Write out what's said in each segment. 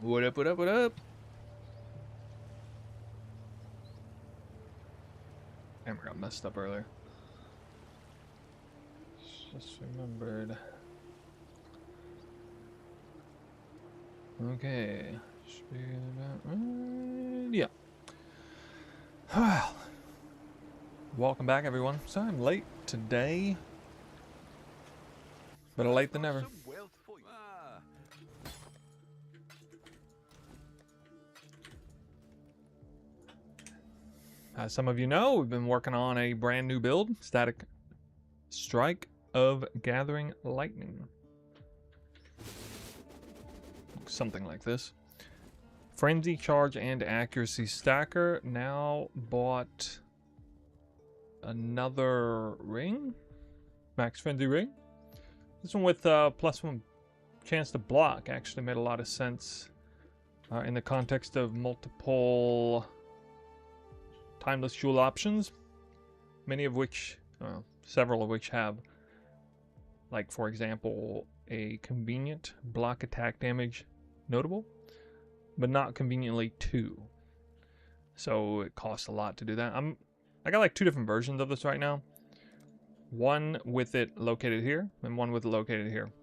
What up, what up, what up? Camera got messed up earlier. Just remembered. Okay. Should be about right. Yeah. Well. Welcome back, everyone. So I'm late today. Better late than never. As some of you know, we've been working on a brand new build, Static Strike of Gathering Lightning. Something like this. Frenzy, Charge, and Accuracy Stacker now bought another ring. Max Frenzy ring. This one with +1 chance to block actually made a lot of sense in the context of multiple timeless jewel options, many of which, several of which have, like for example, a convenient block attack damage notable, but not conveniently 2. So it costs a lot to do that. I got like 2 different versions of this right now. One with it located here, and one with it located here.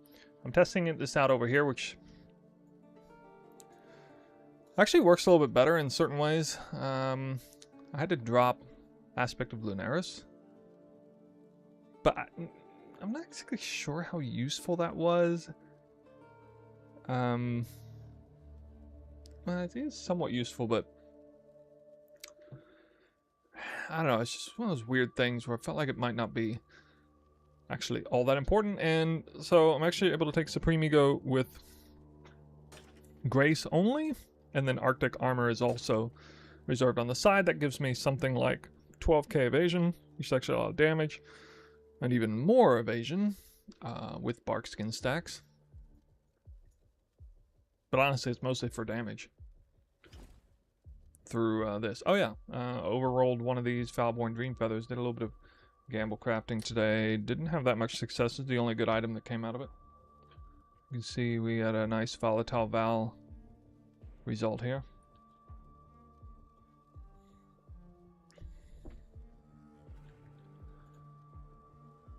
I'm testing this out over here, which actually works a little bit better in certain ways. I had to drop Aspect of Lunaris, but I'm not exactly sure how useful that was. Well, it is somewhat useful, but I don't know. It's just one of those weird things where I felt like it might not be actually all that important, and so I'm actually able to take Supreme Ego with Grace only, and then Arctic Armor is also reserved on the side. That gives me something like 12k evasion, which is actually a lot of damage, and even more evasion with bark skin stacks. But honestly, it's mostly for damage through this. Oh yeah, overrolled one of these Foulborn Dream Feathers. Did a little bit of gamble crafting today. Didn't have that much success. It's the only good item that came out of it. You can see we had a nice Volatile Val result here.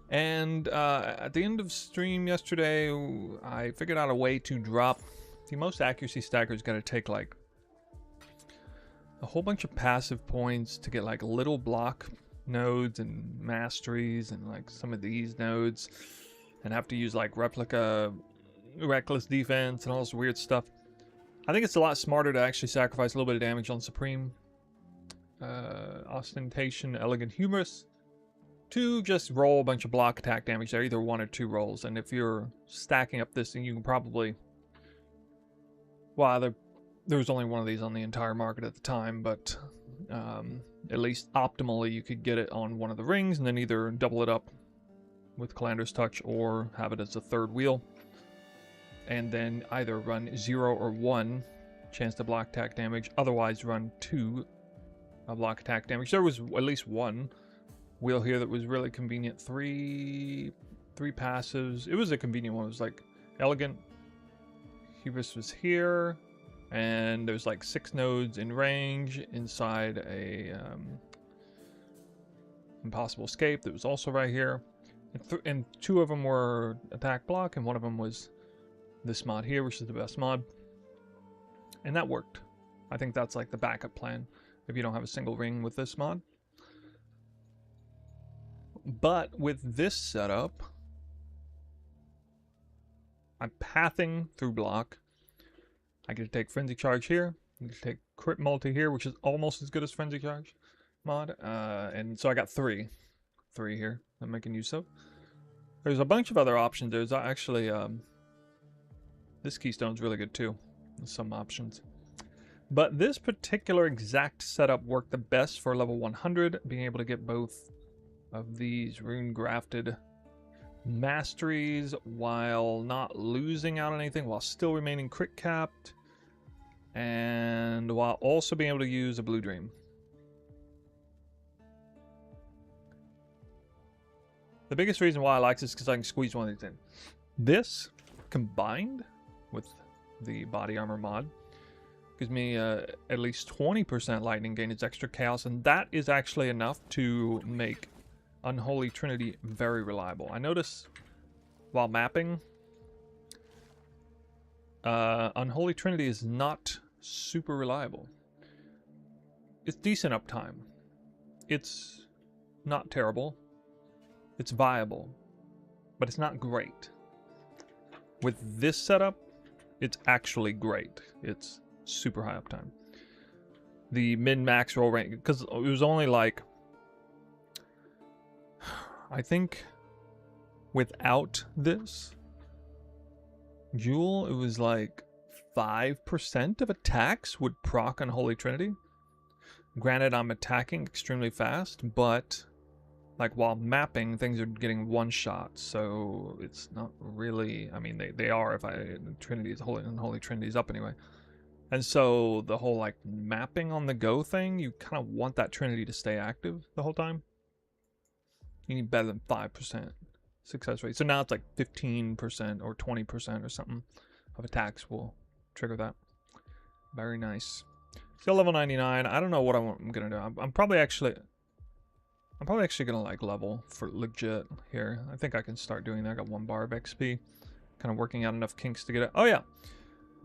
And at the end of stream yesterday, I figured out a way to drop the most accuracy stacker. Is going to take like a whole bunch of passive points to get like little block nodes and masteries and like some of these nodes, and have to use like replica, reckless defense, and all this weird stuff. I think it's a lot smarter to actually sacrifice a little bit of damage on Supreme, Ostentation, Elegant Humorous, to just roll a bunch of block attack damage there, either 1 or 2 rolls. And if you're stacking up this thing, you can probably, well, there was only one of these on the entire market at the time, but at least optimally you could get it on one of the rings and then either double it up with Calandra's Touch or have it as a 3rd wheel, and then either run 0 or 1 chance to block attack damage, otherwise run 2 block attack damage. There was at least one wheel here that was really convenient. 3 passives. It was a convenient one. It was like Elegant Hubris was here, and there's like 6 nodes in range inside a Impossible Escape that was also right here, and 2 of them were attack block, and one of them was this mod here, which is the best mod, and that worked. I think that's like the backup plan if you don't have a single ring with this mod. But with this setup, I'm pathing through block. I get to take Frenzy Charge here. I get to take Crit Multi here, which is almost as good as Frenzy Charge mod. And so I got 3 here I'm making use of. There's a bunch of other options. There's actually, this Keystone's really good too. There's some options. But this particular exact setup worked the best for level 100, being able to get both of these rune grafted masteries while not losing out on anything, while still remaining crit capped, and while also being able to use a Blue Dream. The biggest reason why I like this is because I can squeeze one of these in. This, combined with the body armor mod, Gives me at least 20% lightning gain. It's extra chaos, and that is actually enough to make Unholy Trinity very reliable. I notice while mapping, Unholy Trinity is not super reliable. It's decent uptime. It's not terrible. It's viable, but it's not great. With this setup, it's actually great. It's super high uptime. The min-max roll range, because it was only like, I think without this Jewel, it was like 5% of attacks would proc Unholy Trinity. Granted, I'm attacking extremely fast, but like while mapping, things are getting one shot, so it's not really, I mean, they are if Trinity is Unholy Trinity is up anyway. And so the whole like mapping on the go thing, you kind of want that Trinity to stay active the whole time. You need better than 5% success rate. So now it's like 15% or 20% or something of attacks will trigger that. Very nice. Still level 99. I don't know what I'm gonna do. I'm probably actually gonna like level for legit here. I think I can start doing that. I got 1 bar of XP. Kind of working out enough kinks to get it. Oh yeah.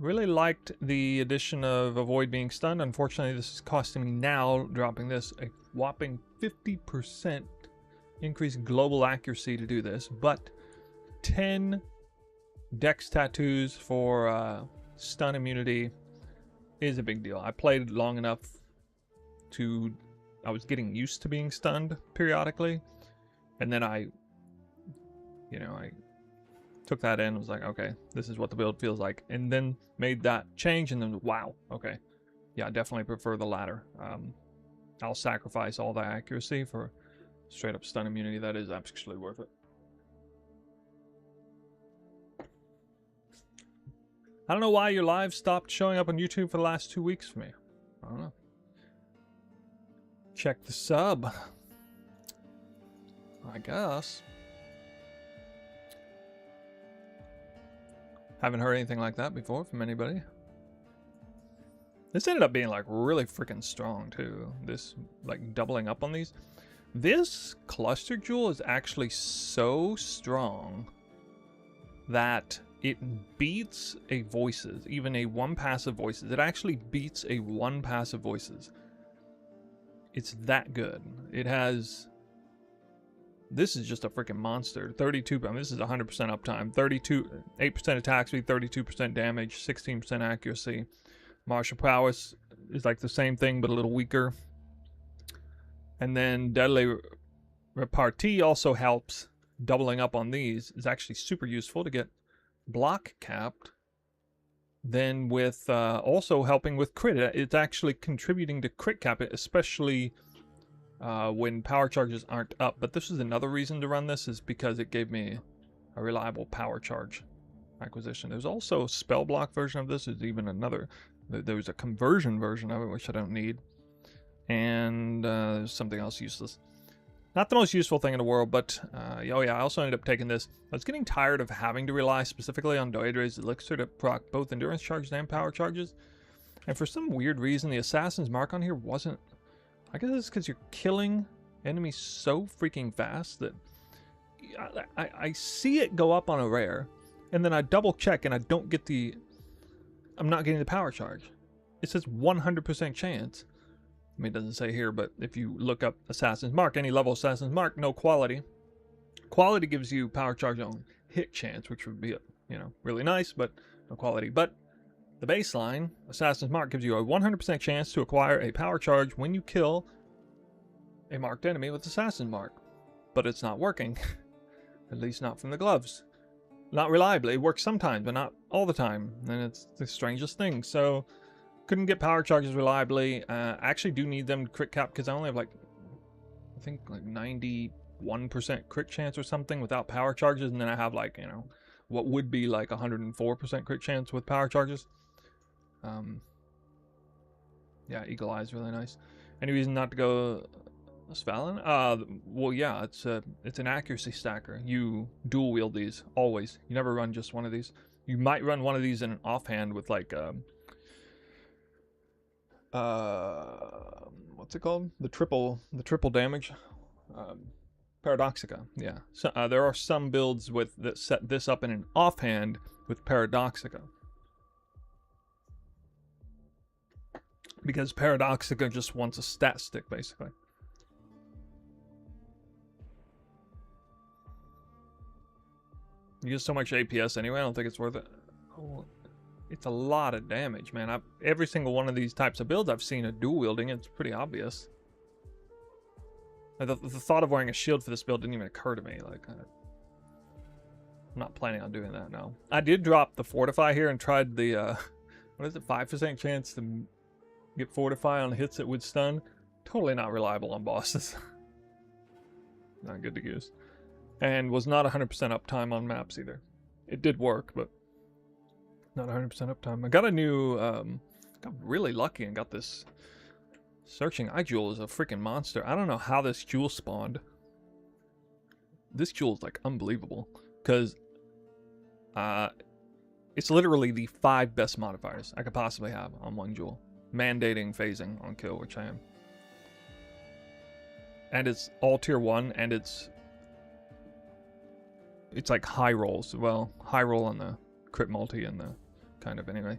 Really liked the addition of Avoid Being Stunned. Unfortunately, this is costing me now, dropping this, a whopping 50% increased global accuracy to do this, but 10 dex tattoos for stun immunity is a big deal. I played long enough to, I was getting used to being stunned periodically, and then I took that in, was like, okay, this is what the build feels like, and then made that change, and then wow, okay, yeah, I definitely prefer the latter. I'll sacrifice all that accuracy for straight up stun immunity. That is actually worth it. I don't know why your live stopped showing up on YouTube for the last 2 weeks for me. I don't know. Check the sub, I guess. Haven't heard anything like that before from anybody. This ended up being like really freaking strong too. This like doubling up on these. This cluster jewel is actually so strong that it beats a voices, even a 1 passive voices. It actually beats a 1 passive voices. It's that good. It has, this is just a freaking monster. 32, I mean, this is 100% uptime. 8% attack speed, 32% damage, 16% accuracy. Martial prowess is like the same thing, but a little weaker. And then deadly repartee also helps. Doubling up on these is actually super useful to get block capped. Then with also helping with crit, it's actually contributing to crit cap it, especially when power charges aren't up. But this is another reason to run this, is because it gave me a reliable power charge acquisition. There's also a spell block version of this. There's even another, there's a conversion version of it, which I don't need. And there's something else useless. Not the most useful thing in the world, but oh yeah, I also ended up taking this. I was getting tired of having to rely specifically on Doedre's Elixir to proc both endurance charges and power charges. And for some weird reason, the Assassin's Mark on here wasn't... I guess it's because you're killing enemies so freaking fast that I see it go up on a rare, and then I double check and I don't get the... I'm not getting the power charge. It says 100% chance. I mean, it doesn't say here, but if you look up Assassin's Mark, any level Assassin's Mark, no quality. Quality gives you power charge on hit chance, which would be, you know, really nice, but no quality. But the baseline, Assassin's Mark, gives you a 100% chance to acquire a power charge when you kill a marked enemy with Assassin's Mark. But it's not working. At least not from the gloves. Not reliably. It works sometimes, but not all the time. And it's the strangest thing. So... couldn't get power charges reliably. I actually do need them to crit cap because I only have like, I think like 91% crit chance or something without power charges, and then I have like, you know, what would be like 104% crit chance with power charges. Yeah, Eagle Eye is really nice. Any reason not to go Svalin? Well, yeah, it's an accuracy stacker. You dual wield these always. You never run just one of these. You might run one of these in an offhand with like what's it called? The triple damage. Paradoxica, yeah. So there are some builds with that set this up in an offhand with Paradoxica, because Paradoxica just wants a stat stick basically. You get so much APS anyway. I don't think it's worth it. Oh, it's a lot of damage, man. Every single one of these types of builds I've seen a dual wielding. It's pretty obvious. The thought of wearing a shield for this build didn't even occur to me. Like, I'm not planning on doing that now. I did drop the Fortify here and tried the, what is it, 5% chance to get Fortify on hits that would stun. Totally not reliable on bosses. Not good to use. And was not 100% uptime on maps either. It did work, but not 100% uptime. I got a new, got really lucky and got this Searching Eye Jewel is a freaking monster. I don't know how this jewel spawned. This jewel is like unbelievable because it's literally the 5 best modifiers I could possibly have on one jewel, mandating phasing on kill, which I am. And it's all tier 1, and it's like high rolls. Well, high roll on the crit multi and the kind of anyway.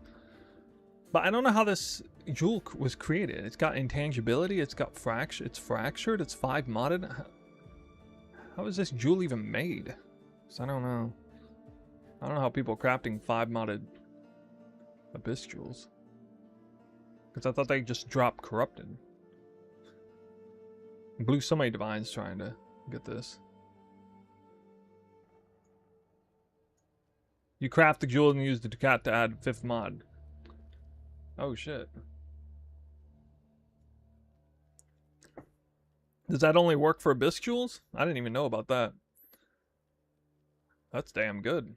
But I don't know how this jewel was created. It's got intangibility, it's got it's fractured, it's 5 modded. How is this jewel even made? So I don't know. I don't know how people are crafting 5 modded abyss jewels. Because I thought they just dropped corrupted. Blew so many divines trying to get this. You craft the jewel and use the Ducat to add 5th mod. Oh shit. Does that only work for abyss jewels? I didn't even know about that. That's damn good.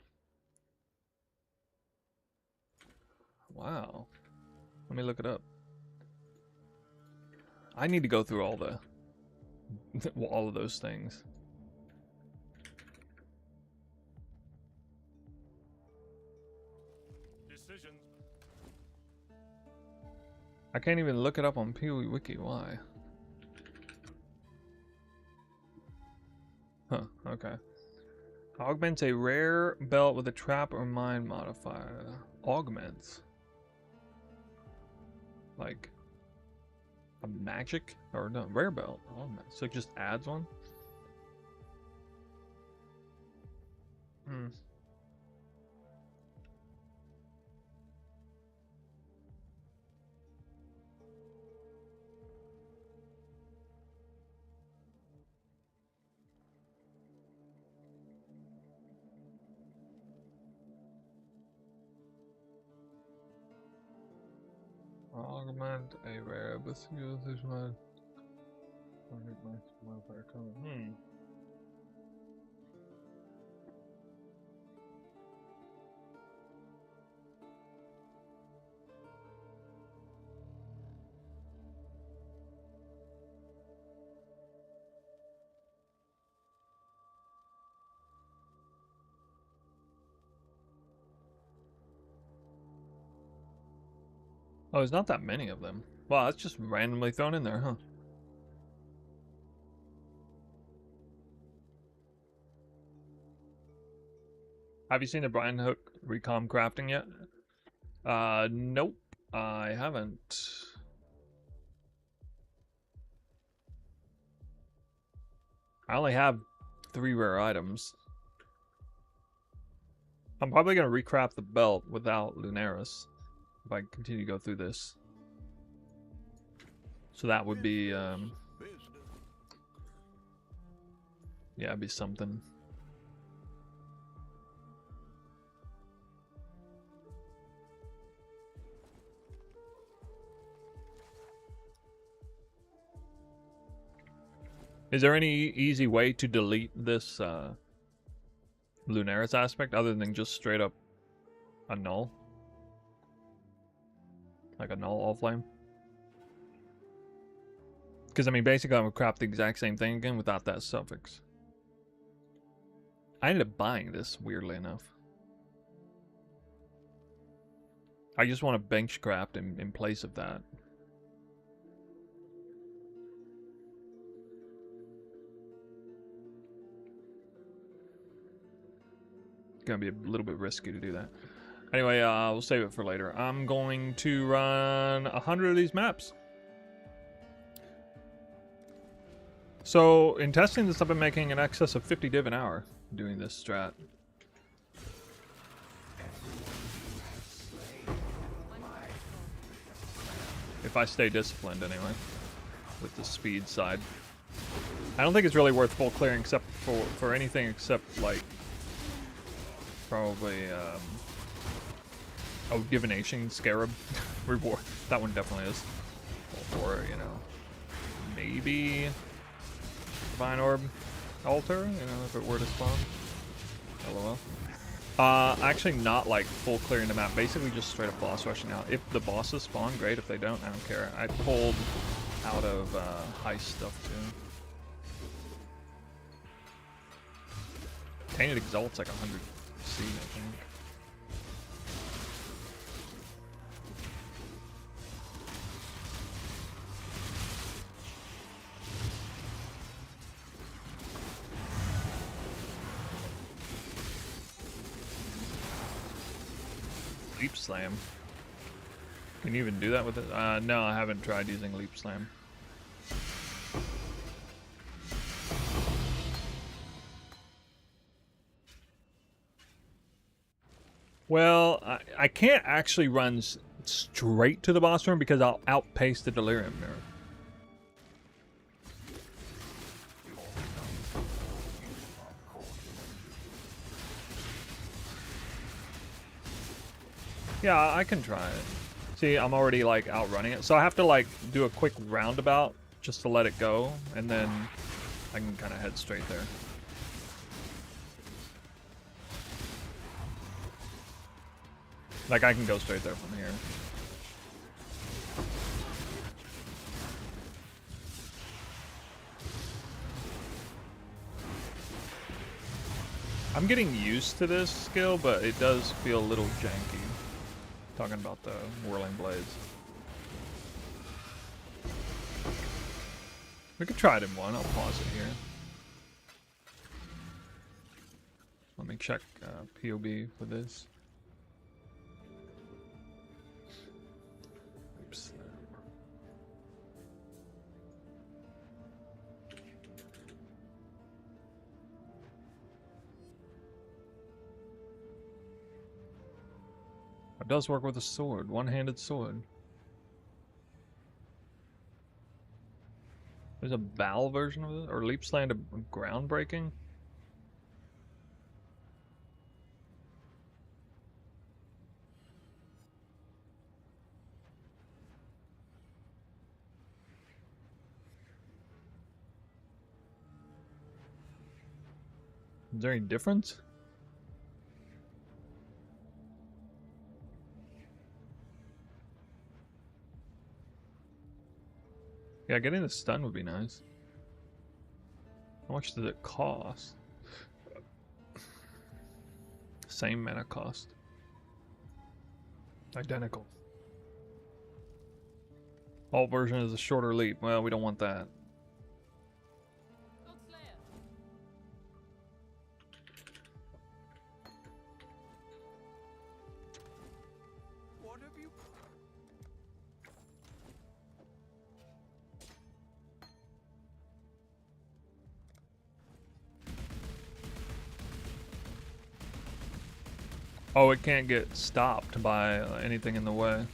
Wow. Let me look it up. I need to go through all the all of those things. Decisions. I can't even look it up on PoE Wiki. Why? Huh, okay. Augments a rare belt with a trap or mine modifier. Augments. Like a magic or no rare belt. Augments. So it just adds one? Hmm. Augment a rare but use this one. Oh, there's not that many of them. Wow, that's just randomly thrown in there, huh? Have you seen the Brian Hook Recom crafting yet? Nope. I haven't. I only have 3 rare items. I'm probably gonna recraft the belt without Lunaris if I continue to go through this. So that would be, yeah, it'd be something. Is there any easy way to delete this Lunaris aspect other than just straight up a null? Like a null all flame? Because I mean basically I would craft the exact same thing again without that suffix. I ended up buying this, weirdly enough. I just want to bench craft in place of that. gonna be a little bit risky to do that. Anyway, we'll save it for later. I'm going to run 100 of these maps. So, in testing this, I've been making in excess of 50 div an hour doing this strat. If I stay disciplined, anyway, with the speed side. I don't think it's really worth full clearing except for anything except, like, probably, oh, Divination, Scarab, Reward. That one definitely is. Or, you know, maybe Divine Orb Altar, you know, if it were to spawn. LOL. Actually not like full clearing the map, basically just straight up boss rushing out. If the bosses spawn, great. If they don't, I don't care. I pulled out of heist stuff too. Tainted Exalt's like 100 C, I think. Leap Slam. Can you even do that with it? No, I haven't tried using Leap Slam. Well, I can't actually run straight to the boss room because I'll outpace the Delirium Mirror. Yeah, I can try it. See, I'm already like outrunning it. So I have to like do a quick roundabout just to let it go, and then I can kind of head straight there. Like I can go straight there from here. I'm getting used to this skill, but it does feel a little janky. Talking about the Whirling Blades. We could try it in one. I'll pause it here. Let me check POB for this. Oops. It does work with a sword, one-handed sword. There's a Bal version of it, or Leap Slam to groundbreaking. Is there any difference? Yeah, getting the stun would be nice. How much does it cost? Same mana cost. Identical. Alt version is a shorter leap. Well, we don't want that. Oh, it can't get stopped by anything in the way.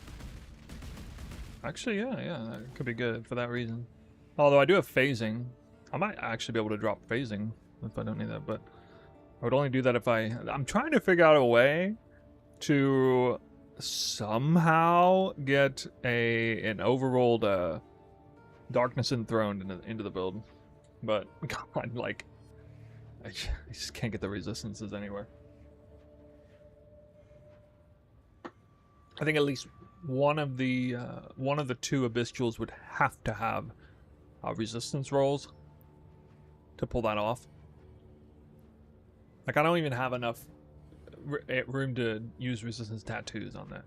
Actually, yeah, that could be good for that reason. Although I do have phasing. I might actually be able to drop phasing if I don't need that, but I would only do that if I'm trying to figure out a way to somehow get an overrolled Darkness Enthroned into the build. But, God, like, I just can't get the resistances anywhere. I think at least one of the two Abyss Jewels would have to have resistance rolls to pull that off. Like I don't even have enough room to use resistance tattoos on that.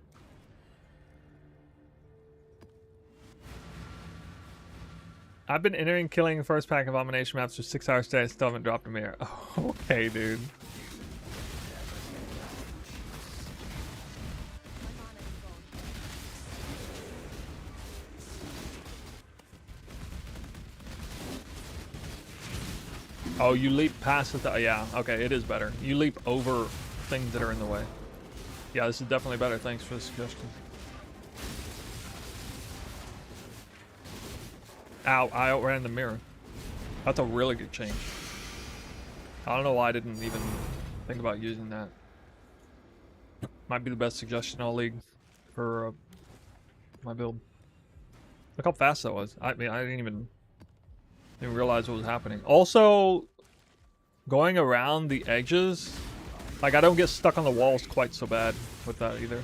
I've been entering killing the first pack of Abomination maps for 6 hours today. I still haven't dropped a mirror. Oh, okay, dude. Oh, you leap past the... yeah, okay, it is better. You leap over things that are in the way. Yeah, this is definitely better. Thanks for the suggestion. Ow, I outran the mirror. That's a really good change. I don't know why I didn't even think about using that. Might be the best suggestion all league for my build. Look how fast that was. I mean, I didn't even realize what was happening. Also, going around the edges, like I don't get stuck on the walls quite so bad with that either.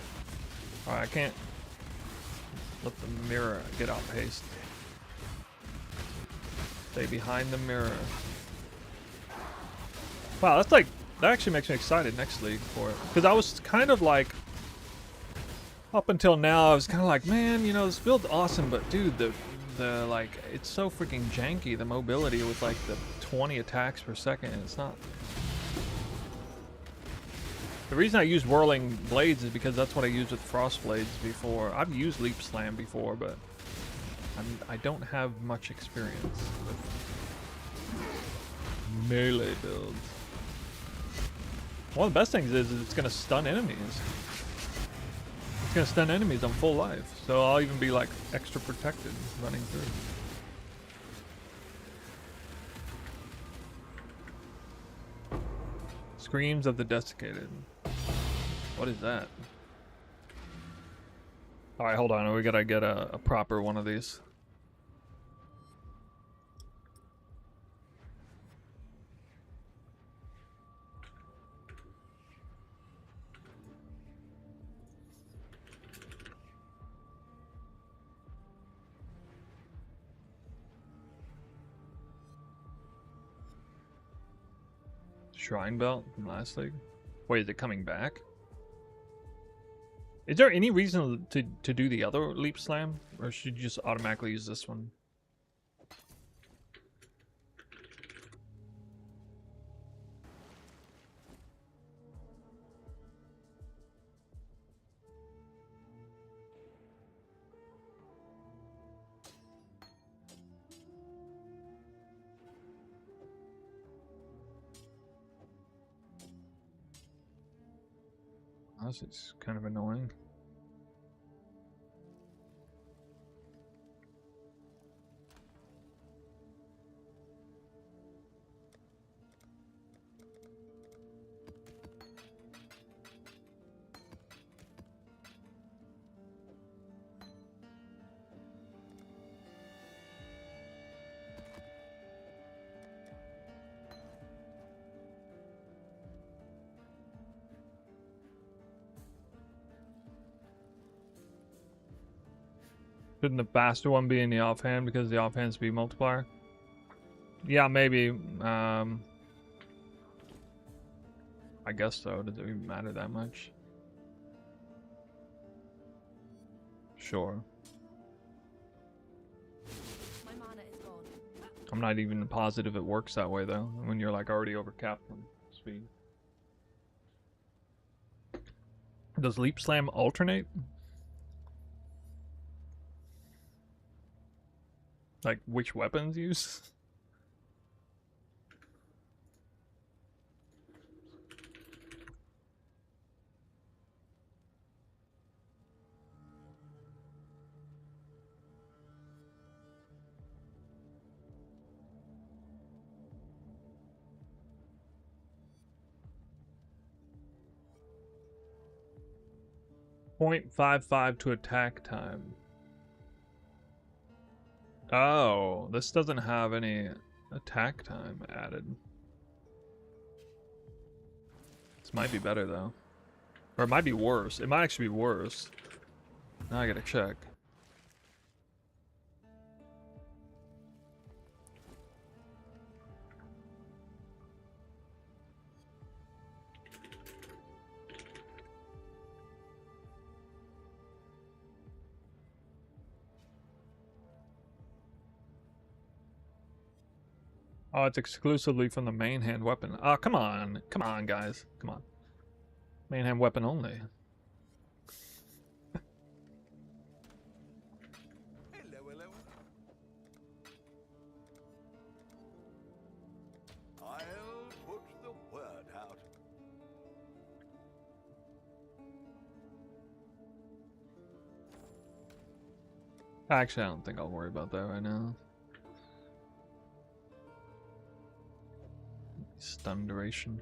Alright, I can't let the mirror get outpaced. Stay behind the mirror. Wow, that's like, that actually makes me excited next league for it. Because I was kind of like, up until now, I was kind of like, man, you know, this build's awesome, but dude, the like, it's so freaking janky, the mobility with like the 20 attacks per second, it's not. The reason I use whirling blades is because that's what I used with frost blades before. I've used leap slam before, but I don't have much experience with melee builds. One of the best things is it's going to stun enemies. It's going to stun enemies on full life, so I'll even be like extra protected running through. Screams of the Desiccated. What is that? Alright, hold on. We gotta get a proper one of these. Shrine Belt from last league. Wait, is it coming back? Is there any reason to do the other leap slam, or should you just automatically use this one? This is kind of annoying. Shouldn't the faster one be in the offhand because the offhand speed multiplier? Yeah, maybe. I guess so. Does it even matter that much? Sure. My mana is gone. I'm not even positive it works that way though, when you're like already over capped on speed. Does Leap Slam alternate? Like which weapons use? .55 to attack time. Oh, this doesn't have any attack time added. This might be better though. Or it might be worse. It might actually be worse. Now I gotta check. Oh, it's exclusively from the main hand weapon. Oh, come on. Come on, guys. Come on. Main hand weapon only. Hello, hello. Actually, I don't think I'll worry about that right now. Stun duration.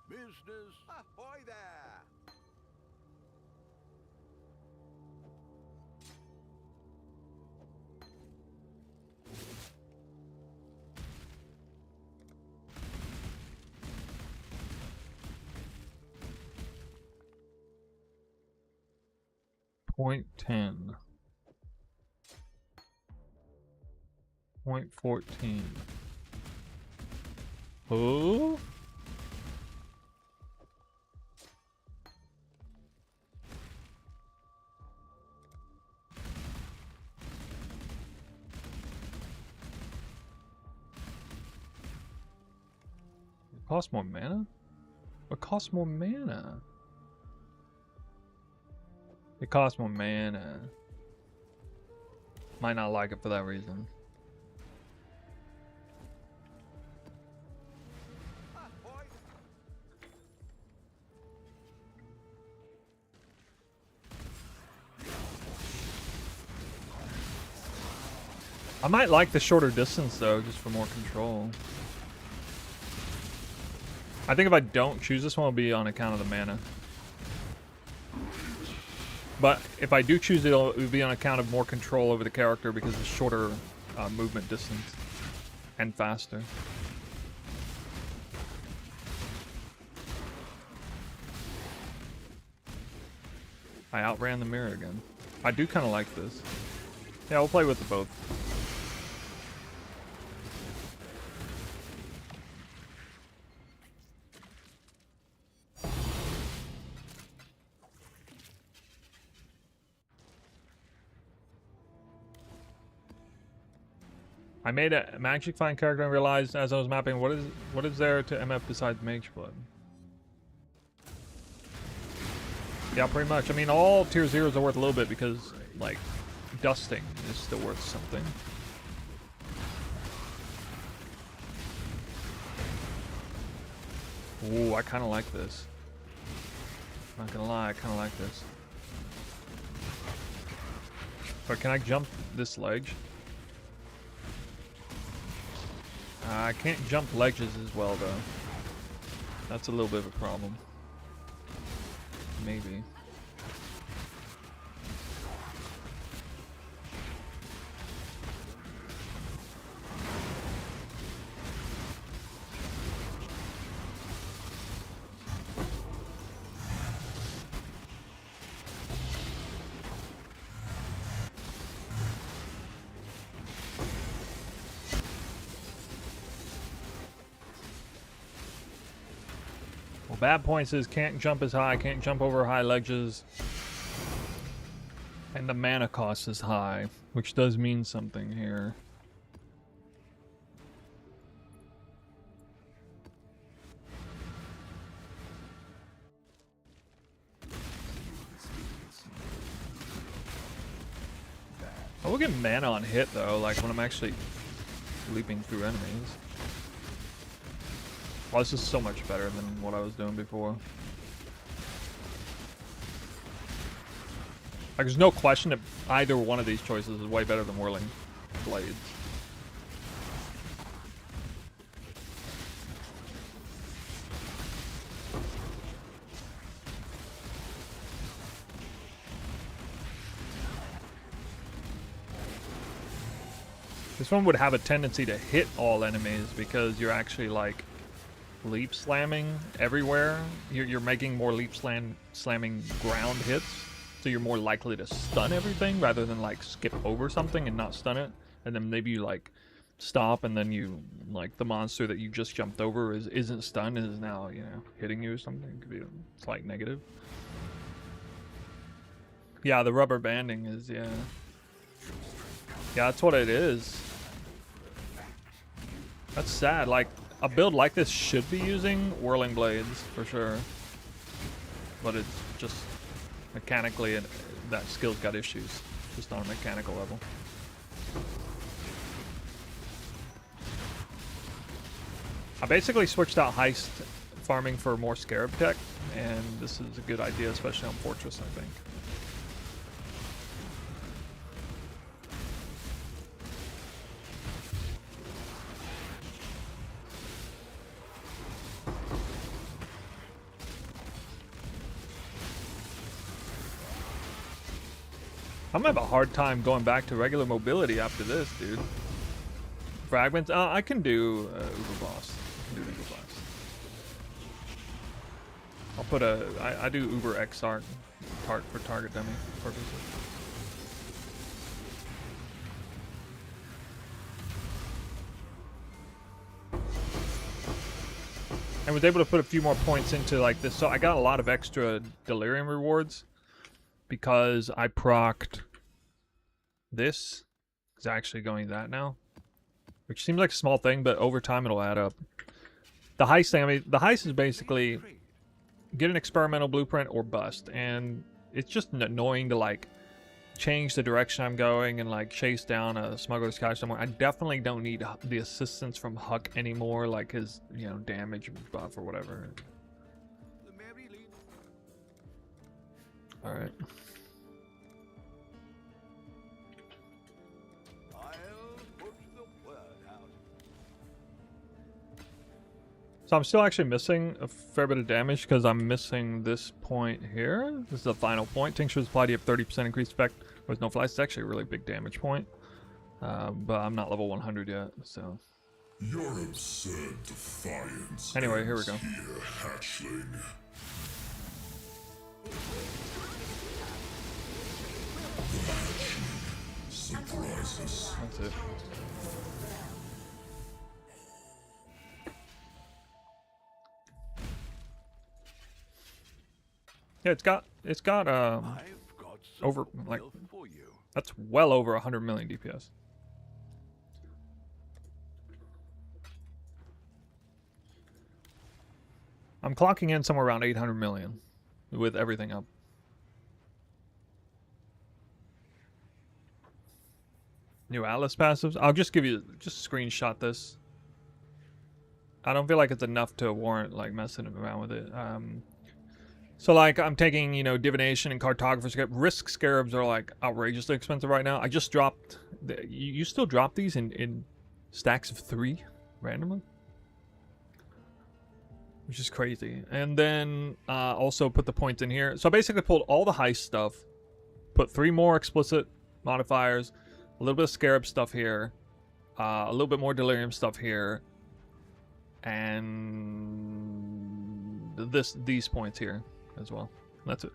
Business ahoy there! Point 10. Point 14. Oh? It costs more mana? What costs more mana? It costs more mana. Might not like it for that reason. Ahoy! I might like the shorter distance though, just for more control. I think if I don't choose this one, it'll be on account of the mana. But if I do choose it, it'll be on account of more control over the character because it's shorter movement distance and faster. I outran the mirror again. I do kind of like this. Yeah, we'll play with the both. I made a Magic Find character and realized as I was mapping what is there to MF besides Mage Blood. Yeah, pretty much. I mean, all tier 0s are worth a little bit because, like, dusting is still worth something. Ooh, I kind of like this. Not gonna lie, I kind of like this. But can I jump this ledge? I can't jump ledges as well, though. That's a little bit of a problem. Maybe. Bad points is can't jump as high, can't jump over high ledges, and the mana cost is high, which does mean something here. I will get mana on hit though, like when I'm actually leaping through enemies. Well, this is so much better than what I was doing before. Like, there's no question that either one of these choices is way better than Whirling Blades. This one would have a tendency to hit all enemies because you're actually, like, leap slamming everywhere. You're making more leap slamming ground hits, so you're more likely to stun everything rather than like skip over something and not stun it, and then maybe you like stop and then you like the monster that you just jumped over isn't stunned and is now, you know, hitting you or something. It could be a slight negative. Yeah, the rubber banding is yeah, that's what it is. That's sad. Like, a build like this should be using Whirling Blades for sure, but it's just mechanically that skill's got issues, just on a mechanical level. I basically switched out heist farming for more Scarab tech and this is a good idea, especially on Fortress, I think. I'm gonna have a hard time going back to regular mobility after this, dude. Fragments? I can do Uber Boss. I can do Uber Boss. I'll put I do Uber XR for target dummy purposes. And was able to put a few more points into like this. So I got a lot of extra delirium rewards because I procced this. Is actually going that now, which seems like a small thing, but over time it'll add up. The heist thing, I mean, the heist is basically get an experimental blueprint or bust, and it's just annoying to like change the direction I'm going and like chase down a smuggler's cache somewhere. I definitely don't need the assistance from Huck anymore, like his, you know, damage buff or whatever. All right. So I'm still actually missing a fair bit of damage because I'm missing this point here. This is the final point. Tinctures apply to you have 30% increased effect with no flies. It's actually a really big damage point. But I'm not level 100 yet, so. Your absurd defiance. Anyway, here we go. Here, hatchling. The hatchling surprises. That's it. Yeah, it's got over like that's well over 100 million DPS. I'm clocking in somewhere around 800 million with everything up. New Atlas passives. I'll just screenshot this. I don't feel like it's enough to warrant like messing around with it. So like I'm taking, you know, divination and cartographer. Risk scarabs are like outrageously expensive right now. I just dropped. You still drop these in stacks of 3 randomly, which is crazy. And then also put the points in here. So I basically pulled all the heist stuff, put 3 more explicit modifiers, a little bit of scarab stuff here, a little bit more delirium stuff here, and these points here as well. That's it.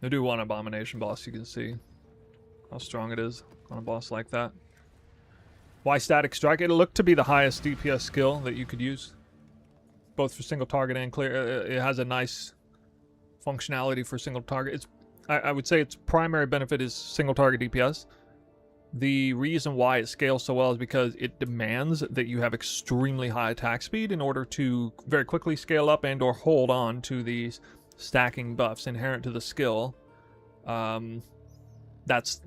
I do one abomination boss. You can see how strong it is on a boss like that. Why static strike? It looked to be the highest DPS skill that you could use, both for single target and clear. It has a nice functionality for single target. It's I would say its primary benefit is single target DPS. The reason why it scales so well is because it demands that you have extremely high attack speed in order to very quickly scale up and or hold on to these stacking buffs inherent to the skill. That's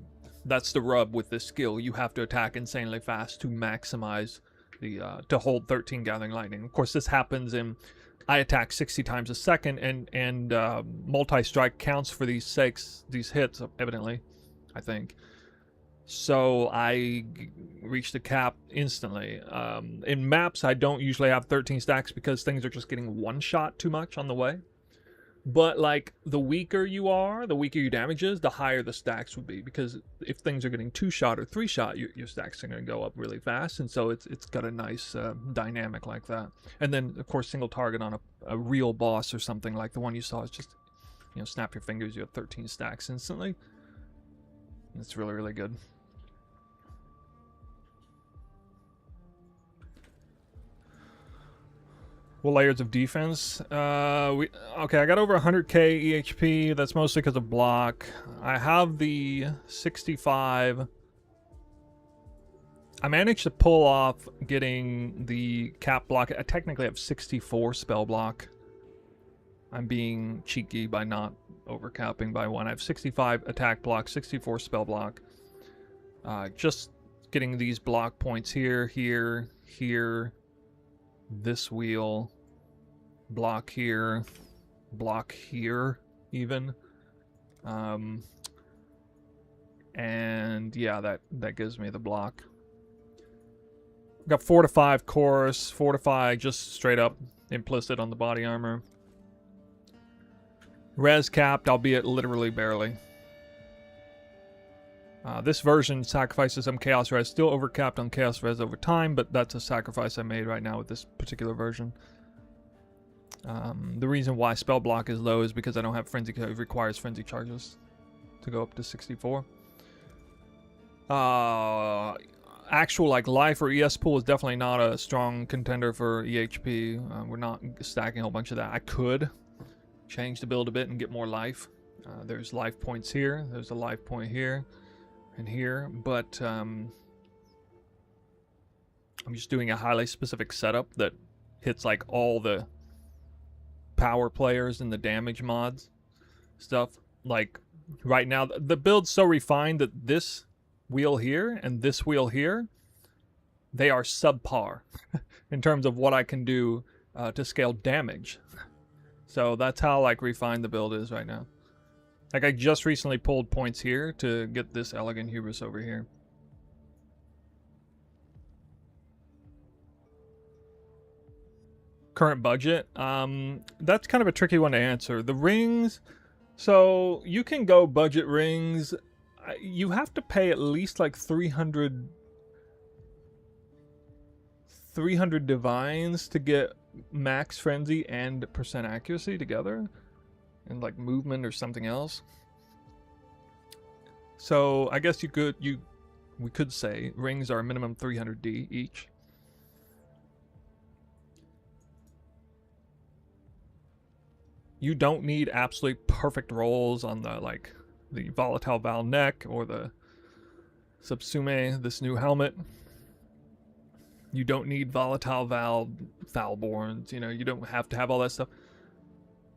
the rub with this skill. You have to attack insanely fast to maximize the to hold 13 Gathering Lightning. Of course, this happens in I attack 60 times a second, and multi-strike counts for these hits, evidently, I think. So I reached the cap instantly. In maps, I don't usually have 13 stacks because things are just getting one shot too much on the way. But like the weaker you are, the weaker your damage is, the higher the stacks would be. Because if things are getting 2-shot or 3-shot, your stacks are going to go up really fast. And so it's got a nice dynamic like that. And then of course single target on a real boss or something like the one you saw is just, you know, snap your fingers, you have 13 stacks instantly. It's really, really good. What layers of defense? Okay, I got over 100k EHP. That's mostly because of block. I have the 65. I managed to pull off getting the cap block. I technically have 64 spell block. I'm being cheeky by not overcapping by 1. I have 65 attack block, 64 spell block. Just getting these block points here, here, here, this wheel, block here even. And yeah, that gives me the block. Got 4 to 5 course, fortify just straight up implicit on the body armor. Res capped, albeit literally barely. This version sacrifices some chaos res, still overcapped on chaos res over time, but that's a sacrifice I made right now with this particular version. The reason why spell block is low is because I don't have frenzy, it requires frenzy charges to go up to 64. Actual like life or ES pool is definitely not a strong contender for EHP. We're not stacking a whole bunch of that. I could change the build a bit and get more life. There's life points here, there's a life point here and here, but I'm just doing a highly specific setup that hits like all the power players and the damage mods stuff. Like right now the build's so refined that this wheel here and this wheel here, they are subpar in terms of what I can do to scale damage. So that's how like refined the build is right now. Like I just recently pulled points here to get this elegant hubris over here. Current budget, that's kind of a tricky one to answer. The rings, so you can go budget rings. You have to pay at least like 300 divines to get max frenzy and percent accuracy together, and like movement or something else. So I guess we could say rings are a minimum 300D each. You don't need absolutely perfect rolls on the the Volatile Val neck or the Subsume, this new helmet. You don't need Volatile Val Foulborns, you know, you don't have to have all that stuff.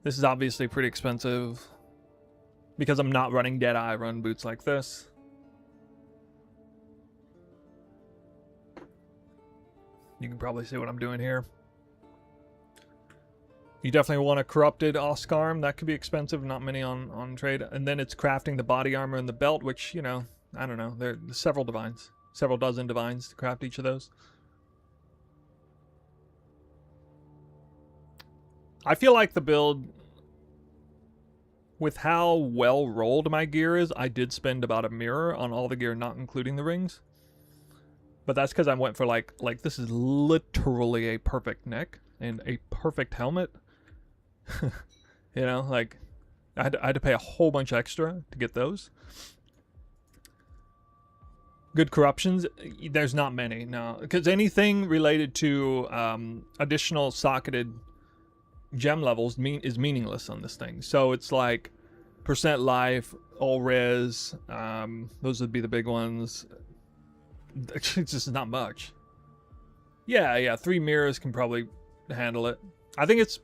This is obviously pretty expensive. Because I'm not running Deadeye, I run boots like this. You can probably see what I'm doing here. You definitely want a corrupted Oscarm. That could be expensive, not many on trade. And then it's crafting the body armor and the belt, which, you know, I don't know. There's several divines. Several dozen divines to craft each of those. I feel like the build, with how well rolled my gear is, I did spend about a mirror on all the gear, not including the rings. But that's because I went for like this is literally a perfect neck and a perfect helmet. You know, like I had to pay a whole bunch extra to get those. Good corruptions, there's not many, no. Because anything related to additional socketed gem levels is meaningless on this thing. So it's like percent life, all res, those would be the big ones. It's just not much. Yeah, 3 mirrors can probably handle it. I think it's...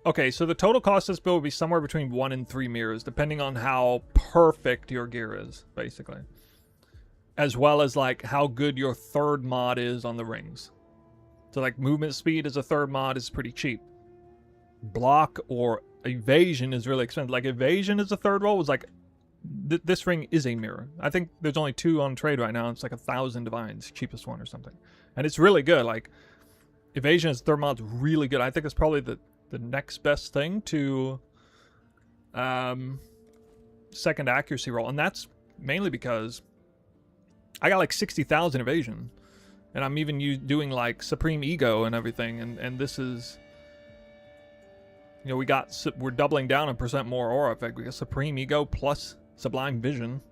Okay, so the total cost of this build would be somewhere between 1 and 3 mirrors, depending on how perfect your gear is, basically. As well as, like, how good your third mod is on the rings. So, like, movement speed as a third mod is pretty cheap. Block or evasion is really expensive. Like, evasion as a third roll was like... this ring is a mirror. I think there's only 2 on trade right now. It's like 1,000 divines, cheapest one or something. And it's really good. Like, evasion as third mod's really good. I think it's probably the next best thing to second accuracy roll. And that's mainly because I got like 60,000 evasion. And I'm even doing like Supreme Ego and everything. And this is... You know, we're doubling down on percent more aura effect. We got Supreme Ego plus Sublime Vision.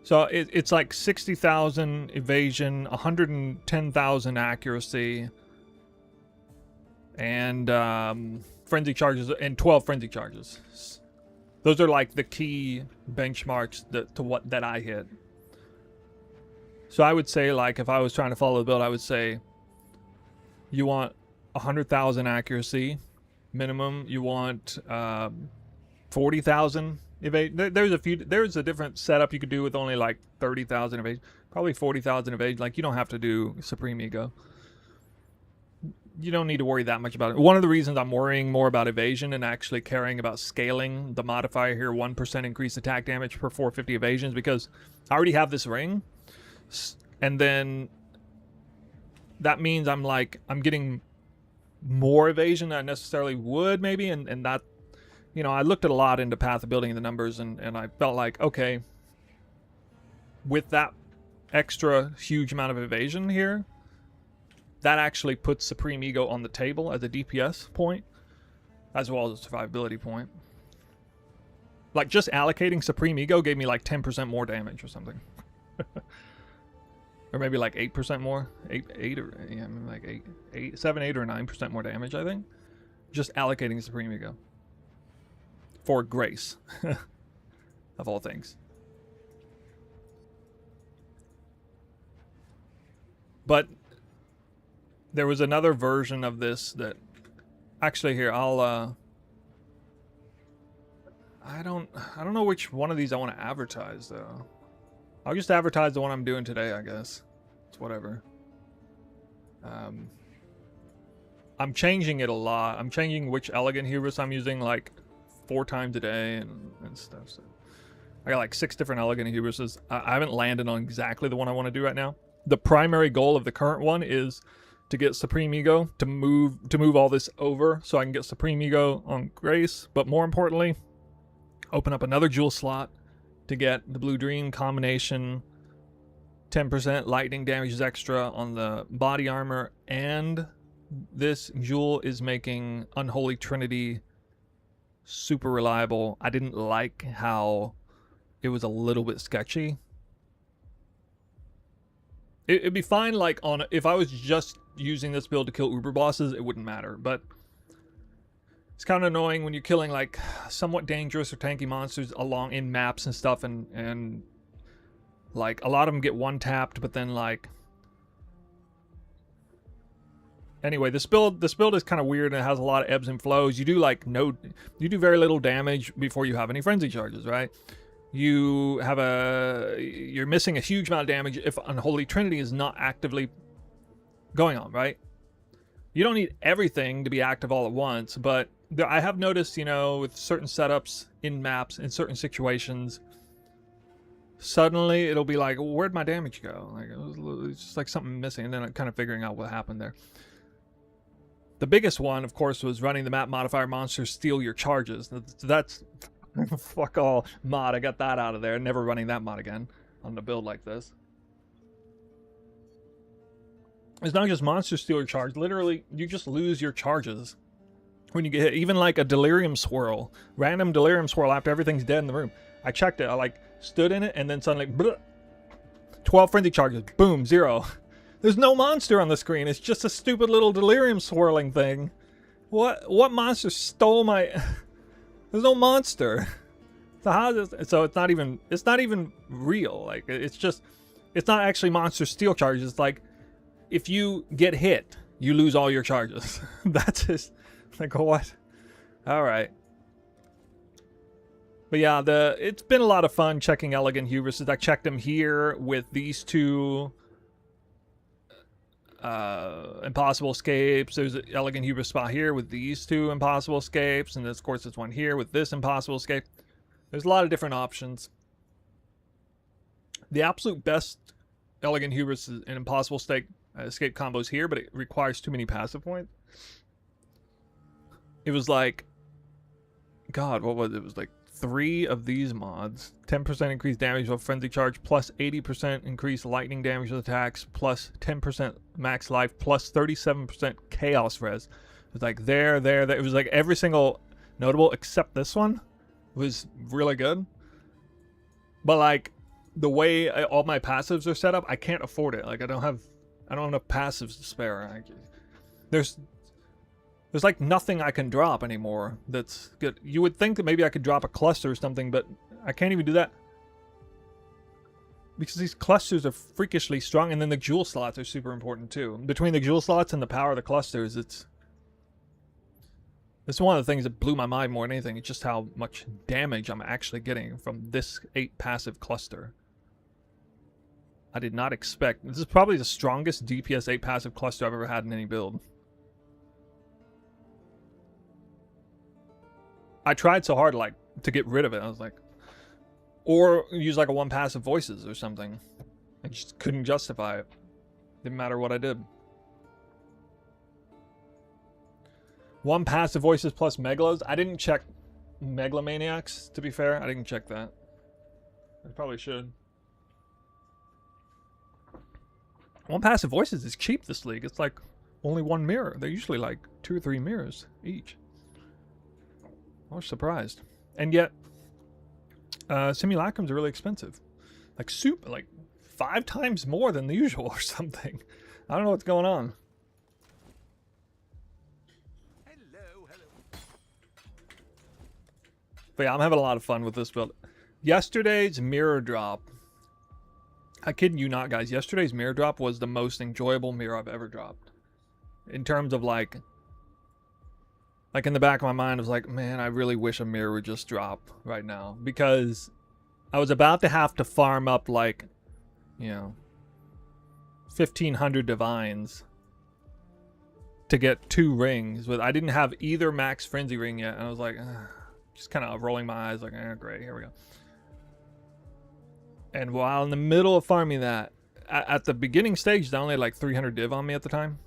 So it's like 60,000 evasion, 110,000 accuracy, and frenzy charges, and 12 frenzy charges. Those are like the key benchmarks that I hit. So I would say, like, if I was trying to follow the build, I would say you want 100,000 accuracy, minimum. You want 40,000 evade. There's a different setup you could do with only like 30,000 evade. Probably 40,000 evade. Like, you don't have to do Supreme Ego. You don't need to worry that much about it. One of the reasons I'm worrying more about evasion and actually caring about scaling the modifier here, 1% increased attack damage per 450 evasions, because I already have this ring, and then that means I'm getting more evasion than I necessarily would maybe, and that, you know, I looked at a lot into Path of Building the numbers, and I felt like, okay, with that extra huge amount of evasion here, that actually puts Supreme Ego on the table as a DPS point, as well as a survivability point. Like, just allocating Supreme Ego gave me like 10% more damage or something. Or maybe like 8% more. 8 or, yeah, like 7, 8, or 9% more damage, I think. Just allocating Supreme Ego. For Grace. Of all things. But there was another version of this that, actually, here, I don't know which one of these I want to advertise, though. I'll just advertise the one I'm doing today, I guess. It's whatever. I'm changing it a lot. I'm changing which Elegant Hubris I'm using like 4 times a day and stuff. So I got like 6 different Elegant Hubrises. I haven't landed on exactly the one I want to do right now. The primary goal of the current one is to get Supreme Ego, to move all this over so I can get Supreme Ego on Grace, but more importantly, open up another jewel slot to get the Blue Dream combination, 10% lightning damage is extra on the body armor, and this jewel is making Unholy Trinity super reliable. I didn't like how it was a little bit sketchy. It'd be fine, like, if I was just using this build to kill Uber bosses, it wouldn't matter, but it's kind of annoying when you're killing, like, somewhat dangerous or tanky monsters along in maps and stuff, and like, a lot of them get one-tapped, but then, like... Anyway, this build is kind of weird, and it has a lot of ebbs and flows. You do, like, you do very little damage before you have any frenzy charges, right? You're missing a huge amount of damage if Unholy Trinity is not actively going on, right? You don't need everything to be active all at once, but I have noticed, you know, with certain setups in maps, in certain situations, suddenly it'll be like, where'd my damage go? Like, it's just like something missing, and then I'm kind of figuring out what happened there. The biggest one, of course, was running the map modifier monsters steal your charges. That's fuck all mod. I got that out of there. Never running that mod again on a build like this. It's not just monsters steal your charge. Literally, you just lose your charges when you get hit. Even like a delirium swirl, random delirium swirl after everything's dead in the room. I checked it. I like stood in it, and then suddenly, bleh, 12 frenzy charges. Boom, 0. There's no monster on the screen. It's just a stupid little delirium swirling thing. What monster stole my? There's no monster. So it's not even real. Like, it's not actually monster steal charges. It's like, if you get hit, you lose all your charges. That's just like, what? All right. But yeah, it's been a lot of fun checking Elegant Hubrises. I checked them here with these 2 Impossible Escapes. There's an Elegant Hubris spot here with these 2 Impossible Escapes, and of course there's one here with this Impossible Escape. There's a lot of different options. The absolute best Elegant Hubris and Impossible Escape combos here, but it requires too many passive points. It was like, God, what was it? It was like 3 of these mods. 10% increased damage with Frenzy Charge, plus 80% increased lightning damage with attacks, plus 10% max life, plus 37% chaos res. It was like there. It was like every single notable except this one was really good. But like, the way all my passives are set up, I can't afford it. Like, I don't have enough passives to spare. There's like nothing I can drop anymore that's good. You would think that maybe I could drop a cluster or something, but I can't even do that. Because these clusters are freakishly strong, and then the jewel slots are super important too. Between the jewel slots and the power of the clusters, This is one of the things that blew my mind more than anything. It's just how much damage I'm actually getting from this 8 passive cluster. I did not expect. This is probably the strongest DPS 8 passive cluster I've ever had in any build. I tried so hard like to get rid of it. I was like, or use like a 1 passive voices or something. I just couldn't justify it. Didn't matter what I did. 1 passive voices plus megalos. I didn't check megalomaniacs, to be fair. I didn't check that. I probably should. 1 passive voices is cheap this league. It's like only 1 mirror. They're usually like 2 or 3 mirrors each. I was surprised. And yet, simulacrums are really expensive. Like 5 times more than the usual or something. I don't know what's going on. Hello, hello. But yeah, I'm having a lot of fun with this build. Yesterday's mirror drop. I kid you not, guys. Yesterday's mirror drop was the most enjoyable mirror I've ever dropped. In terms of like in the back of my mind, I was like, man, I really wish a mirror would just drop right now. Because I was about to have to farm up like, you know, 1,500 divines to get 2 rings. But I didn't have either max frenzy ring yet. And I was like, just kind of rolling my eyes like, great, here we go. And while in the middle of farming that, at the beginning stage, I only had like 300 div on me at the time.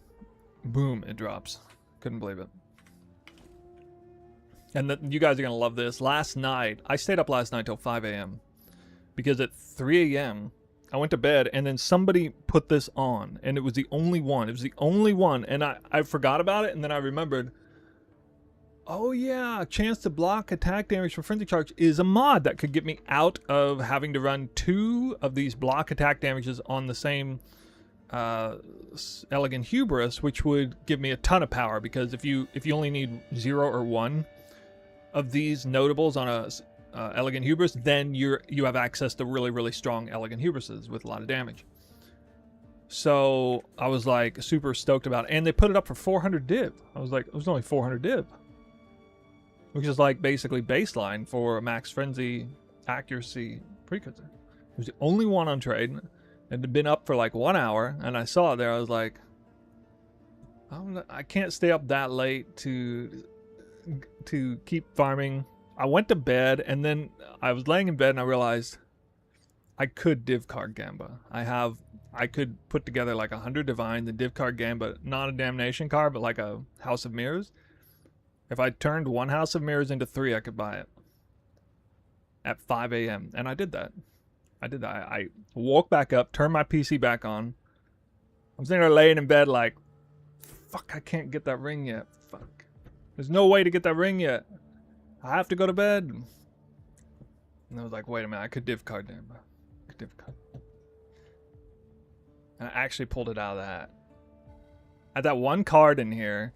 Boom, it drops. Couldn't believe it. And you guys are going to love this. Last night, I stayed up last night till 5 a.m. Because at 3 a.m., I went to bed and then somebody put this on. And it was the only one. It was the only one. And I forgot about it and then I remembered, oh yeah, chance to block attack damage from frenzy charge is a mod that could get me out of having to run 2 of these block attack damages on the same Elegant Hubris, which would give me a ton of power. Because if you only need 0 or 1 of these notables on a Elegant Hubris, then you have access to really, really strong Elegant Hubrises with a lot of damage. So I was like super stoked about it. And they put it up for 400 div. I was like, it was only 400 div. Which is like basically baseline for a max frenzy accuracy precursor. It was the only one on trade. It had been up for like 1 hour, and I saw it there. I was like, I can't stay up that late to keep farming. I went to bed, and then I was laying in bed, and I realized I could div card Gamba. I could put together like 100 divines and div card Gamba, not a damnation card, but like a House of Mirrors. If I turned 1 House of Mirrors into 3, I could buy it at 5 a.m. And I did that. I woke back up, turned my PC back on. I'm sitting there laying in bed like, fuck, I can't get that ring yet. Fuck. There's no way to get that ring yet. I have to go to bed. And I was like, wait a minute, I could div card them. I could div card. And I actually pulled it out of that. I had that 1 card in here.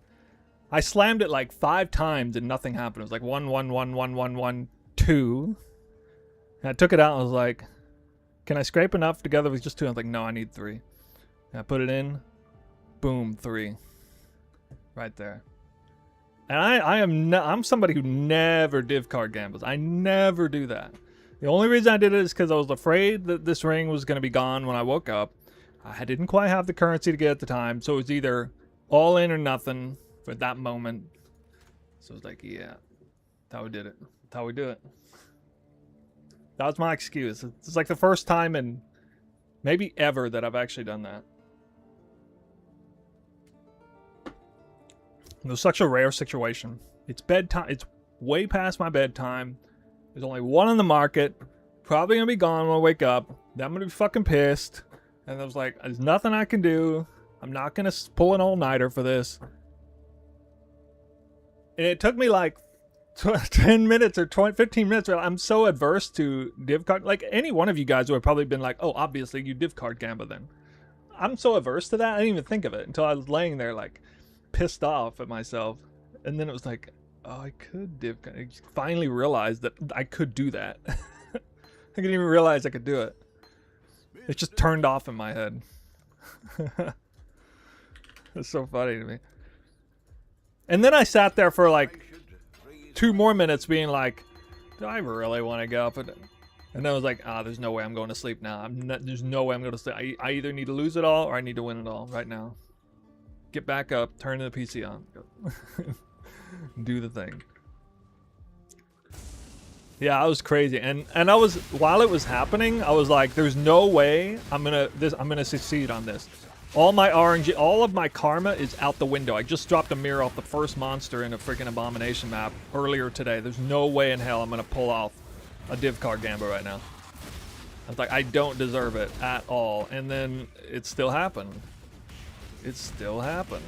I slammed it like 5 times and nothing happened. It was like 1, 1, 1, 1, 1, 1, 2. And I took it out and I was like, can I scrape enough together with just 2? I was like, no, I need 3. And I put it in. Boom, 3. Right there. And I'm somebody who never div card gambles. I never do that. The only reason I did it is because I was afraid that this ring was going to be gone when I woke up. I didn't quite have the currency to get at the time. So it was either all in or nothing for that moment. So I was like, yeah, that's how we did it. That's how we do it. That was my excuse. It's like the first time in maybe ever that I've actually done that. It was such a rare situation. It's bedtime. It's way past my bedtime. There's only 1 on the market. Probably gonna be gone when I wake up. Then I'm gonna be fucking pissed. And I was like, there's nothing I can do. I'm not gonna pull an all-nighter for this. And it took me like 10 minutes or 15 minutes. I'm so adverse to div card. Like any one of you guys would have probably been like, oh, obviously you div card Gamba then. I'm so averse to that. I didn't even think of it until I was laying there like pissed off at myself. And then it was like, oh, I could div card. I finally realized that I could do that. I didn't even realize I could do it. It just turned off in my head. It's so funny to me. And then I sat there for like should raise 2 more minutes being like, do I really want to go up? And then I was like, there's no way I'm going to sleep now. There's no way I'm going to sleep. I either need to lose it all or I need to win it all right now. Get back up, turn the PC on. Do the thing. Yeah, I was crazy. And I was, while it was happening, I was like, there's no way I'm gonna succeed on this. All my RNG, all of my karma is out the window. I just dropped a mirror off the first monster in a freaking abomination map earlier today. There's no way in hell I'm gonna pull off a div card gambit right now. I was like, I don't deserve it at all. And then it still happened. It still happened.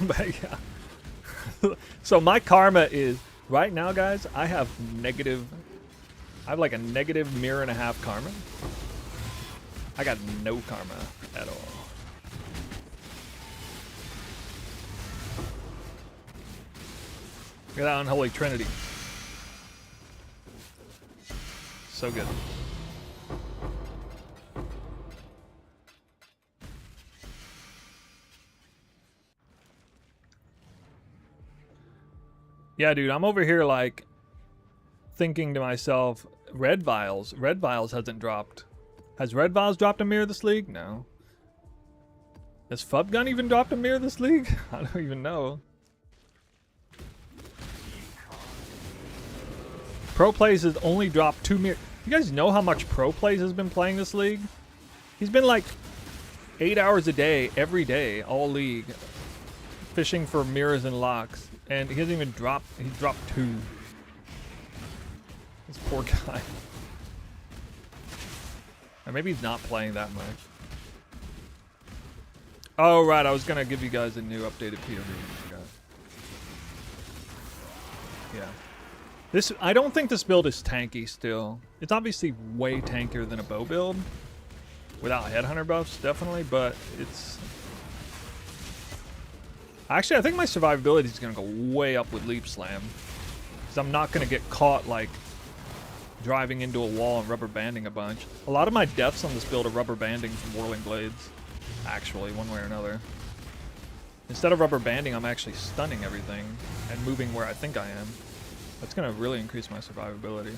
But yeah. So my karma is, right now guys, I have like a negative mirror and a half karma. I got no karma at all. Look at that unholy trinity. So good. Yeah, dude, I'm over here like thinking to myself, Red Vials hasn't dropped. Has Red Vials dropped a mirror this league? No. Has Fubgun even dropped a mirror this league? I don't even know. Pro Plays has only dropped 2 mirrors. You guys know how much Pro Plays has been playing this league? He's been like 8 hours a day, every day, all league, fishing for mirrors and locks. And he hasn't even dropped, he dropped 2. This poor guy. Or maybe he's not playing that much. Oh, right, I was gonna give you guys a new updated POV. Yeah. This, I don't think this build is tanky still. It's obviously way tankier than a bow build. Without headhunter buffs, definitely, but it's... Actually, I think my survivability is going to go way up with Leap Slam. Because I'm not going to get caught, like, driving into a wall and rubber banding a bunch. A lot of my deaths on this build are rubber banding from Whirling Blades. Actually, one way or another. Instead of rubber banding, I'm actually stunning everything and moving where I think I am. That's going to really increase my survivability.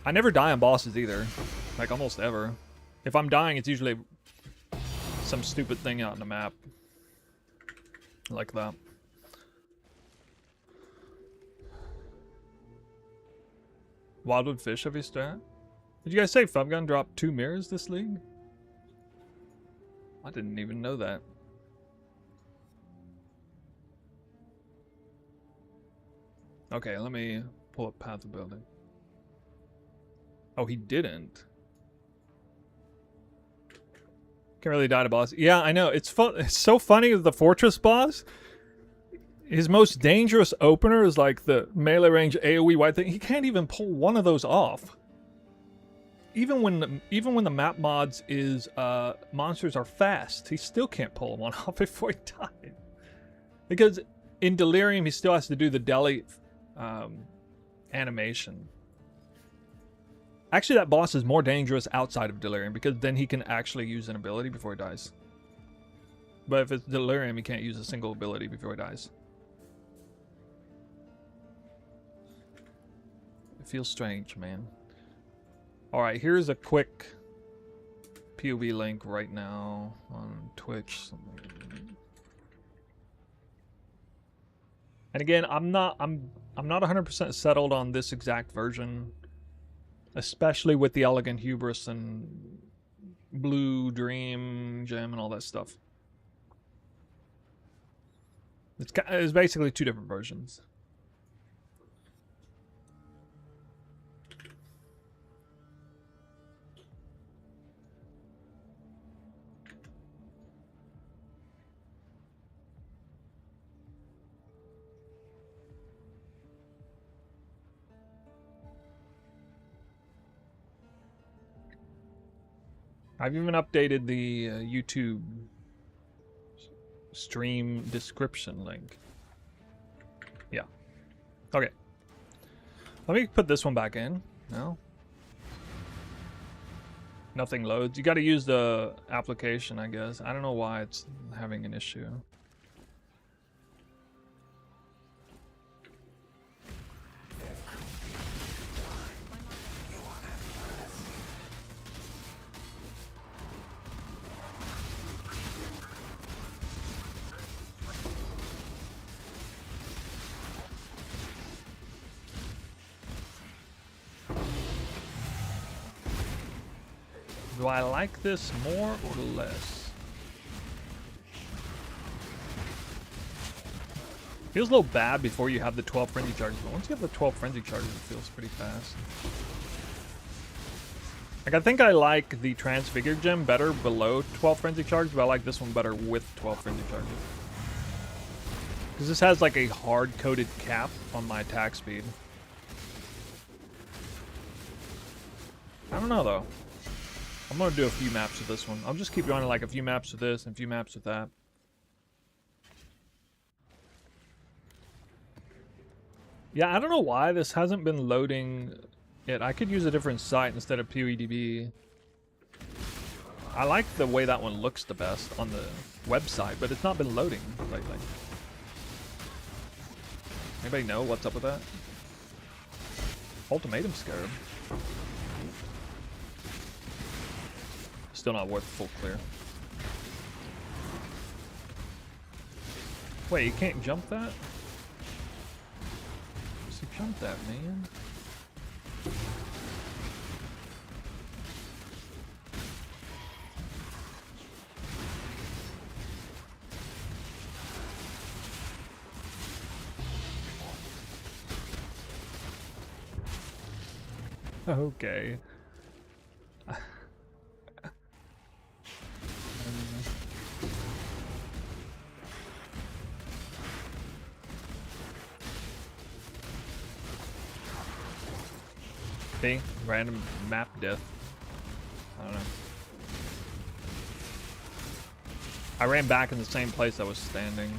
I never die on bosses either. Like, almost ever. If I'm dying, it's usually some stupid thing out in the map. Like that. Wildwood Fish of your stat? Did you guys say Fubgun dropped 2 mirrors this league? I didn't even know that. Okay, let me pull up Path of Building. Oh, he didn't. Can't really die to boss. Yeah, I know. It's fun. It's so funny with the Fortress boss. His most dangerous opener is like the melee range AoE white thing. He can't even pull one of those off. Even when the map mods is monsters are fast, he still can't pull one off before he dies. Because in Delirium, he still has to do the deli animation. Actually, that boss is more dangerous outside of Delirium because then he can actually use an ability before he dies. But if it's Delirium, he can't use a single ability before he dies. It feels strange, man. Alright, here's a quick POV link right now on Twitch. And again, I'm not 100% settled on this exact version. Especially with the Elegant Hubris and Blue Dream Gem and all that stuff. It's basically 2 different versions. I've even updated the YouTube stream description link. Yeah. Okay. Let me put this one back in. No? Nothing loads. You got to use the application, I guess. I don't know why it's having an issue. Do I like this more or less? Feels a little bad before you have the 12 frenzy charges, but once you have the 12 frenzy charges, it feels pretty fast. Like, I think I like the Transfigured gem better below 12 frenzy charges, but I like this one better with 12 frenzy charges. Because this has like a hard-coded cap on my attack speed. I don't know though. I'm gonna do a few maps with this one. I'll just keep going like a few maps with this and a few maps with that. Yeah, I don't know why this hasn't been loading it. I could use a different site instead of PoEDB. I like the way that one looks the best on the website, but it's not been loading lately. Anybody know what's up with that? Ultimatum Scarab. Still not worth full clear. Wait, you can't jump that? So jump that, man. Okay. See? Random map death. I don't know. I ran back in the same place I was standing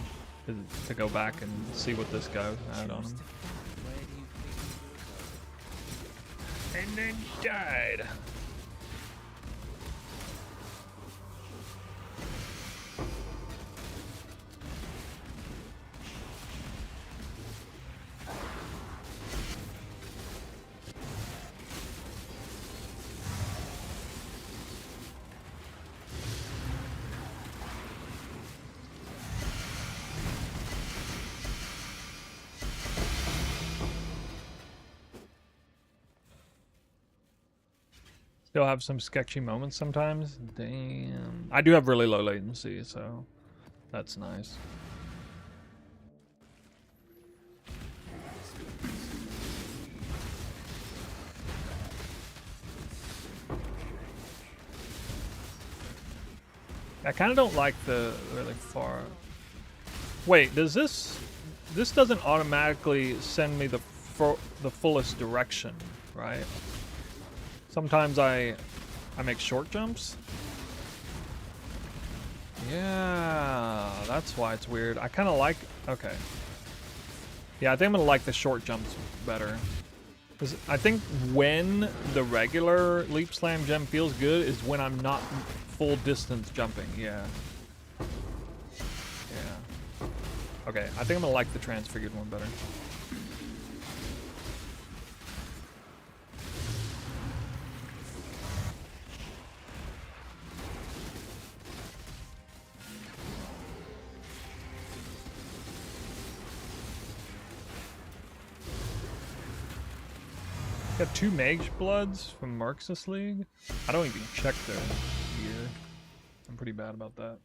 to go back and see what this guy had on him. And then died. Still have some sketchy moments sometimes. Damn. I do have really low latency, so that's nice. I kind of don't like the really far. Wait, does this doesn't automatically send me the fullest direction, right? Sometimes I make short jumps. Yeah, that's why it's weird. I kind of like. Okay. Yeah, I think I'm gonna like the short jumps better. Because I think when the regular Leap Slam gem feels good is when I'm not full distance jumping. Yeah. Yeah. Okay, I think I'm gonna like the Transfigured one better. Got 2 Mage Bloods from Marxist League. I don't even check their gear. I'm pretty bad about that.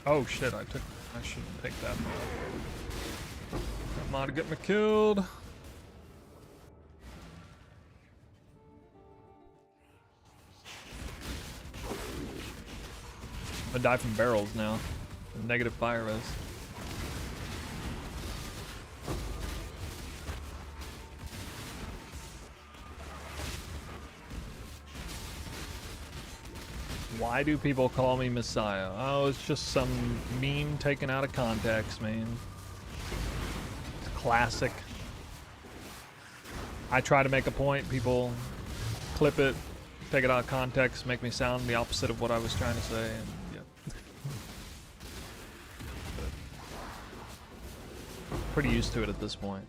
Oh shit, I shouldn't take that mod. That mod get me killed. I'm gonna die from barrels now. Negative fire res. Why do people call me Messiah? Oh, it's just some meme taken out of context, man. It's classic. I try to make a point, people clip it, take it out of context, make me sound the opposite of what I was trying to say, and pretty used to it at this point.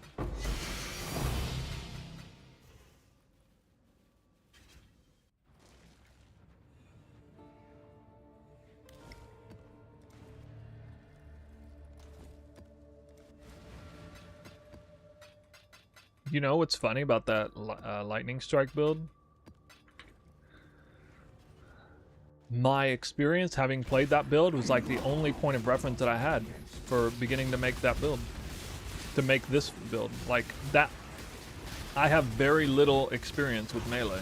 You know what's funny about that lightning strike build? My experience having played that build was like the only point of reference that I had for beginning to make that build. To make this build. Like that, I have very little experience with melee,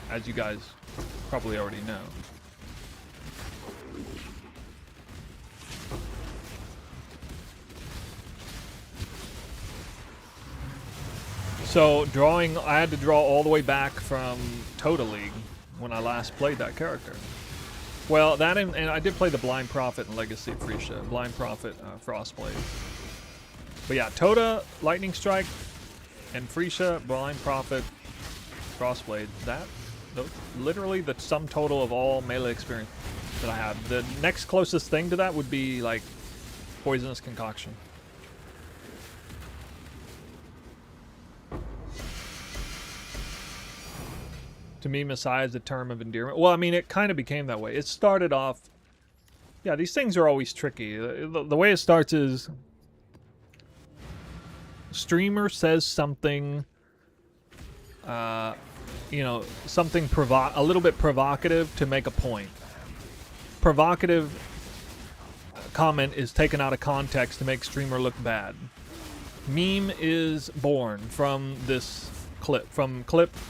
as you guys probably already know. So I had to draw all the way back from Total League when I last played that character. Well, that and I did play the Blind Prophet and Legacy of Freesia. Blind Prophet, Frostblade. But yeah, Tota, Lightning Strike, and Freesia, Blind Prophet, Frostblade. Literally the sum total of all melee experience that I have. The next closest thing to that would be like Poisonous Concoction. To me, Messiah is a term of endearment. Well, I mean, it kind of became that way. It started off... Yeah, these things are always tricky. The way it starts is... Streamer says something... you know, something a little bit provocative to make a point. Provocative comment is taken out of context to make streamer look bad. Meme is born from this... clip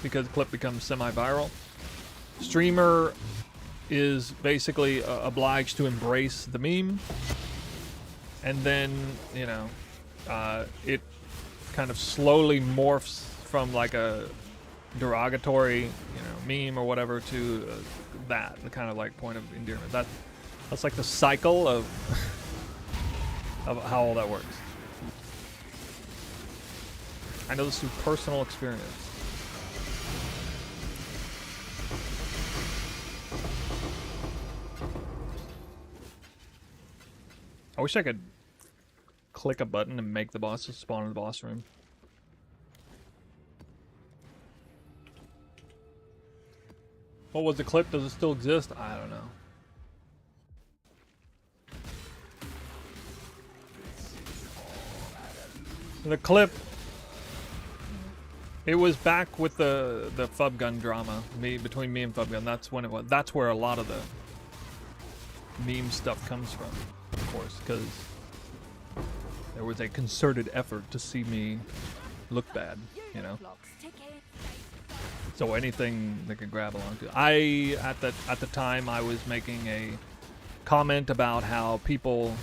because clip becomes semi-viral. Streamer is basically obliged to embrace the meme, and then you know it kind of slowly morphs from like a derogatory meme or whatever to the kind of like point of endearment. That's like the cycle of how all that works. I know this through personal experience. I wish I could click a button and make the bosses spawn in the boss room. What was the clip? Does it still exist? I don't know. The clip... It was back with the Fubgun drama between me and Fubgun. That's when it was. That's where a lot of the meme stuff comes from, of course, because there was a concerted effort to see me look bad, you know. So anything they could grab along to. At the time I was making a comment about how people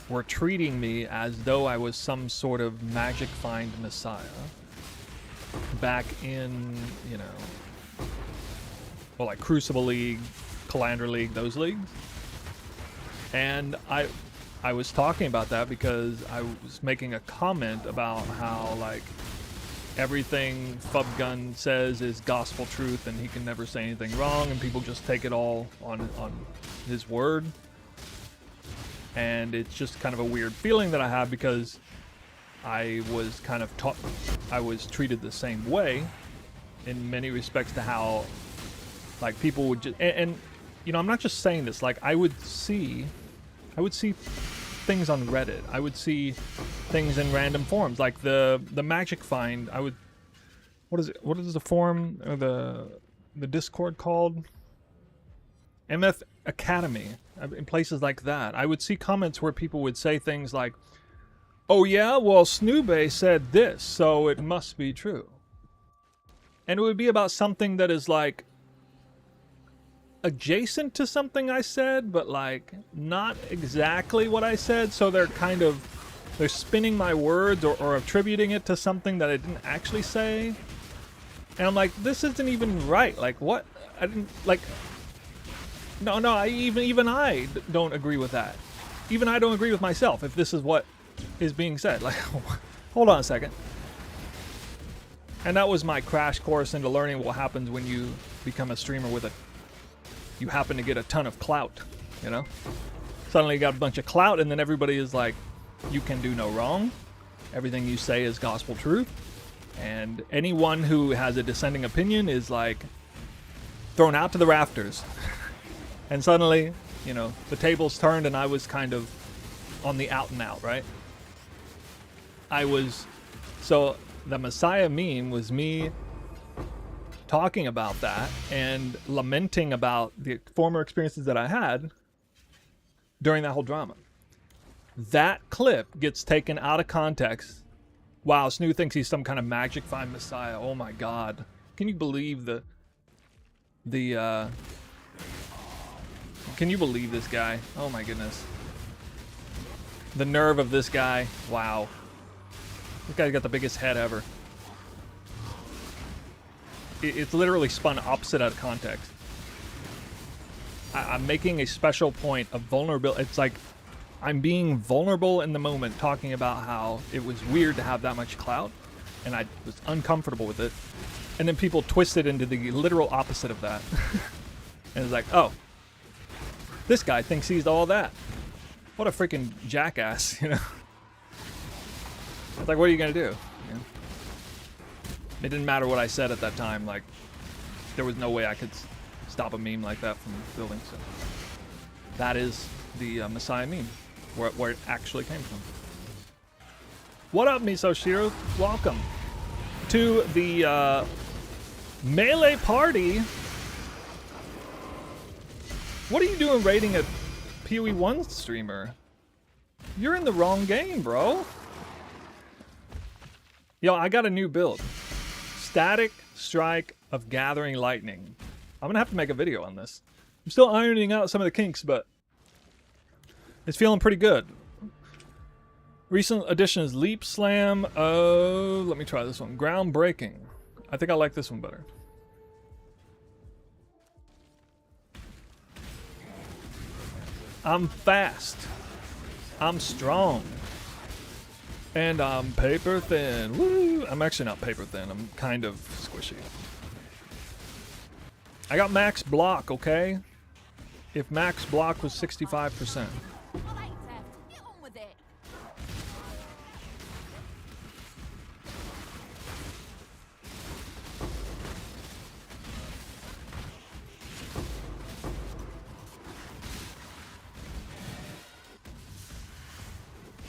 were treating me as though I was some sort of magic find messiah back in, you know, well, like Crucible League, Calandra League, those leagues. And I was talking about that because I was making a comment about how, like, everything Fubgun says is gospel truth and he can never say anything wrong and people just take it all on his word. And it's just kind of a weird feeling that I have because I was kind of I was treated the same way in many respects to how, like, people would just, and you know, I'm not just saying this, like, I would see things on Reddit, I would see things in random forums, like the Magic Find, what is the forum, or the Discord called? MF Academy, in places like that. I would see comments where people would say things like, oh yeah, well Snoobe said this, so it must be true. And it would be about something that is like adjacent to something I said, but like not exactly what I said, so they're spinning my words or attributing it to something that I didn't actually say. And I'm like, this isn't even right. Like, what? I didn't, like... No, even I don't agree with that. Even I don't agree with myself if this is what is being said. Like, hold on a second. And that was my crash course into learning what happens when you become a streamer you happen to get a ton of clout, you know? Suddenly you got a bunch of clout and then everybody is like you can do no wrong. Everything you say is gospel truth. And anyone who has a dissenting opinion is like thrown out to the rafters. And suddenly, you know, the tables turned and I was kind of on the out and out, right? So the Messiah meme was me talking about that and lamenting about the former experiences that I had during that whole drama. That clip gets taken out of context. Wow, Snoo thinks he's some kind of magic-fine Messiah. Oh my God. Can you believe can you believe this guy? Oh my goodness. The nerve of this guy. Wow. This guy's got the biggest head ever. It's literally spun opposite out of context. I'm making a special point of vulnerability. It's like I'm being vulnerable in the moment, talking about how it was weird to have that much clout, and I was uncomfortable with it. And then people twist it into the literal opposite of that. And it's like, oh, this guy thinks he's all that. What a freaking jackass, you know? It's like, what are you gonna do? You know? It didn't matter what I said at that time. Like, there was no way I could stop a meme like that from building. So that is the Messiah meme, where it actually came from. What up, Misoshiro? Welcome to the Melee party. What are you doing rating a PoE 1 streamer? You're in the wrong game, bro. Yo, I got a new build. Static Strike of Gathering Lightning. I'm gonna have to make a video on this. I'm still ironing out some of the kinks, but it's feeling pretty good. Recent additions: Leap Slam. Let me try this one. Groundbreaking. I think I like this one better. I'm fast. I'm strong. And I'm paper thin. Woo! I'm actually not paper thin. I'm kind of squishy. I got max block, okay? If max block was 65%. I like theft. Get on with it.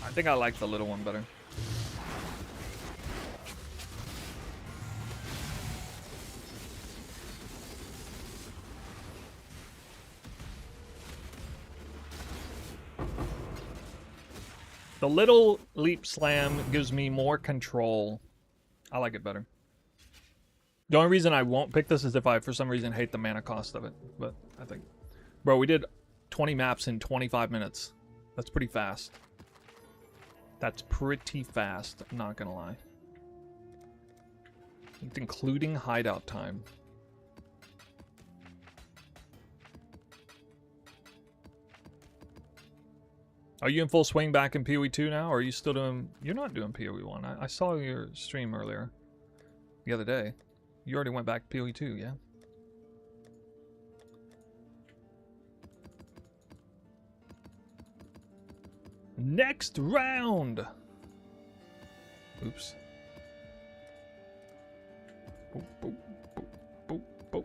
I think I like the little one better. The little Leap Slam gives me more control. I like it better. The only reason I won't pick this is if I, for some reason, hate the mana cost of it. But I think... Bro, we did 20 maps in 25 minutes. That's pretty fast. That's pretty fast, I'm not gonna lie. Including hideout time. Are you in full swing back in PoE 2 now, or are you still doing... You're not doing PoE 1. I saw your stream earlier. The other day. You already went back to PoE 2, yeah? Next round! Oops. Boop, boop, boop, boop, boop.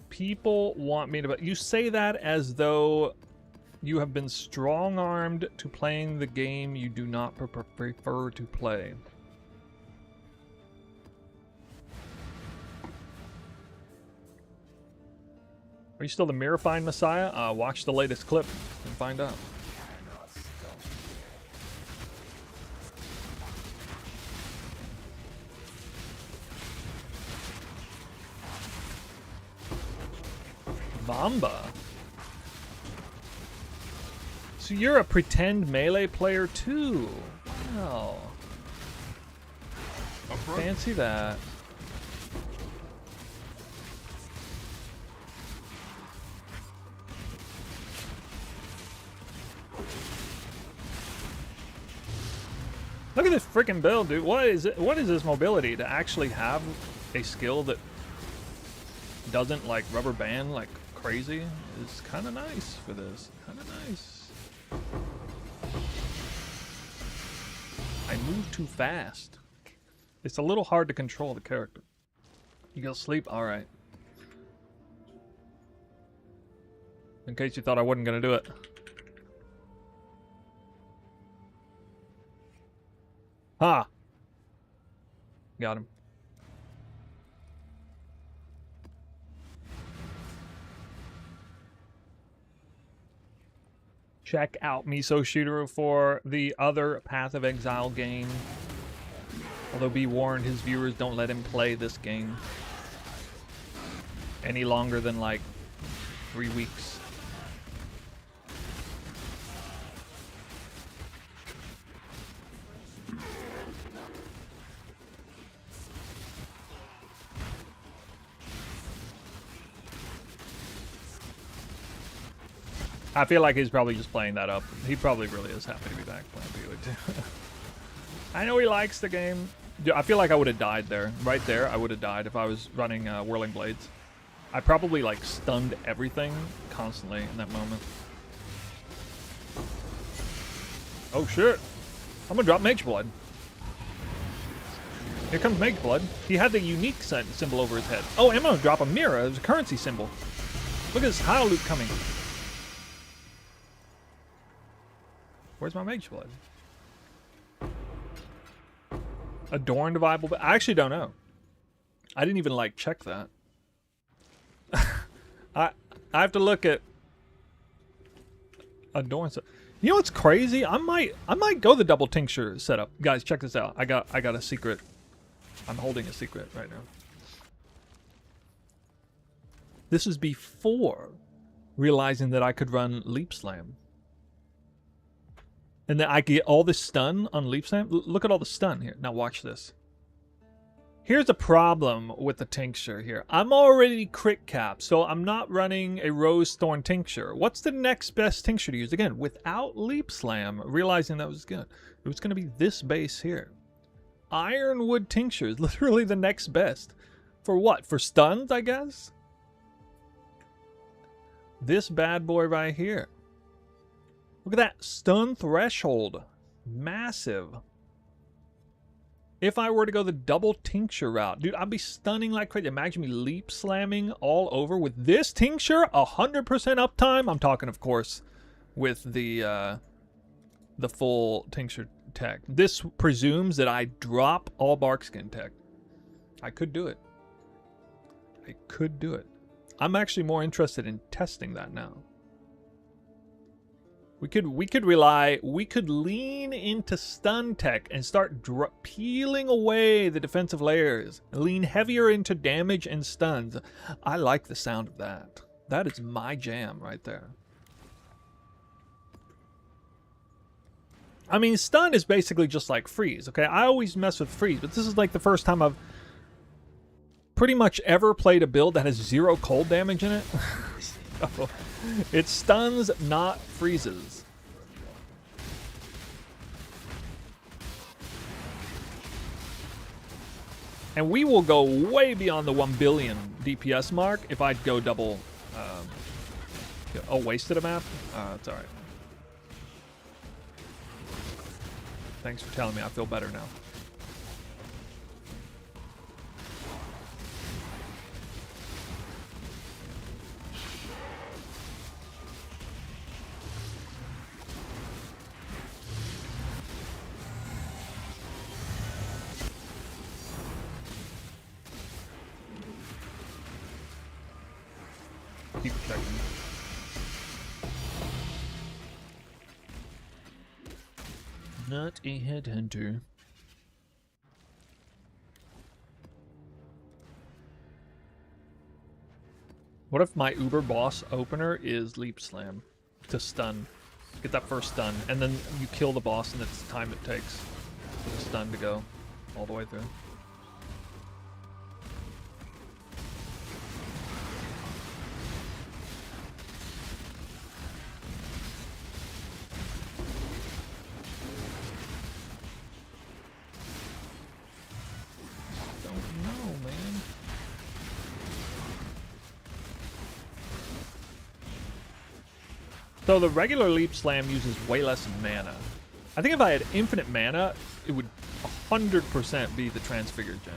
People want me to... You say that as though you have been strong-armed to playing the game you do not prefer to play. Are you still the Mirrorfind Messiah? Watch the latest clip and find out. Vamba. So you're a pretend melee player too. Wow. Fancy that. Look at this freaking build, dude. What is it? What is this mobility to actually have a skill that doesn't like rubber band like crazy is kind of nice for this. Kind of nice. I move too fast. It's a little hard to control the character. You go sleep? Alright. In case you thought I wasn't going to do it. Ha! Got him. Check out Miso Shooter for the other Path of Exile game. Although be warned, his viewers don't let him play this game any longer than like 3 weeks. I feel like he's probably just playing that up. He probably really is happy to be back playing Buick too. I know he likes the game. Dude, I feel like I would have died there. Right there, I would have died if I was running Whirling Blades. I probably like stunned everything constantly in that moment. Oh shit. I'm gonna drop Mage Blood. Here comes Mage Blood. He had the unique symbol over his head. Oh, I'm gonna drop a mirror. It was a currency symbol. Look at this Hyle loop coming. Where's my Mage Blood? Adorned Bible. I actually don't know. I didn't even like check that. I have to look at Adorned. You know what's crazy? I might go the double tincture setup. Guys, check this out. I got a secret. I'm holding a secret right now. This is before realizing that I could run Leap Slam. And then I get all this stun on Leap Slam. Look at all the stun here. Now watch this. Here's the problem with the tincture here. I'm already crit capped, so I'm not running a Rose Thorn tincture. What's the next best tincture to use? Again, without Leap Slam, realizing that was good. It was going to be this base here. Ironwood tincture is literally the next best. For what? For stuns, I guess? This bad boy right here. Look at that stun threshold. Massive. If I were to go the double tincture route, dude, I'd be stunning like crazy. Imagine me leap slamming all over with this tincture, 100% uptime. I'm talking, of course, with the full tincture tech. This presumes that I drop all Barkskin tech. I could do it. I could do it. I'm actually more interested in testing that now. We could lean into stun tech and start peeling away the defensive layers. Lean heavier into damage and stuns. I like the sound of that. That is my jam right there. I mean, stun is basically just like freeze, okay? I always mess with freeze, but this is like the first time I've pretty much ever played a build that has 0 cold damage in it. So, it stuns, not freezes. And we will go way beyond the 1 billion DPS mark if I'd go double... oh, wasted a map? It's alright. Thanks for telling me. I feel better now. Keep checking. Not a headhunter. What if my Uber boss opener is Leap Slam to stun? Get that first stun, and then you kill the boss, and it's the time it takes for the stun to go all the way through. So the regular Leap Slam uses way less mana. I think if I had infinite mana, it would 100% be the Transfigured gem.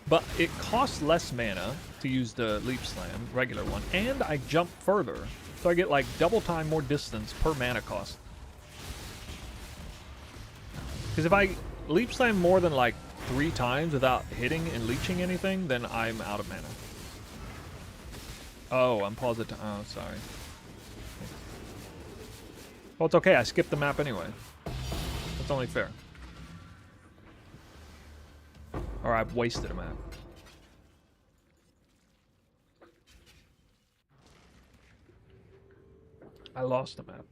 But it costs less mana to use the Leap Slam, regular one, and I jump further. So I get like double time more distance per mana cost. Because if I Leap Slam more than like 3 times without hitting and leeching anything, then I'm out of mana. Oh, I'm positive. Oh, sorry. Well, it's okay. I skipped the map anyway. That's only fair. Or I've wasted a map. I lost a map.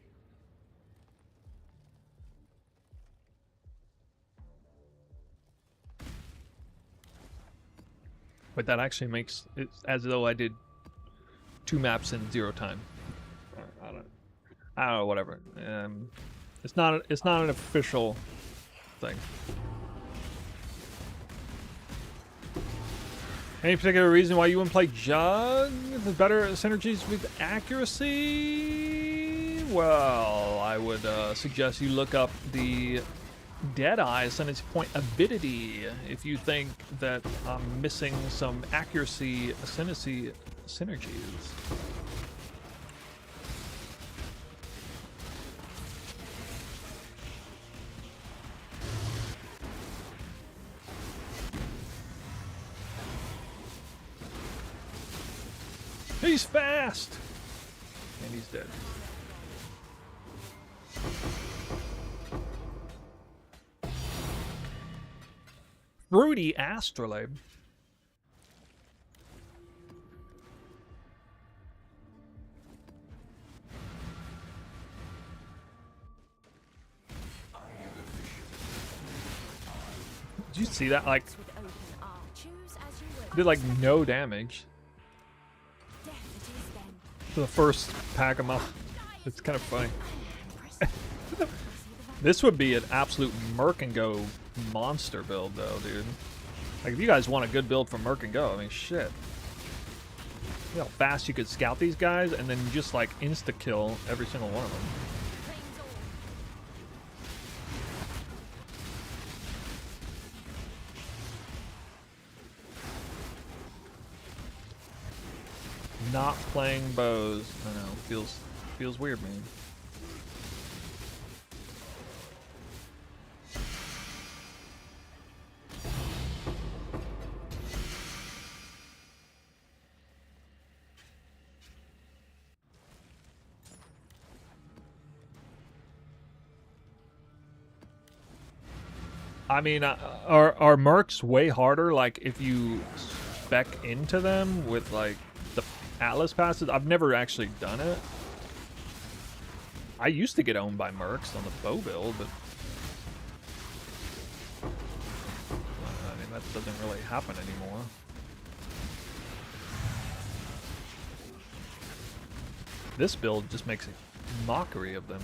But that actually makes it as though I did 2 maps in 0 time. I don't know, whatever. It's not an official thing. Any particular reason why you wouldn't play Jug? The better synergies with accuracy? Well, I would suggest you look up the Deadeye Ascendancy Point Avidity if you think that I'm missing some accuracy ascendancy synergies. He's fast! And he's dead. Fruity Astrolabe. Did you see that? Like, did like no damage. For the first pack of them. It's kind of funny. This would be an absolute Merc and Go monster build, though, dude. Like, if you guys want a good build for Merc and Go, I mean, shit. You know how fast you could scout these guys and then just, like, insta-kill every single one of them. Not playing bows. I know, feels weird, man. I mean, are mercs way harder? Like, if you spec into them with like the Atlas passes? I've never actually done it. I used to get owned by mercs on the bow build, but I mean, that doesn't really happen anymore. This build just makes a mockery of them.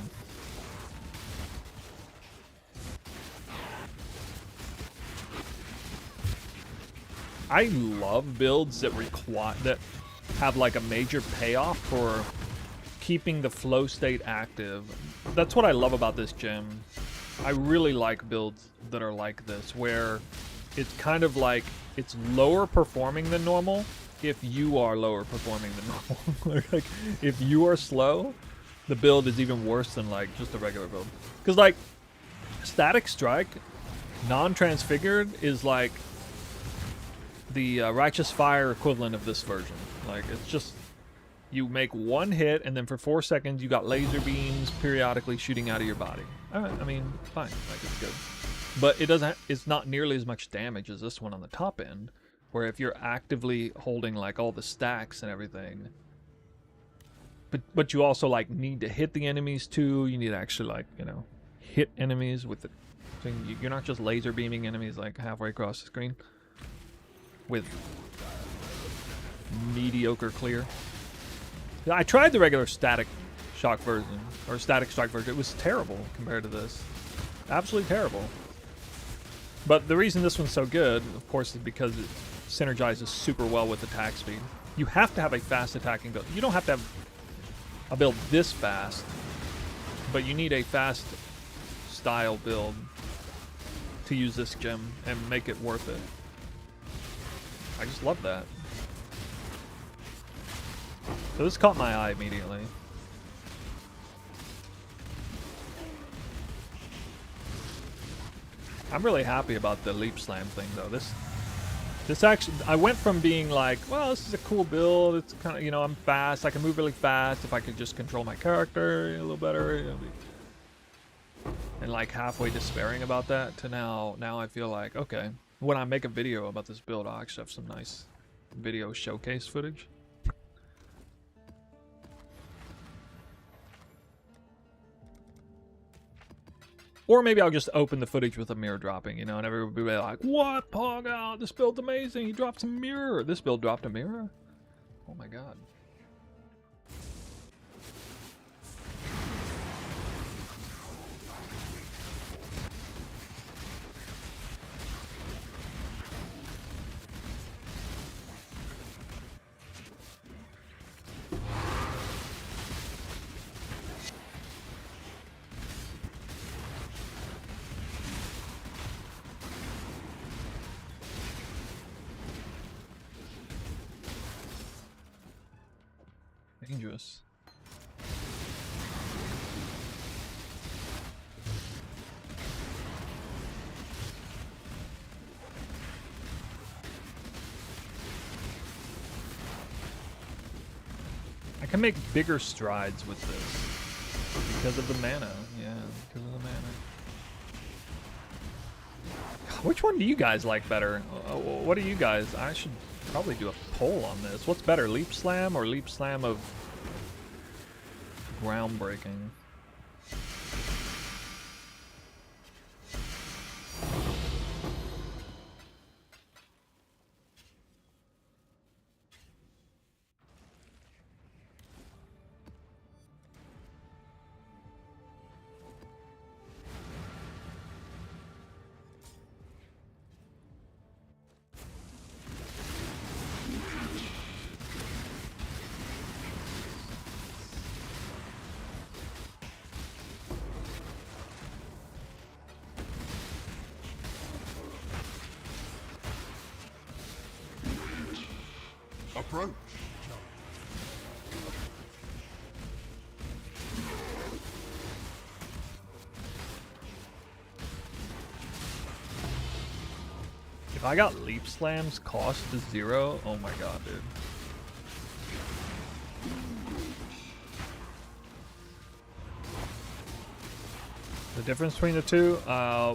I love builds that have like a major payoff for keeping the flow state active. That's what I love about this gem. I really like builds that are like this, where it's kind of like it's lower performing than normal if you are lower performing than normal. Like, if you are slow, the build is even worse than like just a regular build. Because like Static Strike, non-transfigured, is like the Righteous Fire equivalent of this version. Like, it's just, you make one hit, and then for 4 seconds you got laser beams periodically shooting out of your body. Alright, I mean, fine, like, it's good. But it's not nearly as much damage as this one on the top end, where if you're actively holding like all the stacks and everything, but you also like need to hit the enemies too. You need to actually, like, you know, hit enemies with the thing. You're not just laser beaming enemies like halfway across the screen with mediocre clear. I tried the regular Static Shock version, or Static Strike version. It was terrible compared to this. Absolutely terrible. But the reason this one's so good, of course, is because it synergizes super well with attack speed. You have to have a fast attacking build. You don't have to have I'll build this fast, but you need a fast style build to use this gem and make it worth it. I just love that. So this caught my eye immediately. I'm really happy about the leap slam thing though. This actually, I went from being like, well, this is a cool build. It's kind of, you know, I'm fast. I can move really fast. If I could just control my character a little better, you know, and like halfway despairing about that to now I feel like, okay, when I make a video about this build, I'll actually have some nice video showcase footage. Or maybe I'll just open the footage with a mirror dropping, you know, and everybody will be like, what, Pog out? This build's amazing. He dropped a mirror. This build dropped a mirror? Oh my god. Dangerous. I can make bigger strides with this because of the mana. Yeah, because of the mana. Which one do you guys like better? What do you guys? I should probably do a poll on this. What's better, Leap Slam or Leap Slam of Groundbreaking? Approach. If I got Leap Slams cost to 0, oh my god, dude. The difference between the two,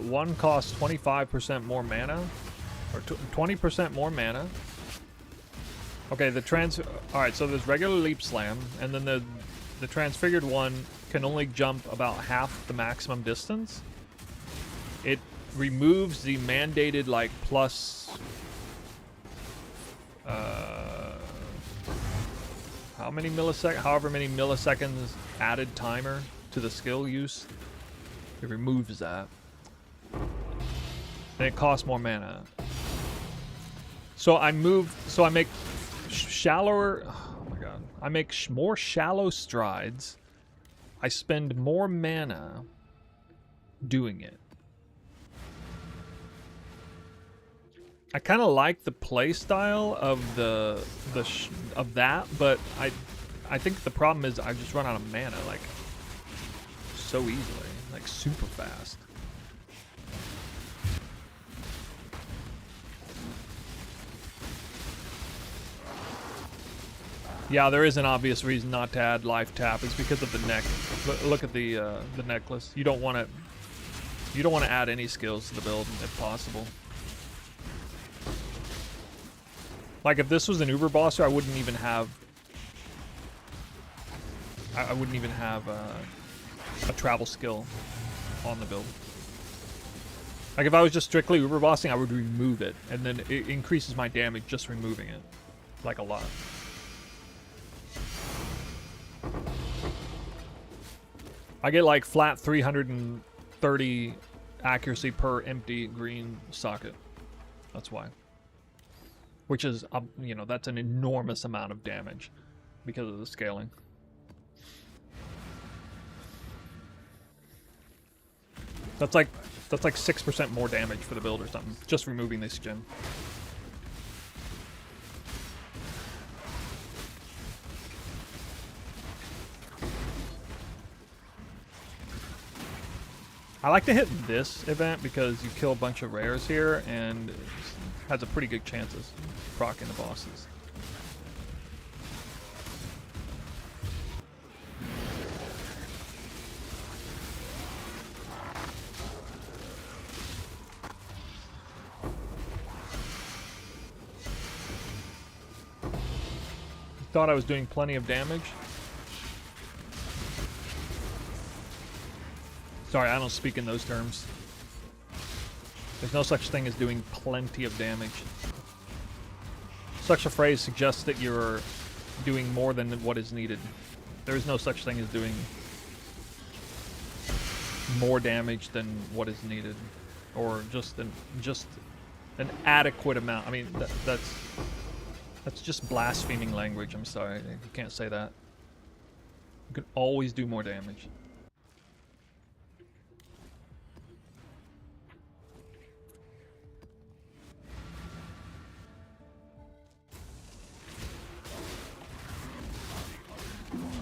one costs 25% more mana, or 20% more mana. Okay, alright, so there's regular Leap Slam, and then the transfigured one can only jump about half the maximum distance. It removes the mandated, like, plus... however many milliseconds added timer to the skill use. It removes that. And it costs more mana. So I make shallower, oh my god. I make more shallow strides. I spend more mana doing it. I kind of like the play style of of that, but I think the problem is I just run out of mana like so easily, like super fast. Yeah, there is an obvious reason not to add life tap. It's because of the neck. Look at the necklace. You don't want to add any skills to the build if possible. Like if this was an Uber Bosser, I wouldn't even have. I wouldn't even have a travel skill on the build. Like if I was just strictly Uber Bossing, I would remove it, and then it increases my damage just removing it, like a lot. I get like flat 330 accuracy per empty green socket. That's why. Which is, you know, that's an enormous amount of damage because of the scaling. That's like 6% more damage for the build or something. Just removing this gem. I like to hit this event because you kill a bunch of rares here and it has a pretty good chance of proccing the bosses. Thought I was doing plenty of damage. Sorry, I don't speak in those terms. There's no such thing as doing plenty of damage. Such a phrase suggests that you're doing more than what is needed. There is no such thing as doing more damage than what is needed, or just an adequate amount. I mean, that's just blaspheming language. I'm sorry, you can't say that. You can always do more damage.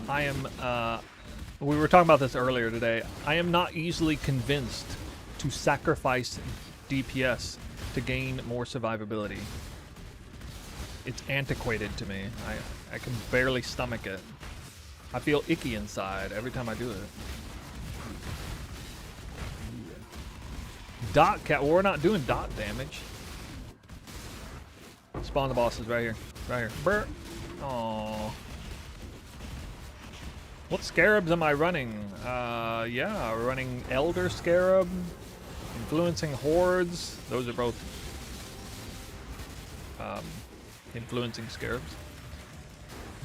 I am, we were talking about this earlier today. I am not easily convinced to sacrifice DPS to gain more survivability. It's antiquated to me. I can barely stomach it. I feel icky inside every time I do it. Dot cat, well, we're not doing dot damage. Spawn the bosses right here. Right here. Brr. Aww. What scarabs am I running? Yeah, we're running Elder Scarab, Influencing Hordes. Those are both influencing scarabs.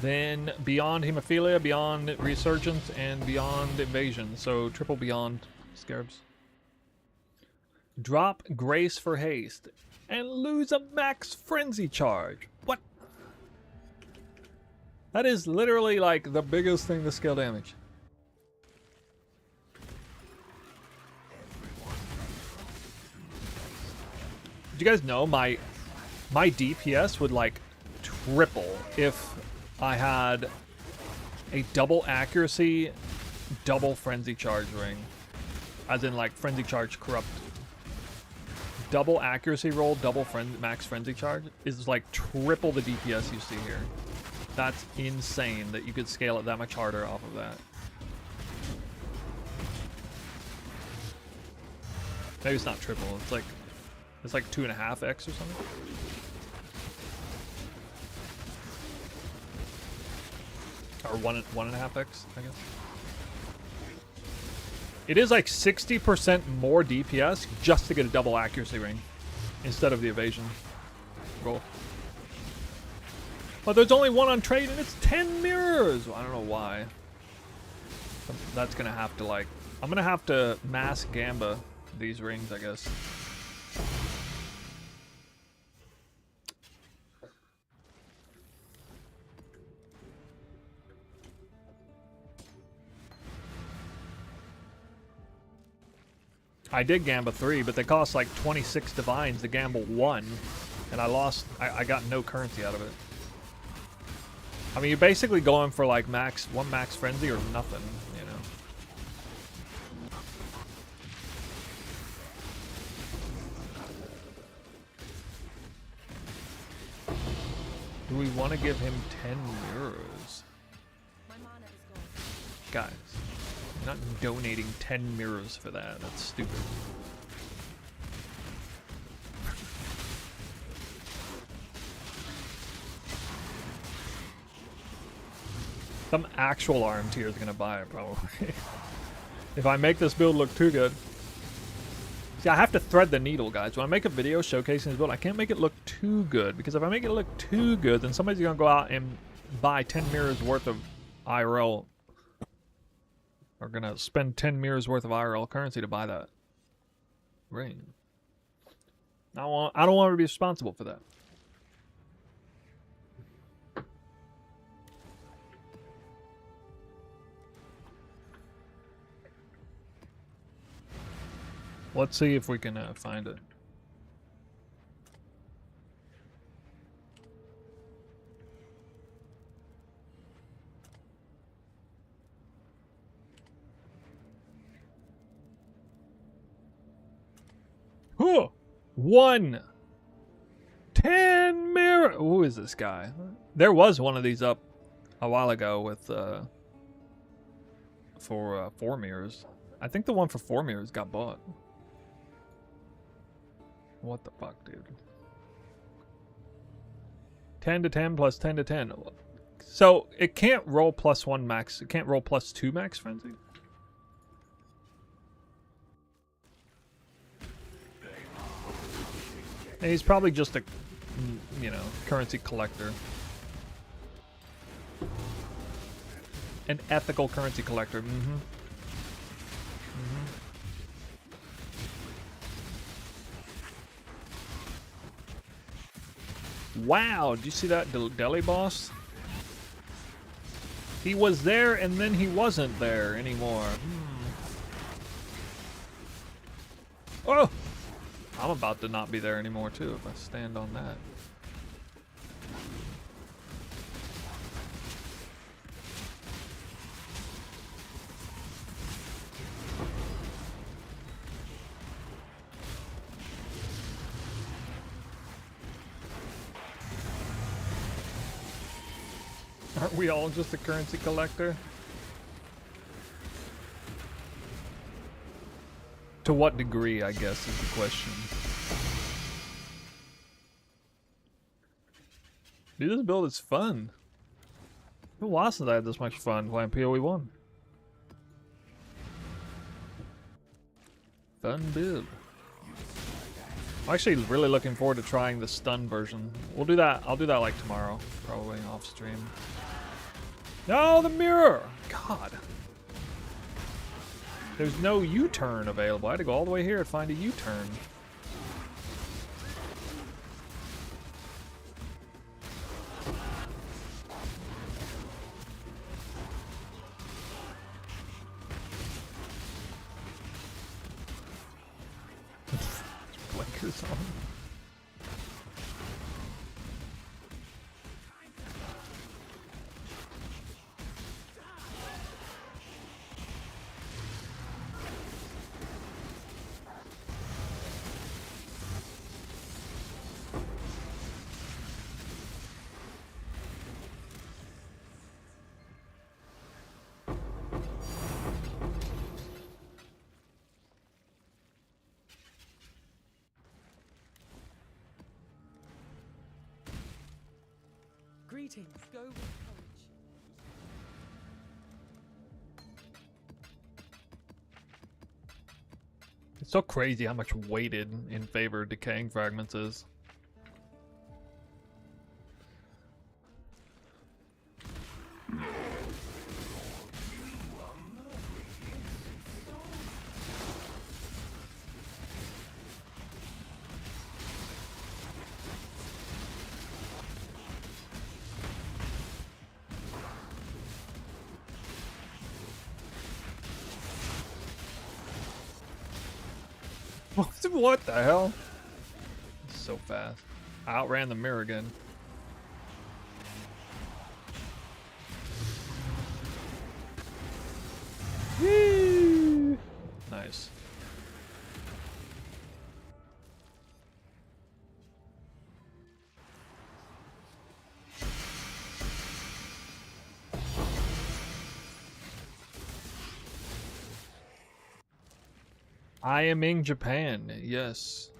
Then Beyond Hemophilia, Beyond Resurgence, and Beyond Invasion. So triple Beyond scarabs. Drop Grace for haste and lose a max frenzy charge. What? That is literally like the biggest thing to scale damage. Did you guys know my DPS would like triple if I had a double accuracy, double frenzy charge ring? As in like frenzy charge corrupt. Double accuracy roll, double max frenzy charge is like triple the DPS you see here. That's insane that you could scale it that much harder off of that. Maybe it's not triple. It's like 2.5x or something. Or 1.5x, I guess. It is like 60% more DPS just to get a double accuracy ring instead of the evasion roll. But there's only one on trade and it's 10 mirrors. Well, I don't know why. That's gonna have to like, I'm gonna have to mass gamba these rings, I guess. I did gamba 3, but they cost like 26 divines to gamble 1, and I lost. I got no currency out of it. I mean, you're basically going for like one max frenzy or nothing, you know. Do we want to give him 10 mirrors? Guys, I'm not donating 10 mirrors for that. That's stupid. Some actual arm tier is gonna buy it, probably. If I make this build look too good. See, I have to thread the needle, guys. When I make a video showcasing this build, I can't make it look too good. Because if I make it look too good, then somebody's gonna go out and buy 10 mirrors worth of IRL. Or gonna spend 10 mirrors worth of IRL currency to buy that ring. I don't want to be responsible for that. Let's see if we can find it. Oh, 10 mirror. Who is this guy? There was one of these up a while ago with for 4 mirrors. I think the one for 4 mirrors got bought. What the fuck, dude? 10 to 10 plus 10 to 10. So it can't roll +1 max. It can't roll +2 max frenzy. And he's probably just a, you know, currency collector. An ethical currency collector. Mm-hmm. Wow, did you see that deli boss? He was there and then he wasn't there anymore. Oh! I'm about to not be there anymore too if I stand on that. Aren't we all just a currency collector? To what degree, I guess, is the question. Dude, this build is fun. Who lost since I had this much fun playing PoE 1? Fun build. I'm actually really looking forward to trying the stun version. We'll do that. I'll do that like tomorrow, probably off stream. No, the mirror! God. There's no U-turn available. I had to go all the way here to find a U-turn. Blinkers on. Greetings. Go with courage. It's so crazy how much weighted in favor of decaying fragments is. What the hell? So fast. I outran the mirror again. Woo! Nice. I am in Japan, yes.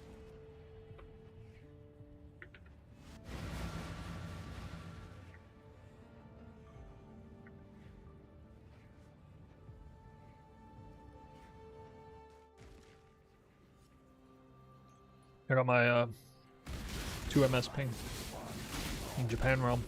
I got my 2 MS ping in Japan realm.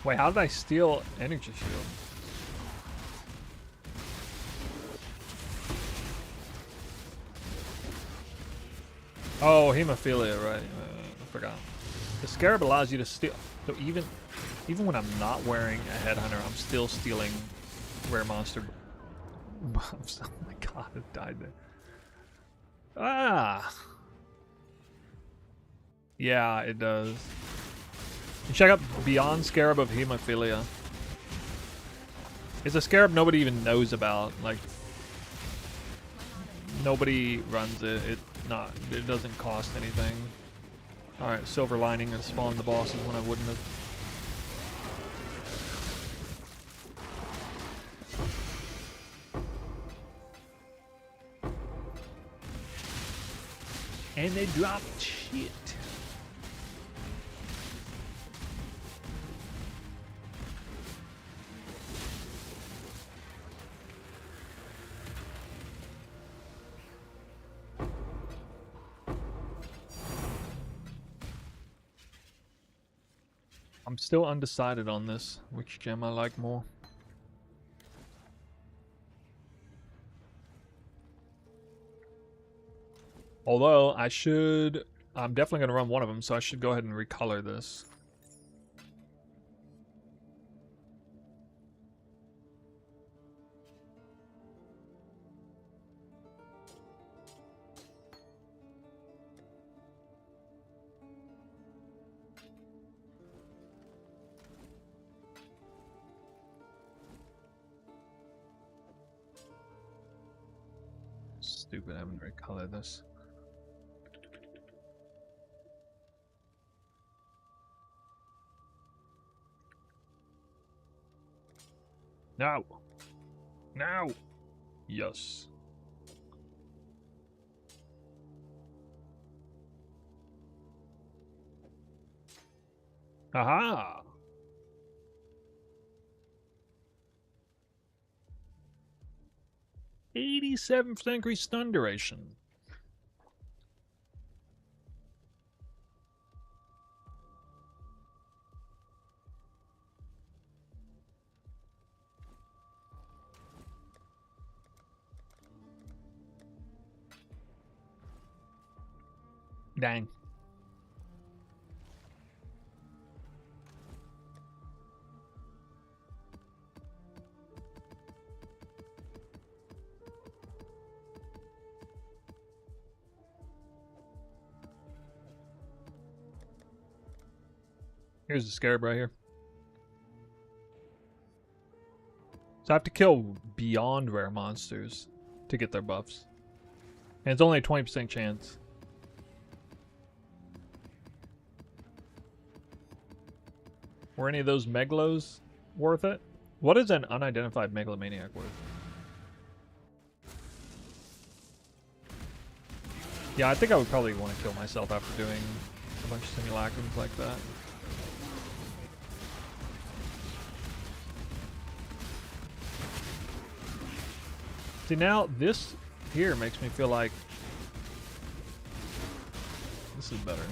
Wait, how did I steal energy shield? Oh, hemophilia, right? I forgot. The scarab allows you to steal. So even when I'm not wearing a headhunter, I'm still stealing rare monster buffs. Oh my god, it died there. Ah. Yeah, it does. And check out Beyond Scarab of Hemophilia. It's a scarab nobody even knows about. Like, nobody runs it. It doesn't cost anything. Alright, Silver Lining and spawned the bosses when I wouldn't have. And they dropped shit. I'm still undecided on this, which gem I like more. Although, I'm definitely going to run one of them, so I should go ahead and recolor this. Stupid, I haven't recolored this. No! No! Yes. Aha! %87 increase stun duration. Dang. Here's the scarab right here. So I have to kill beyond rare monsters to get their buffs. And it's only a 20% chance. Were any of those Meglos worth it? What is an unidentified megalomaniac worth? Yeah, I think I would probably want to kill myself after doing a bunch of simulacrums like that. See, now this here makes me feel like this is better.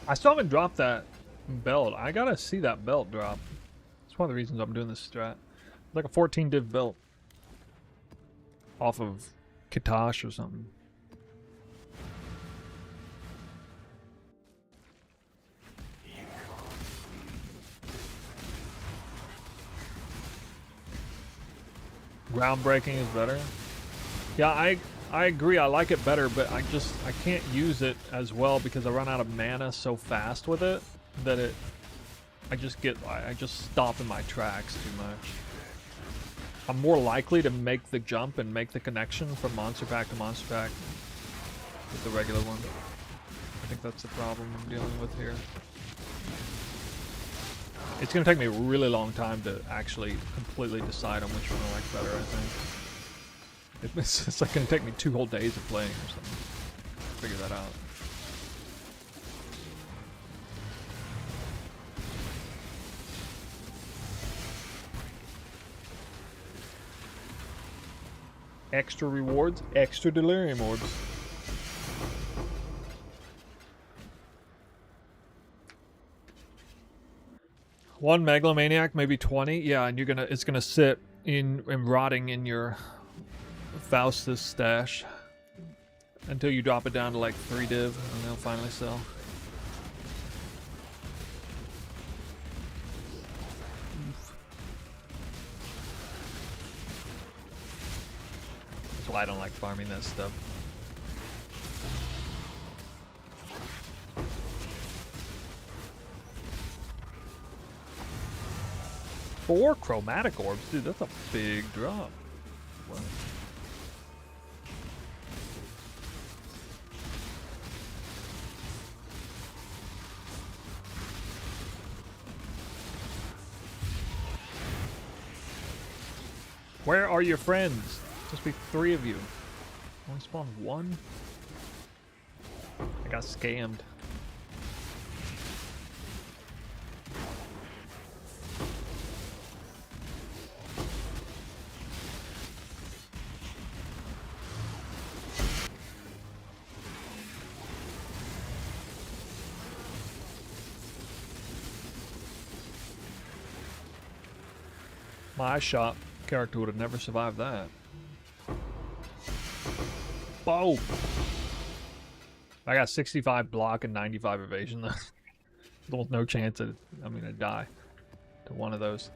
I still haven't dropped that belt. I gotta see that belt drop. It's one of the reasons I'm doing this strat. Like a 14 div belt. Off of Katash or something. Groundbreaking is better. Yeah, I agree, I like it better, but I can't use it as well because I run out of mana so fast with it that I just stop in my tracks too much. I'm more likely to make the jump and make the connection from monster pack to monster pack with the regular one. I think that's the problem I'm dealing with here. It's going to take me a really long time to actually completely decide on which one I like better, I think. It's like going to take me 2 whole days of playing or something. Figure that out. Extra rewards, extra delirium orbs. One megalomaniac, maybe 20. Yeah, and it's gonna sit in and rotting in your Faustus stash until you drop it down to like 3 div, and they'll finally sell. That's why I don't like farming that stuff. Four chromatic orbs? Dude, that's a big drop. Wow. Where are your friends? Just be 3 of you. Only spawned 1? I got scammed. My shot character would have never survived that. Boom! I got 65 block and 95 evasion. There's almost no chance that I'm gonna die to one of those.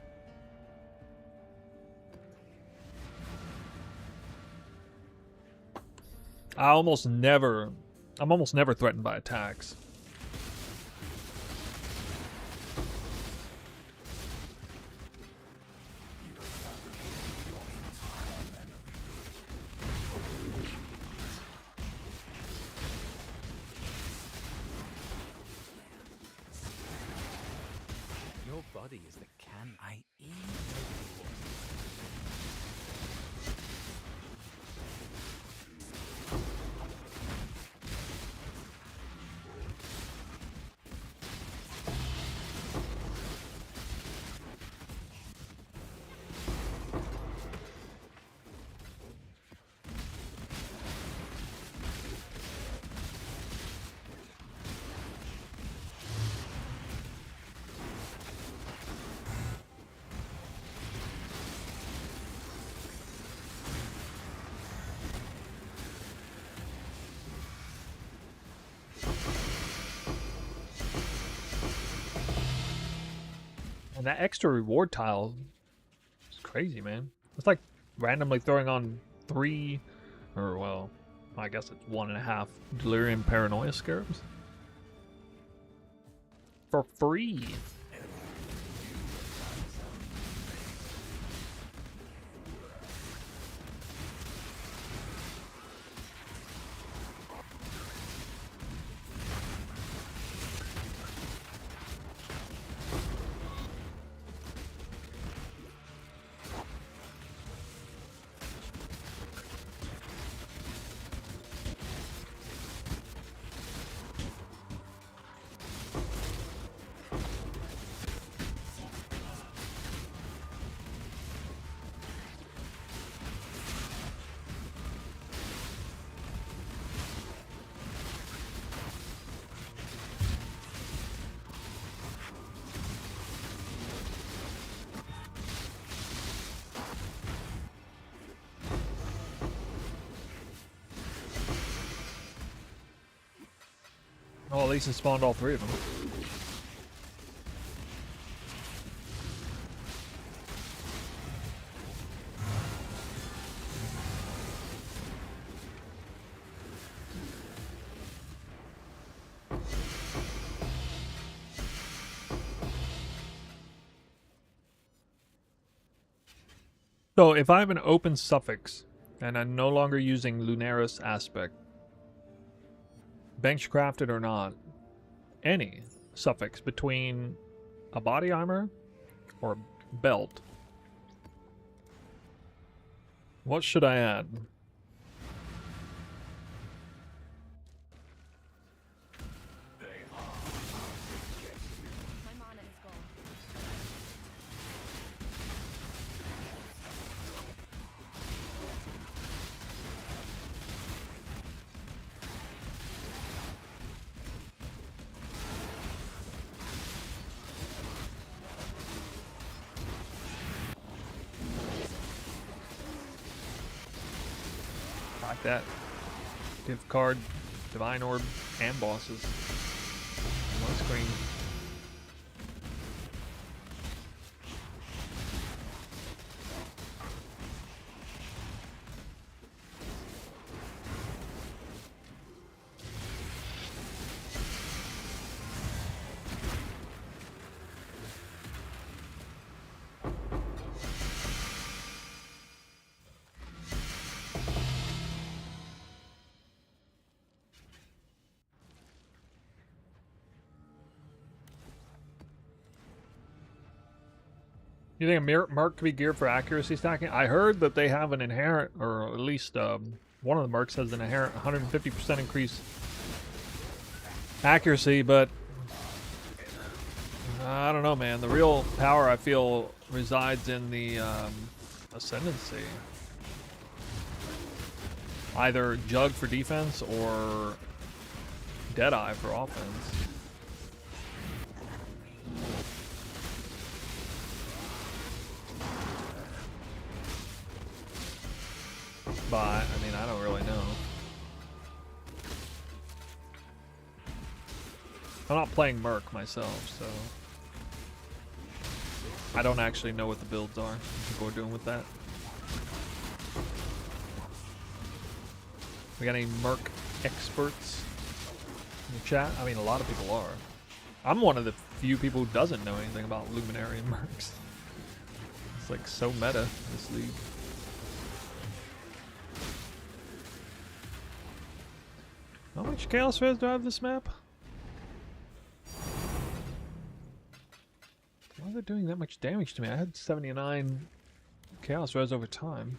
I'm almost never threatened by attacks. Your body is the can I eat. And that extra reward tile is crazy, man. It's like randomly throwing on 3, or well, I guess it's 1.5 Delirium Paranoia Scarabs. For free. Oh, at least it spawned all 3 of them. So if I have an open suffix and I'm no longer using Lunaris aspect, bench crafted or not, any suffix between a body armor or a belt. What should I add? My mana is gone. Like that. Gift card, divine orb, and bosses. One screen. You think a Merc could be geared for accuracy stacking? I heard that they have an inherent, or at least one of the Mercs has an inherent 150% increase accuracy, but I don't know, man. The real power, I feel, resides in the Ascendancy. Either Jug for defense or Deadeye for offense. But, I mean, I don't really know. I'm not playing Merc myself, so I don't actually know what the builds are people are doing with that. We got any Merc experts in the chat? I mean, a lot of people are. I'm one of the few people who doesn't know anything about Luminary and Mercs. It's like so meta, this league. How much Chaos Res do I have this map? Why is it doing that much damage to me? I had 79 Chaos Res over time.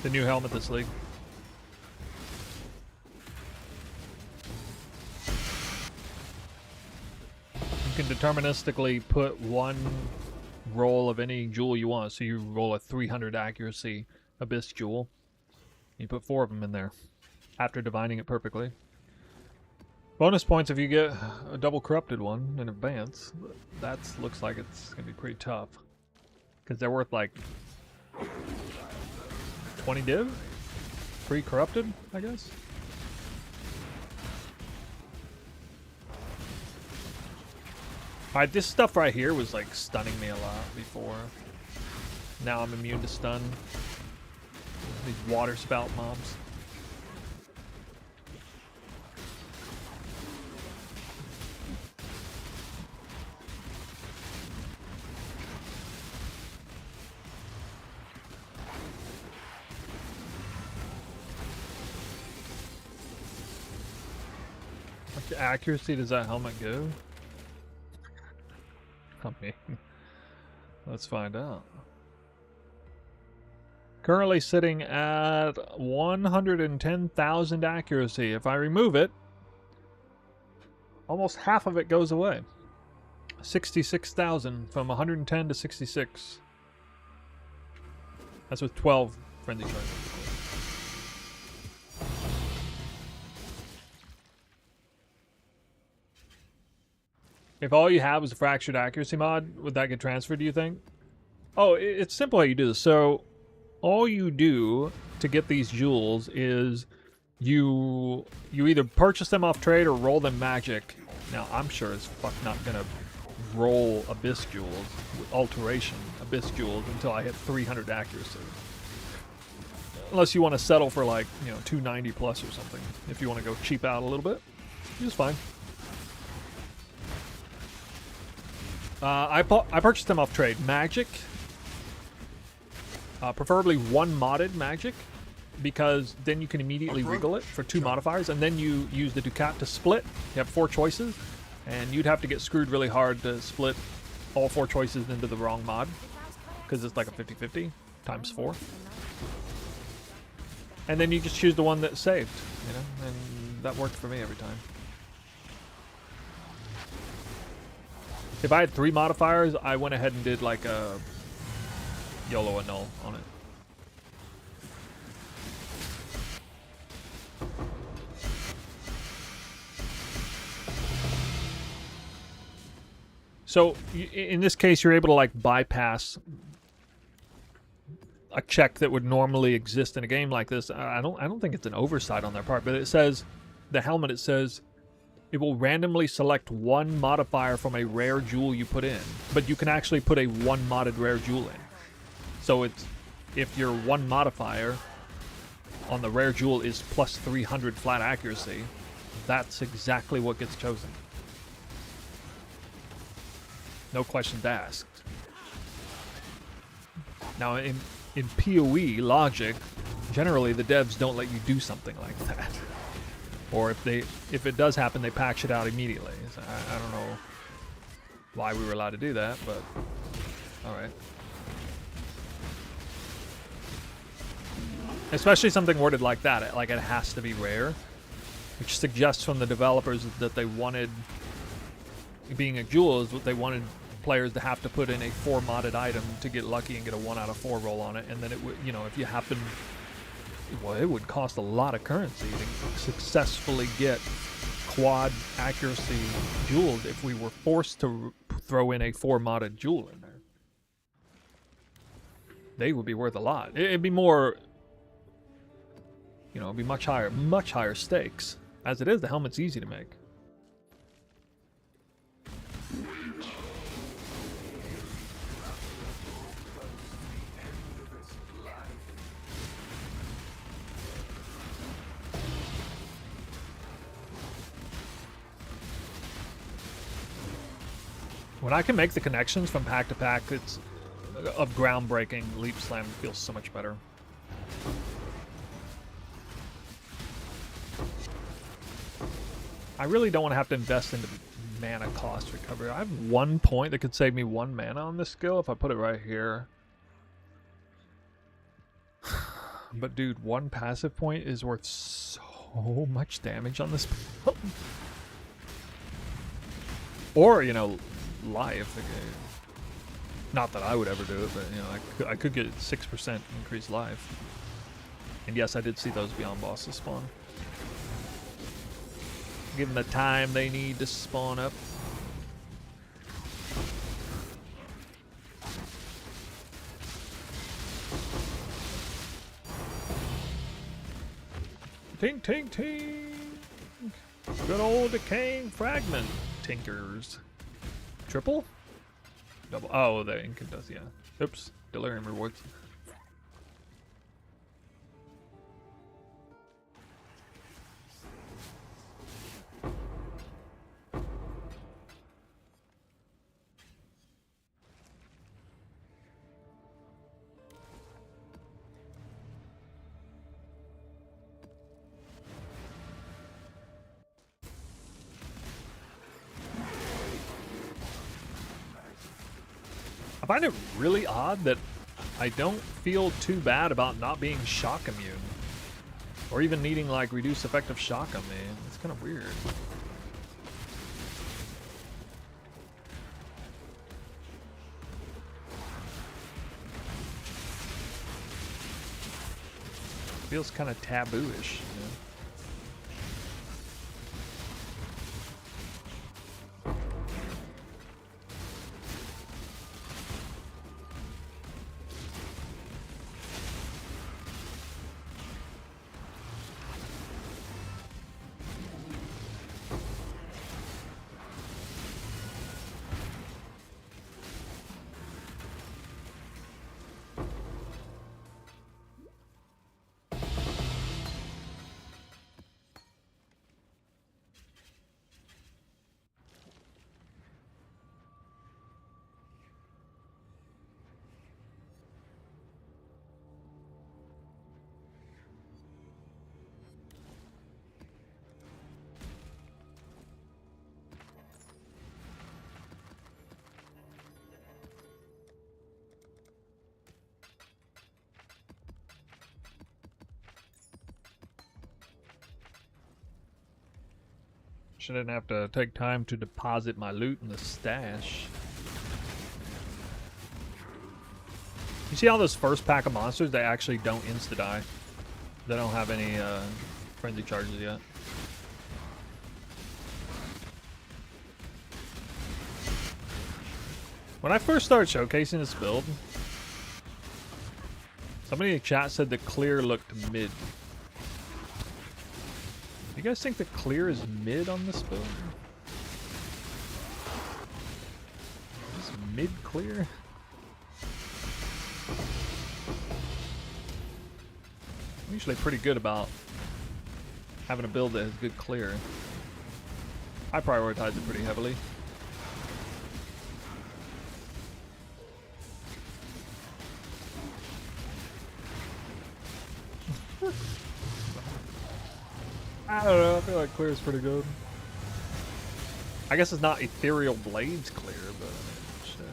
The new helmet this league. You can deterministically put one roll of any jewel you want. So you roll a 300 accuracy Abyss jewel. You put 4 of them in there after divining it perfectly. Bonus points if you get a double corrupted one in advance. That looks like it's going to be pretty tough. Because they're worth like 20 div? Pre-corrupted, I guess? Alright, this stuff right here was like stunning me a lot before. Now I'm immune to stun. These water spout mobs. What accuracy does that helmet go? I mean, let's find out. Currently sitting at 110,000 accuracy. If I remove it, almost half of it goes away. 66,000 from 110 to 66. That's with 12 frenzy charges. If all you have is a fractured accuracy mod, would that get transferred, do you think? Oh, it's simple how you do this. So, all you do to get these jewels is you either purchase them off trade or roll them magic. Now, I'm sure as fuck not gonna roll Abyss Jewels, with Alteration Abyss Jewels, until I hit 300 accuracy. Unless you want to settle for like, 290 plus or something. If you want to go cheap out a little bit, it's fine. I purchased them off trade. Magic. Preferably one modded magic, because then you can immediately wiggle it for 2 modifiers, and then you use the Ducat to split. You have 4 choices, and you'd have to get screwed really hard to split all 4 choices into the wrong mod, because it's like a 50-50 times 4. And then you just choose the one that's saved, and that worked for me every time. If I had 3 modifiers, I went ahead and did like a YOLO annul on it. So in this case, you're able to like bypass a check that would normally exist in a game like this. I don't think it's an oversight on their part, but it says, the helmet, it says, it will randomly select 1 modifier from a rare jewel you put in, but you can actually put a 1 modded rare jewel in. So it's, if your 1 modifier on the rare jewel is plus 300 flat accuracy, that's exactly what gets chosen. No questions asked. Now in PoE logic, generally the devs don't let you do something like that. Or if it does happen, they patch it out immediately. So I don't know why we were allowed to do that, but alright. Especially something worded like that, like it has to be rare, which suggests from the developers that they wanted, being a jewel, is what they wanted players to have to put in a 4 modded item to get lucky and get a 1 out of 4 roll on it, and then it would, if you happen, well, it would cost a lot of currency to successfully get quad accuracy jewels if we were forced to throw in a 4 modded jewel in there. They would be worth a lot. It'd be more, it'd be much higher stakes. As it is, the helmet's easy to make. When I can make the connections from pack to pack, it's of groundbreaking leap slam, feels so much better. I really don't want to have to invest into mana cost recovery. I have 1 point that could save me 1 mana on this skill if I put it right here. But dude, 1 passive point is worth so much damage on this build. Or, live. Not that I would ever do it, but I could get 6% increased life. And yes, I did see those beyond bosses spawn. Give them the time they need to spawn up. Tink, tink, tink. Good old decaying fragment tinkers. Triple? Double. Oh, the Incan does, yeah. Oops. Delirium rewards. I find it really odd that I don't feel too bad about not being shock immune. Or even needing like reduced effective shock on me. It's kind of weird. feels kind of taboo-ish. You know? Shouldn't have to take time to deposit my loot in the stash. You see all those first pack of monsters? They actually don't insta-die. They don't have any frenzy charges yet. When I first started showcasing this build, somebody in the chat said the clear looked mid. You guys think the clear is mid on this build? Is mid clear? I'm usually pretty good about having a build that has good clear. I prioritize it pretty heavily. I don't know, I feel like clear is pretty good. I guess it's not Ethereal Blades clear, but shit.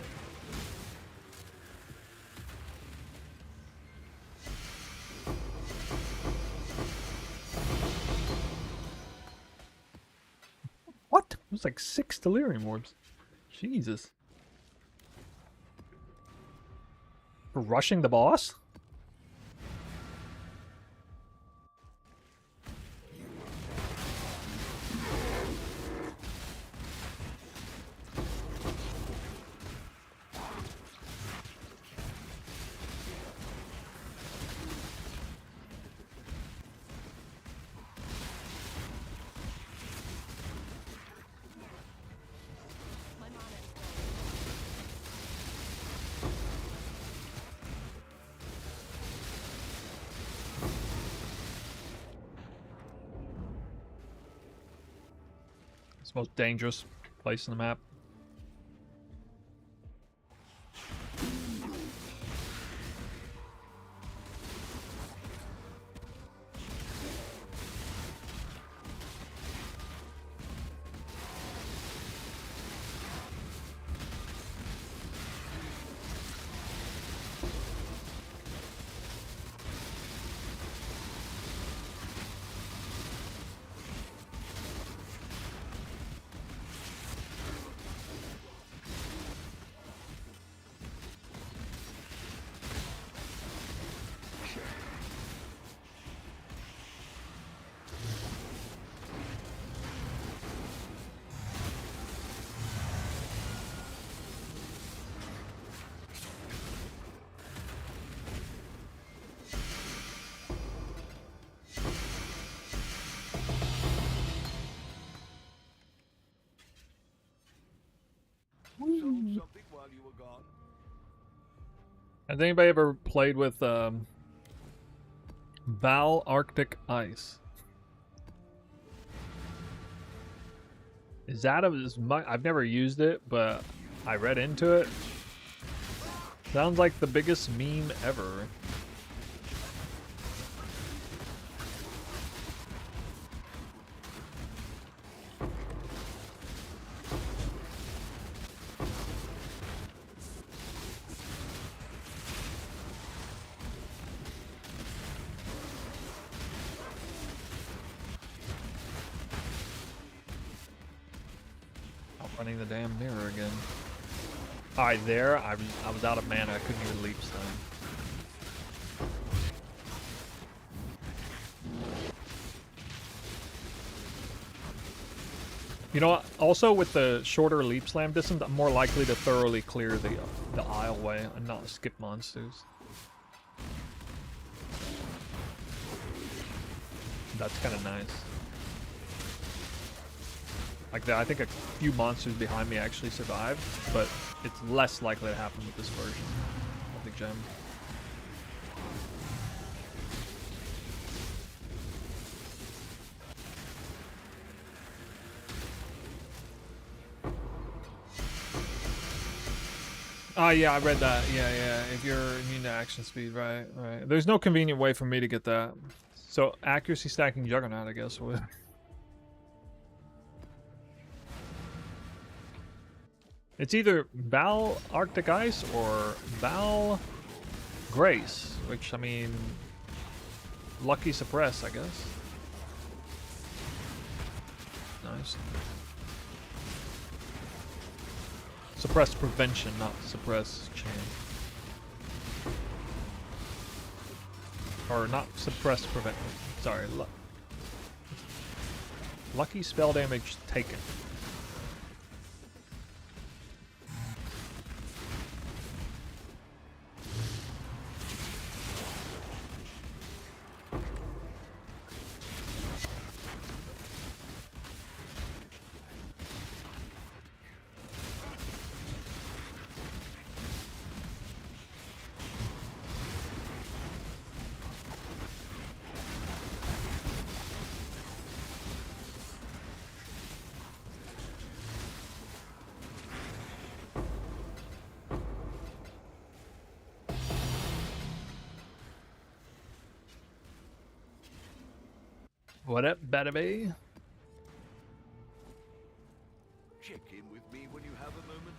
What? It was like 6 Delirium Orbs. Jesus. For rushing the boss? My mana is gone. It's the most dangerous place on the map. Something while you were gone. Has anybody ever played with Val Arctic Ice? Is that as much? I've never used it, but I read into it. Sounds like the biggest meme ever. Running the damn mirror again. Alright, there. I was out of mana. I couldn't even leap stun. You know what? Also, with the shorter leap slam distance, I'm more likely to thoroughly clear the aisleway and not skip monsters. That's kind of nice. Like that, I think a few monsters behind me actually survived, but it's less likely to happen with this version of the gem. Oh yeah, I read that. Yeah. If you're immune to action speed, right. There's no convenient way for me to get that. So accuracy stacking Juggernaut, I guess, would. It's either Val Arctic Ice or Val Grace, which, I mean, Lucky Suppress, I guess. Nice. Suppress prevention, not suppress chain. Or not suppress prevent. Sorry. Lucky spell damage taken. What up, baby? Check in with me when you have a moment.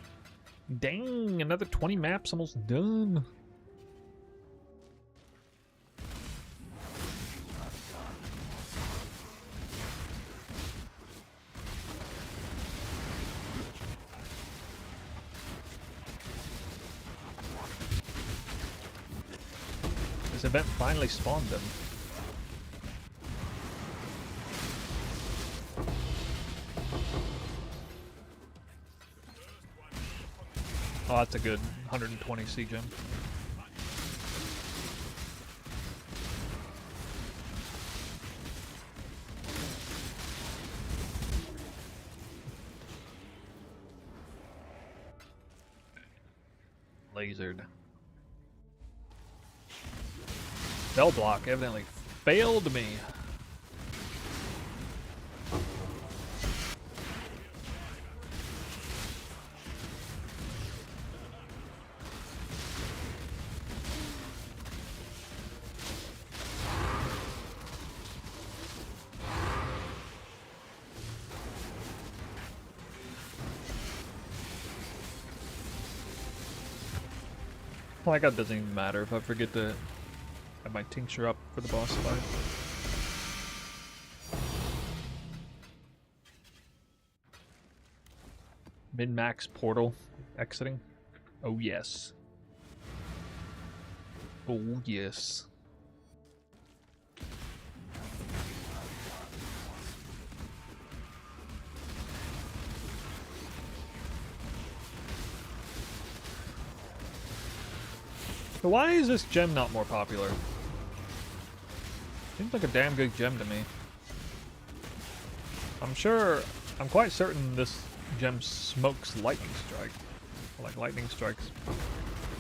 Dang, another 20 maps almost done. This event finally spawned them. Oh, that's a good 120 C gem. Lasered. Bell block evidently failed me. Like, that doesn't even matter if I forget to have my tincture up for the boss fight. Min-max portal exiting. Oh yes. Oh yes. So why is this gem not more popular? Seems like a damn good gem to me. I'm quite certain this gem smokes lightning strike. Like lightning strikes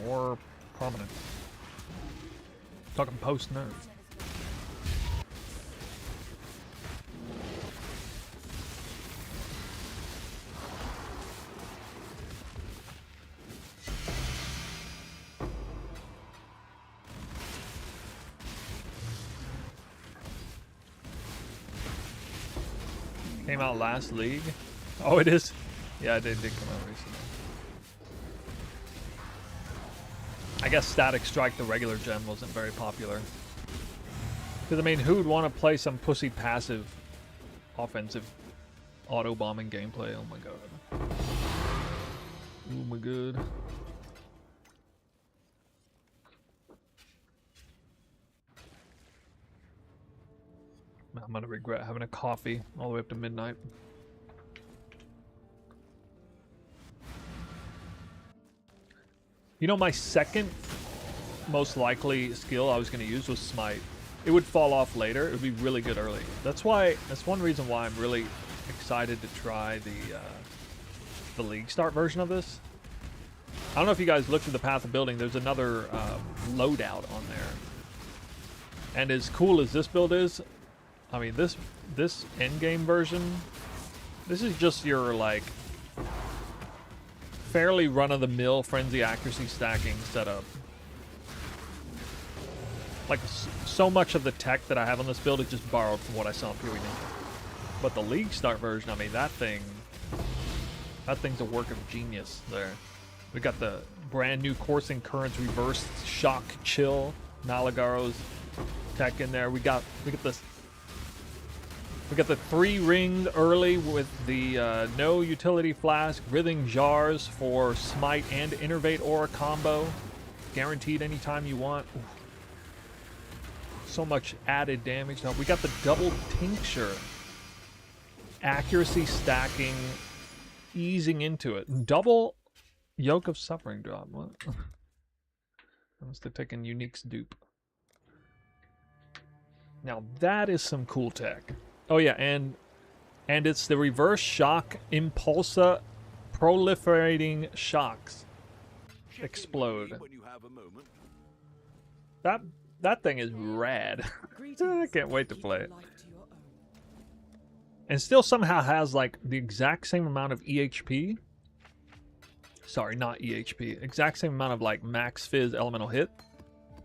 more prominent. Talking post nerf. Came out last league. Oh, it is. Yeah, it did come out recently. I guess Static Strike, the regular gem, wasn't very popular. Because, I mean, who would want to play some pussy passive offensive auto-bombing gameplay? Oh my god. Oh my god. I'm gonna regret having a coffee all the way up to midnight. You know, my second most likely skill I was going to use was Smite. It would fall off later. It would be really good early. That's one reason why I'm really excited to try the League Start version of this. I don't know if you guys looked at the Path of Building. There's another loadout on there. And as cool as this build is, I mean, this endgame version, this is just your, like, fairly run-of-the-mill frenzy accuracy stacking setup. Like, so much of the tech that I have on this build is just borrowed from what I saw in PoE Ninja. But the League Start version, I mean, that thing's a work of genius there. We got the brand new Coursing Currents reverse shock chill, Nalagaro's tech in there. We got the 3-ring early with the no utility flask, Writhing Jars for Smite and Innervate Aura combo, guaranteed anytime you want. Oof. So much added damage. Now we got the double tincture, accuracy stacking, easing into it, double Yoke of Suffering drop. What? I must have taken Unique's dupe. Now that is some cool tech. Oh yeah, and it's the reverse shock Impulsa proliferating shocks explode. When you have a moment. That thing is rad. I can't wait to play it. And still somehow has like the exact same amount of EHP. Sorry, not EHP. Exact same amount of like max fizz elemental hit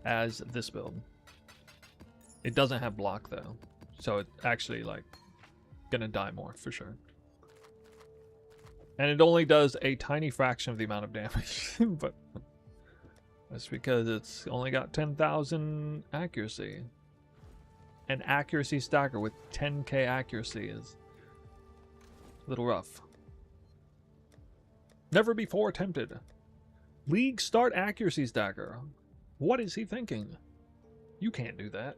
as this build. It doesn't have block though. So it's actually like gonna die more for sure. And it only does a tiny fraction of the amount of damage. But that's because it's only got 10,000 accuracy. An accuracy stacker with 10k accuracy is a little rough. Never before attempted. League Start accuracy stacker. What is he thinking? You can't do that.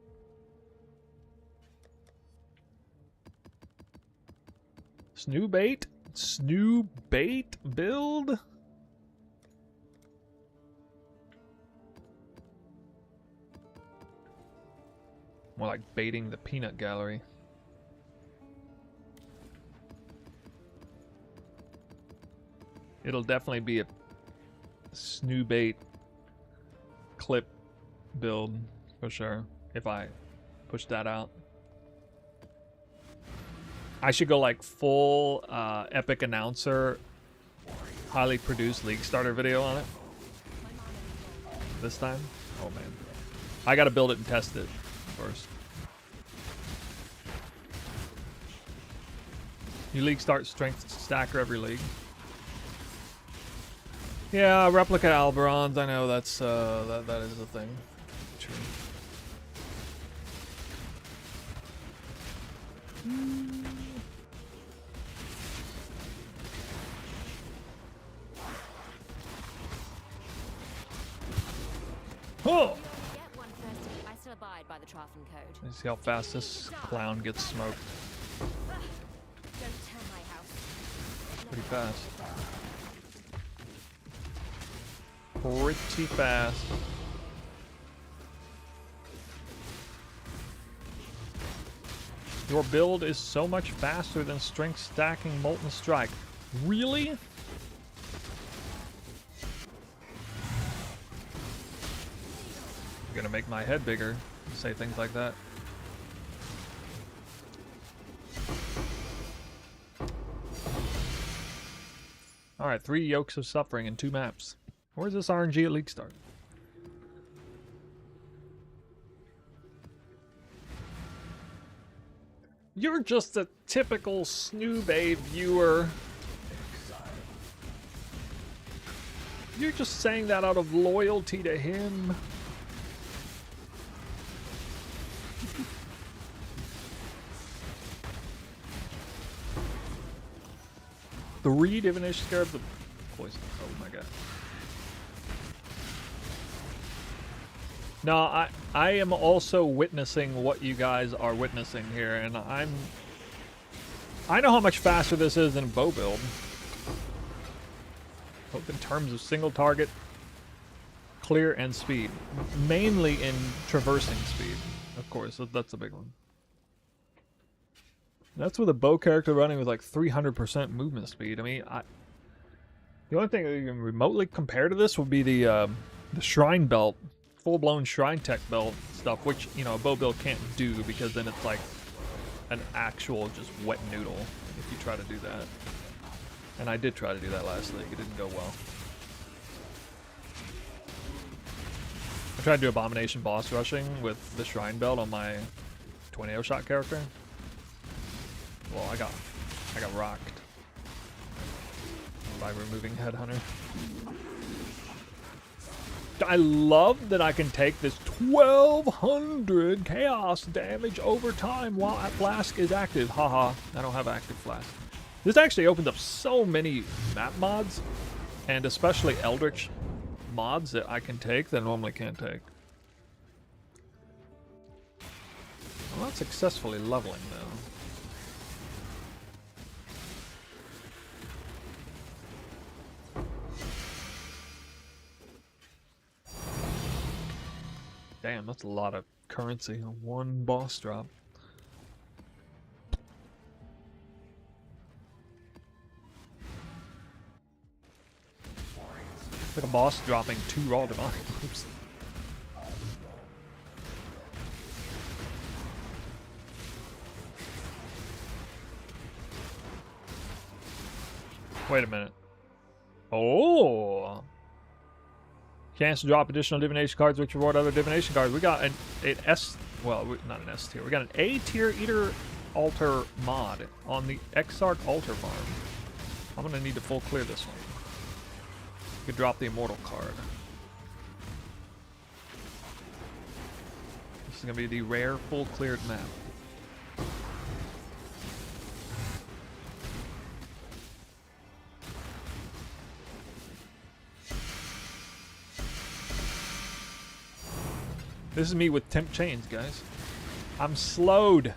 Snoobait build? More like baiting the peanut gallery. It'll definitely be a Snoobait clip build for sure if I push that out. I should go like full epic announcer, highly produced League Starter video on it this time. Oh man, I gotta build it and test it first. New League Start strength stacker every league. Yeah, replica Alberons. I know that's that is a thing. True. Oh! Get one first. I still abide by the Trafen code. Let's see how fast this clown gets smoked. Don't tell my house. Pretty fast. Pretty fast. Your build is so much faster than strength stacking Molten Strike. Really? Gonna make my head bigger to say things like that. Alright, 3 Yokes of Suffering and 2 maps. Where's this RNG at League Start? You're just a typical Snoobait viewer. You're just saying that out of loyalty to him. Three Divination Scarabs of Poison. Oh my god. No, I am also witnessing what you guys are witnessing here, and I know how much faster this is than a bow build. Both in terms of single target clear, and speed. Mainly in traversing speed, of course. That's a big one. That's with a bow character running with like 300% movement speed. I mean, the only thing that you can remotely compare to this would be the Shrine Belt, full-blown Shrine Tech Belt stuff, which, you know, a bow build can't do because then it's like an actual just wet noodle if you try to do that. And I did try to do that last league. It didn't go well. I tried to do Abomination boss rushing with the Shrine Belt on my Tornado Shot character. Well, I got rocked by removing Headhunter. I love that I can take this 1200 chaos damage over time while Flask is active. Haha, I don't have active Flask. This actually opens up so many map mods, and especially Eldritch mods that I can take that I normally can't take. I'm not successfully leveling though. Damn, that's a lot of currency on one boss drop. It's like a boss dropping 2 raw divine. Oops. Wait a minute. Oh! Chance to drop additional divination cards which reward other divination cards. We got an S, well, not an S tier. We got an A tier Eater Altar mod on the Exarch Altar farm. I'm gonna need to full clear this one. You could drop the Immortal card. This is gonna be the rare full cleared map. This is me with temp chains, guys. I'm slowed.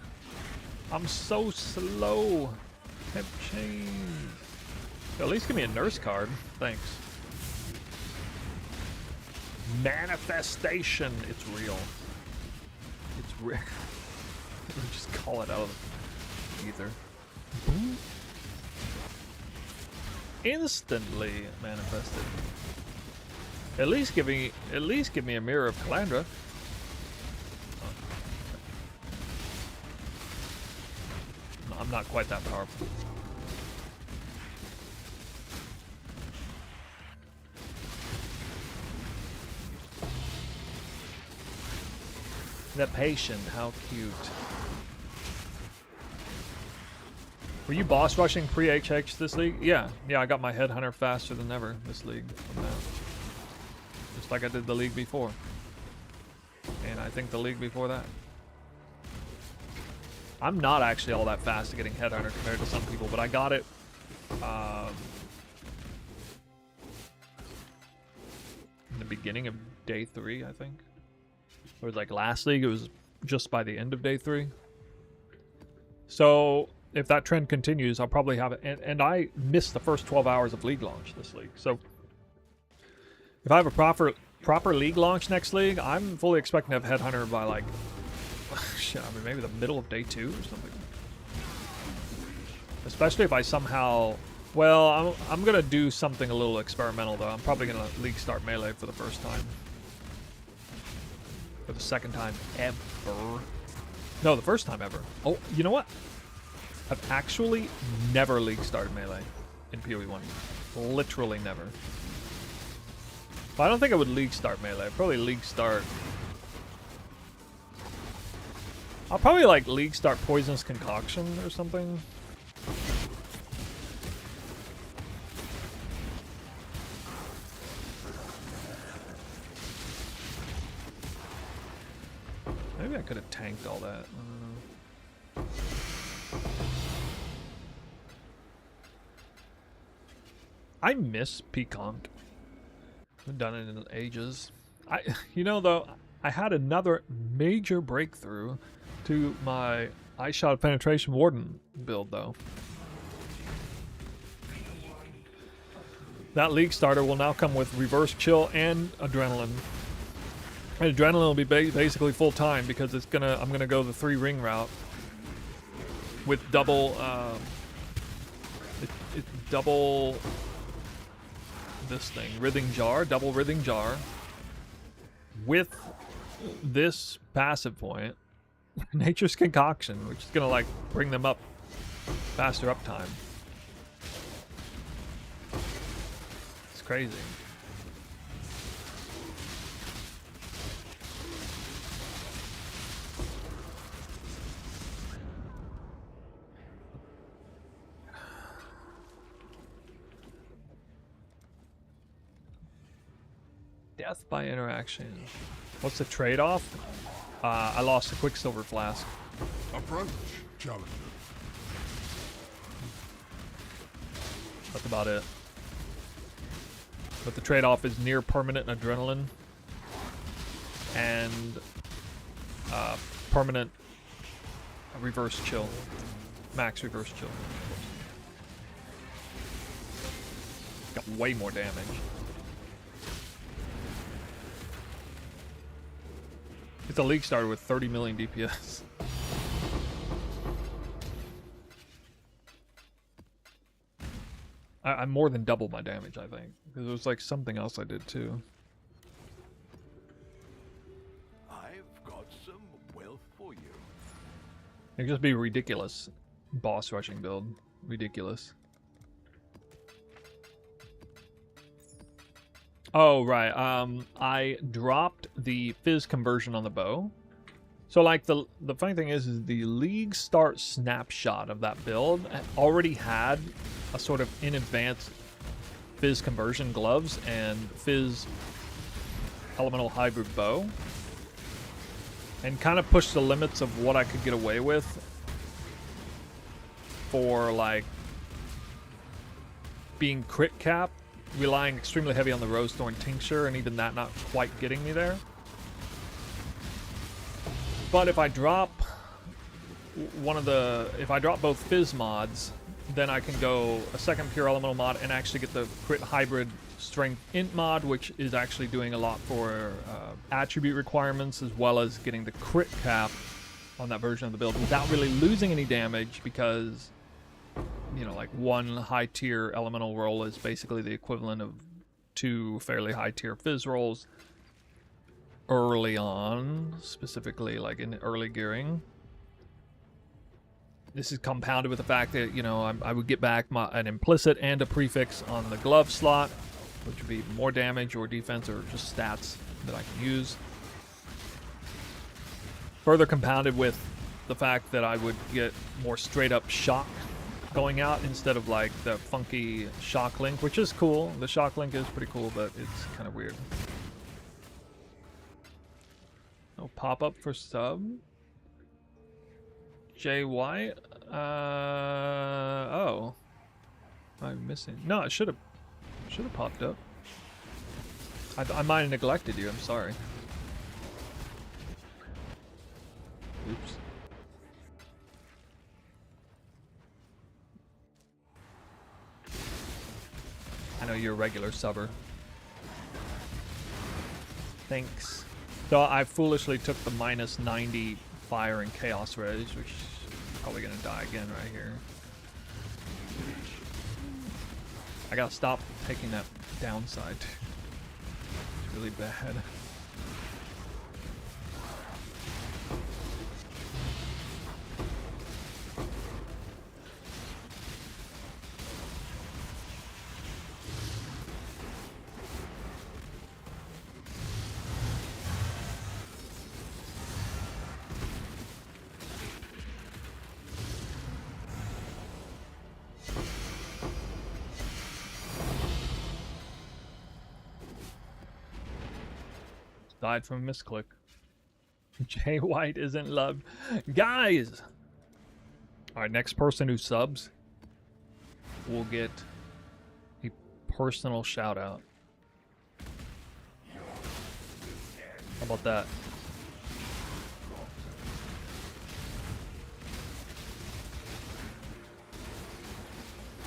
I'm so slow. Temp chains. At least give me a nurse card. Thanks. Manifestation. It's real. It's real. Just call it out of the ether. Instantly manifested. At least give me a Mirror of Calandra. I'm not quite that powerful. The patient, how cute. Were you boss rushing pre-HH this league? Yeah, I got my Headhunter faster than ever this league from that. Just like I did the league before. And I think the league before that. I'm not actually all that fast at getting Headhunter compared to some people, but I got it in the beginning of day 3, I think. It was like last league, it was just by the end of day 3. So if that trend continues, I'll probably have it. And I missed the first 12 hours of league launch this league. So if I have a proper league launch next league, I'm fully expecting to have Headhunter by like, shit, I mean maybe the middle of day 2 or something. Especially if I somehow, well, I'm gonna do something a little experimental though. I'm probably gonna league start melee for the first time. For the second time ever. No, the first time ever. Oh, you know what? I've actually never league started melee in PoE1. Literally never. But I don't think I would league start melee. I'd probably league start. I'll probably like league start Poisonous Concoction or something. Maybe I could have tanked all that. I don't know. I miss Piquant. Haven't done it in ages. You know though, I had another major breakthrough to my Ice Shot Penetration Warden build though. that League starter will now come with reverse chill and adrenaline. And adrenaline will be basically full time because I'm gonna go the 3 ring route with double double this thing, Writhing Jar, double Writhing Jar with this passive point, Nature's Concoction, which is gonna like bring them up faster uptime. It's crazy. Death by interaction. What's the trade-off? I lost a Quicksilver Flask. Approach, challenger. That's about it. But the trade-off is near permanent adrenaline and permanent reverse chill. Max reverse chill. Got way more damage. It's a League starter with 30 million DPS. I'm more than double my damage, I think. Because there was like something else I did too. I've got some wealth for you. It'd just be ridiculous. Boss rushing build. Ridiculous. Oh, right. I dropped the fizz conversion on the bow. So, like, the funny thing is the League start snapshot of that build already had a sort of in advance fizz conversion gloves and fizz elemental hybrid bow. And kind of pushed the limits of what I could get away with for, like, being crit cap. Relying extremely heavy on the Rosethorn Tincture, and even that not quite getting me there. But if I drop if I drop both Fizz mods, then I can go a second Pure Elemental mod and actually get the Crit Hybrid Strength Int mod, which is actually doing a lot for attribute requirements, as well as getting the crit cap on that version of the build without really losing any damage, because you know, like 1 high tier elemental roll is basically the equivalent of 2 fairly high tier fizz rolls early on, specifically like in early gearing. This is compounded with the fact that, you know, I would get back an implicit and a prefix on the glove slot, which would be more damage or defense or just stats that I can use. Further compounded with the fact that I would get more straight up shock going out instead of like the funky shock link, which is cool. The shock link is pretty cool, but it's kind of weird. No pop-up for sub. Jay White? Oh. I'm missing. No, it should have popped up. I might have neglected you, I'm sorry. Oops. I know you're a regular subber. Thanks. So I foolishly took the minus 90 fire and chaos rage, which is probably gonna die again right here. I gotta stop taking that downside. It's really bad. Died from a misclick. Jay White isn't loved. Guys! Alright, next person who subs will get a personal shout out. How about that?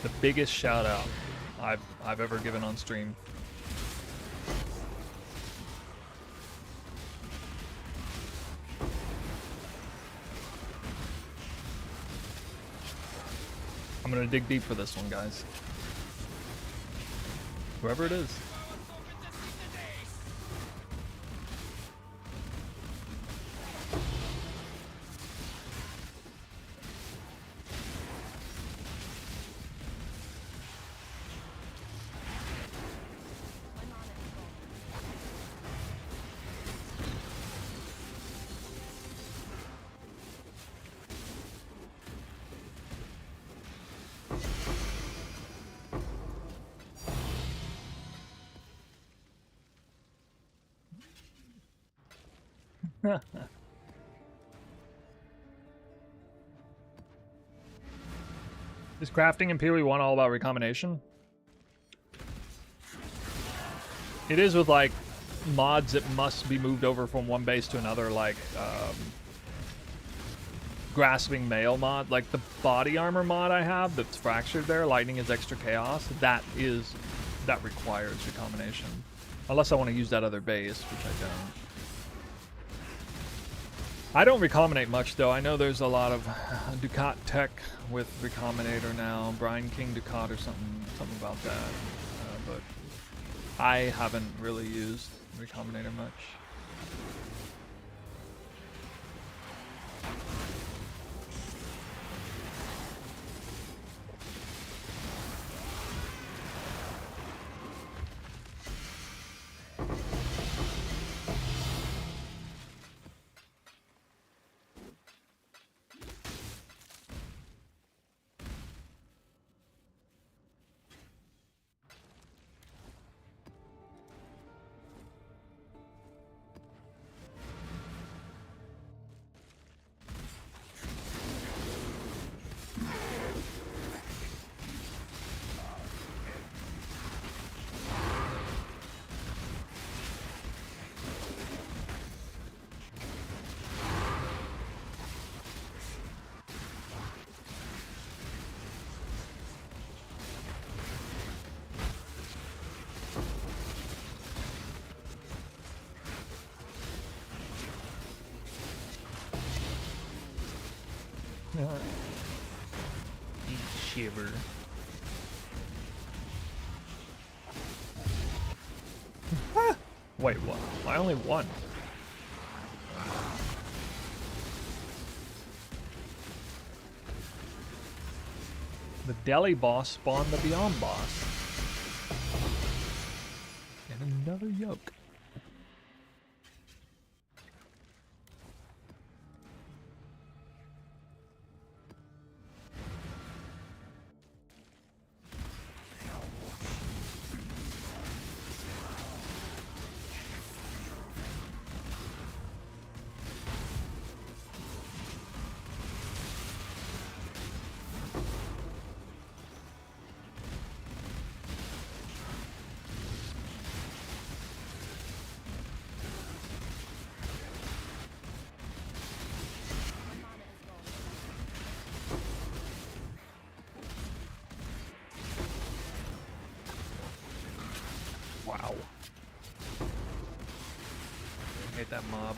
The biggest shout out I've ever given on stream. I'm gonna dig deep for this one, guys. Whoever it is. Is crafting in PoE1 all about recombination? It is with like mods that must be moved over from one base to another, like Grasping Mail mod, like the body armor mod I have that's fractured there, Lightning is Extra Chaos, that requires recombination. Unless I want to use that other base, which I don't. I don't recombinate much though. I know there's a lot of Ducat tech with Recombinator now, Brian King Ducat or something about that. But I haven't really used Recombinator much. Shiver. Wait, what? I only won. The Delhi boss spawned the Beyond boss. And another yoke. Wow. I hate that mob.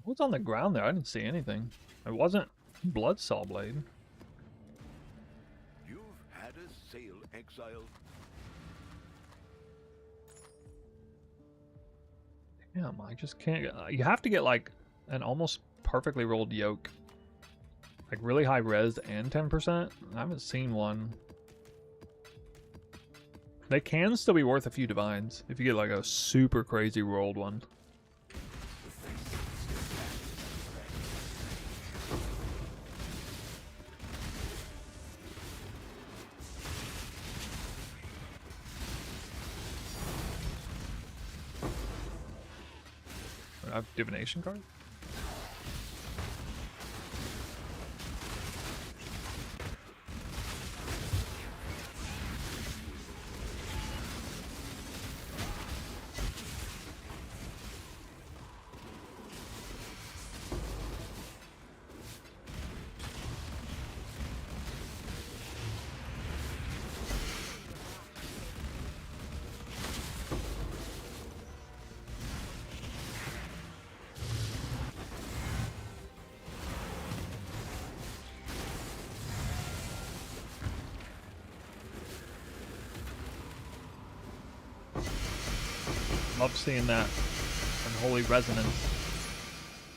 What's on the ground there? I didn't see anything. It wasn't Bloodsaw Blade. You've had a sail, exile. Damn, I just can't. You have to get like an almost perfectly rolled yoke. Like really high res and 10%. I haven't seen one. They can still be worth a few divines if you get like a super crazy rolled one. I have divination card? Love seeing that unholy resonance.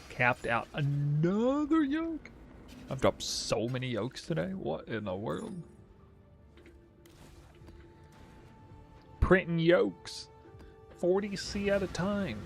Capped out another yoke. I've dropped so many yokes today. What in the world? Printing yokes. 40C at a time.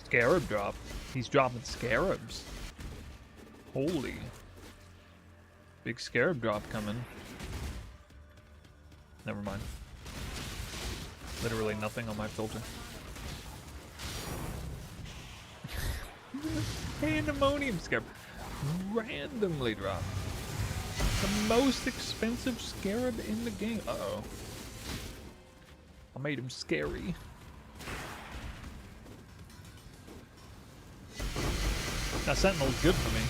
Scarab drop. He's dropping scarabs. Holy. Big scarab drop coming. Never mind. Literally nothing on my filter. Pandemonium scarab. Randomly dropped. The most expensive scarab in the game. Uh-oh. I made him scary. Now Sentinel's good for me.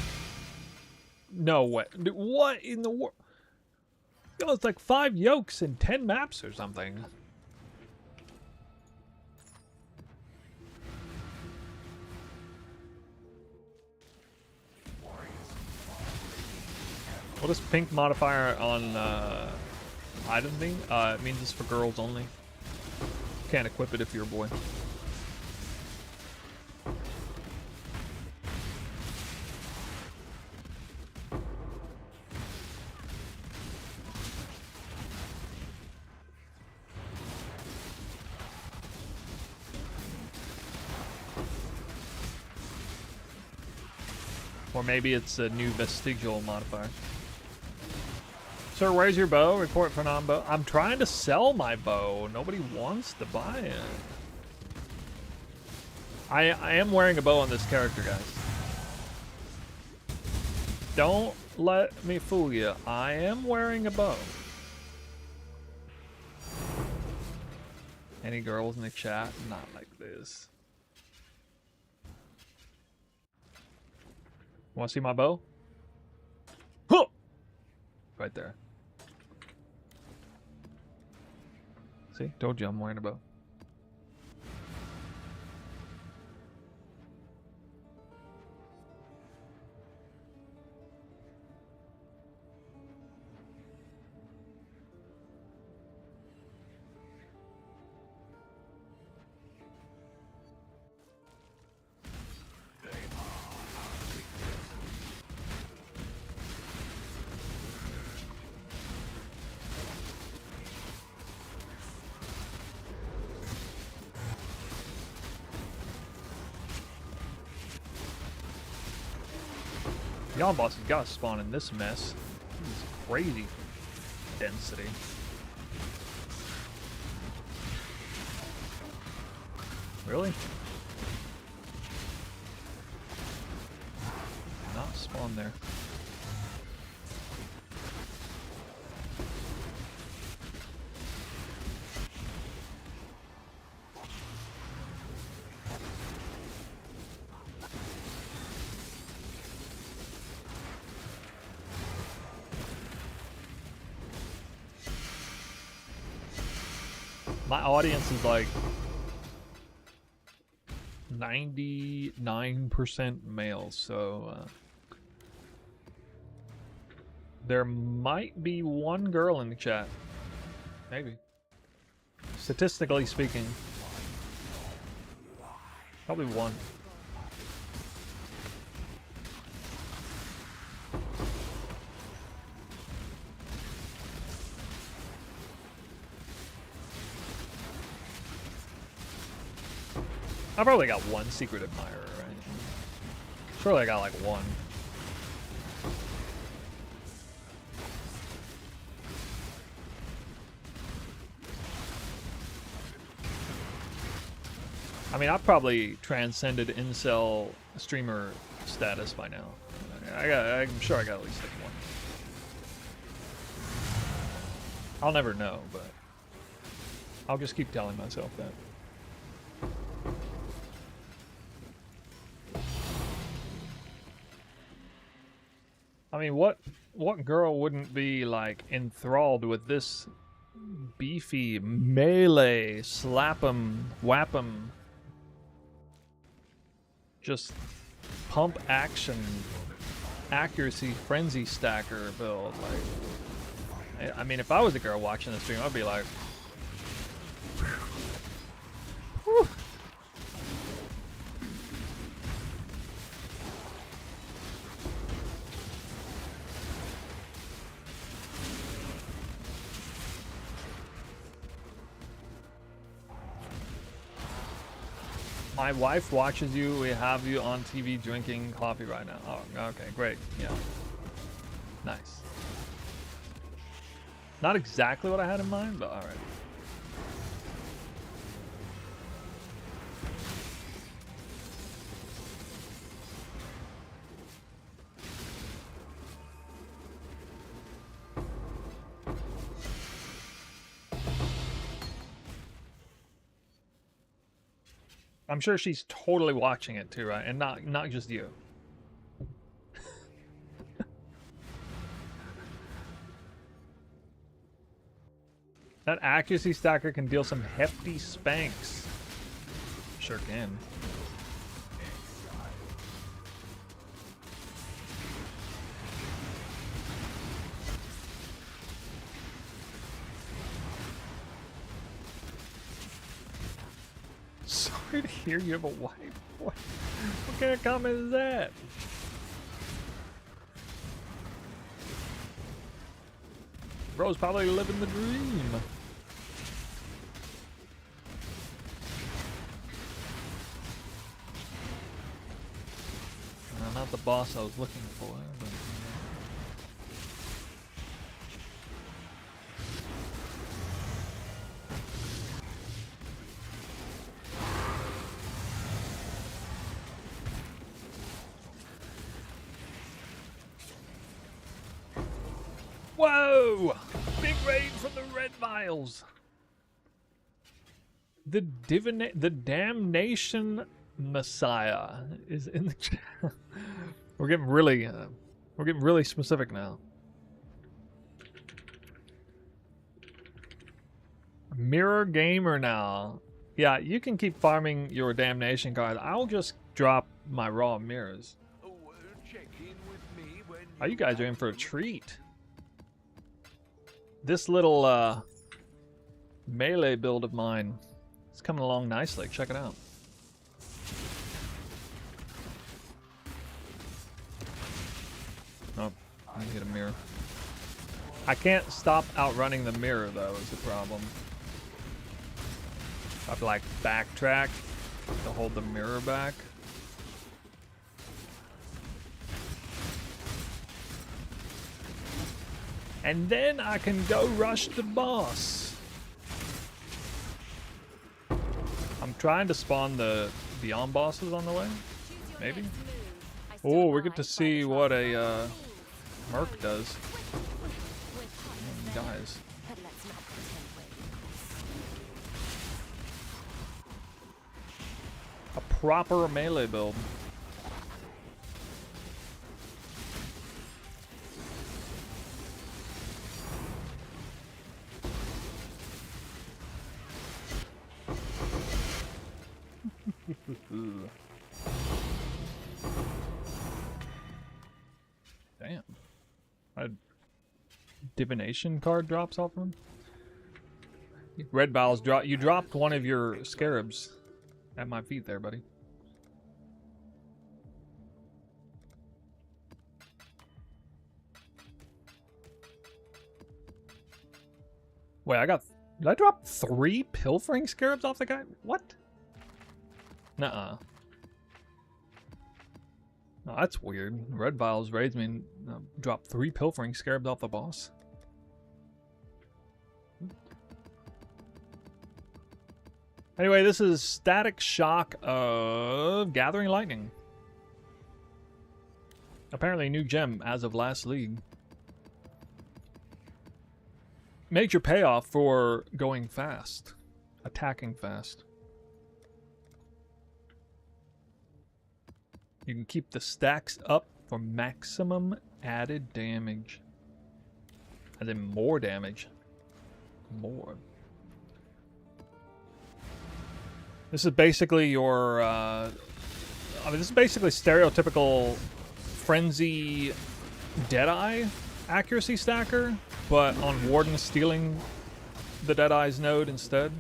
No way. Dude, what in the world? Yo, it's like 5 yokes and 10 maps or something. What is pink modifier on item thing? It means it's for girls only. Can't equip it if you're a boy. Or maybe it's a new vestigial modifier. Sir, where's your bow? Report for non-bow. I'm trying to sell my bow. Nobody wants to buy it. I am wearing a bow on this character, guys. Don't let me fool you. I am wearing a bow. Any girls in the chat? Not like this. Want to see my bow? Huh! Right there. See? Told you I'm wearing a bow. Y'all bosses gotta spawn in this mess. This is crazy density. Really? Not spawn there. My audience is like 99% male, so there might be one girl in the chat. Maybe. Statistically speaking. Probably one. I probably got one secret admirer, right? Surely I got like one. I mean, I've probably transcended incel streamer status by now. I'm sure I got at least like one. I'll never know, but I'll just keep telling myself that. I mean, what girl wouldn't be like enthralled with this beefy melee slap 'em, whap 'em, just pump action, accuracy, frenzy stacker build? Like, I mean, if I was a girl watching the stream, I'd be like, whew. My wife watches you. We have you on TV drinking coffee right now. Oh, okay, great. Yeah. Nice. Not exactly what I had in mind, but alright. I'm sure she's totally watching it too, right? And not just you. That accuracy stacker can deal some hefty spanks. Sure can. Sorry to hear you have a wife. What kind of comment is that? Bro's probably living the dream. Not the boss I was looking for, but... Whoa! Big raid from the Red Vials. The Damnation Messiah is in the chat. We're getting really specific now. Mirror Gamer now. Yeah, you can keep farming your Damnation card. I'll just drop my raw mirrors. Check in with me when Oh, you guys are in for a treat. This little melee build of mine is coming along nicely. Check it out. Oh, I hit a mirror. I can't stop outrunning the mirror though, is the problem. I have to like backtrack to hold the mirror back. And then I can go rush the boss. I'm trying to spawn the beyond bosses on the way. Maybe. Oh, we get to see what a Merc does. He dies. A proper melee build. Damn. A divination card drops off him. Red Vials drop. You dropped one of your scarabs at my feet there, buddy. Wait, did I drop 3 pilfering scarabs off the guy? What? Nuh-uh. No, that's weird. Red Vials raids me and drop 3 pilfering scarabs off the boss. Anyway, this is Static Shock of Gathering Lightning. Apparently a new gem as of last league. Major payoff for going fast. Attacking fast. You can keep the stacks up for maximum added damage. As in more damage. More. This is basically your, I mean, this is basically stereotypical Frenzy Deadeye accuracy stacker, but on Warden stealing the Deadeye's node instead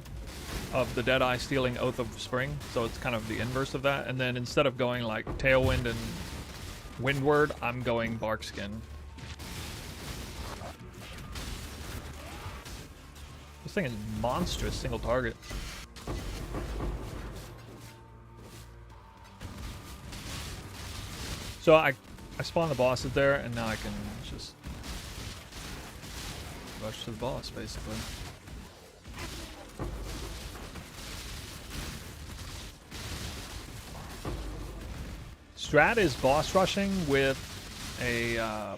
of the Deadeye stealing Oath of Spring. So it's kind of the inverse of that. And then instead of going like Tailwind and Windward, I'm going Barkskin. This thing is monstrous, single target. So I spawned the bosses there, and now I can just rush to the boss, basically. Strat is boss rushing with a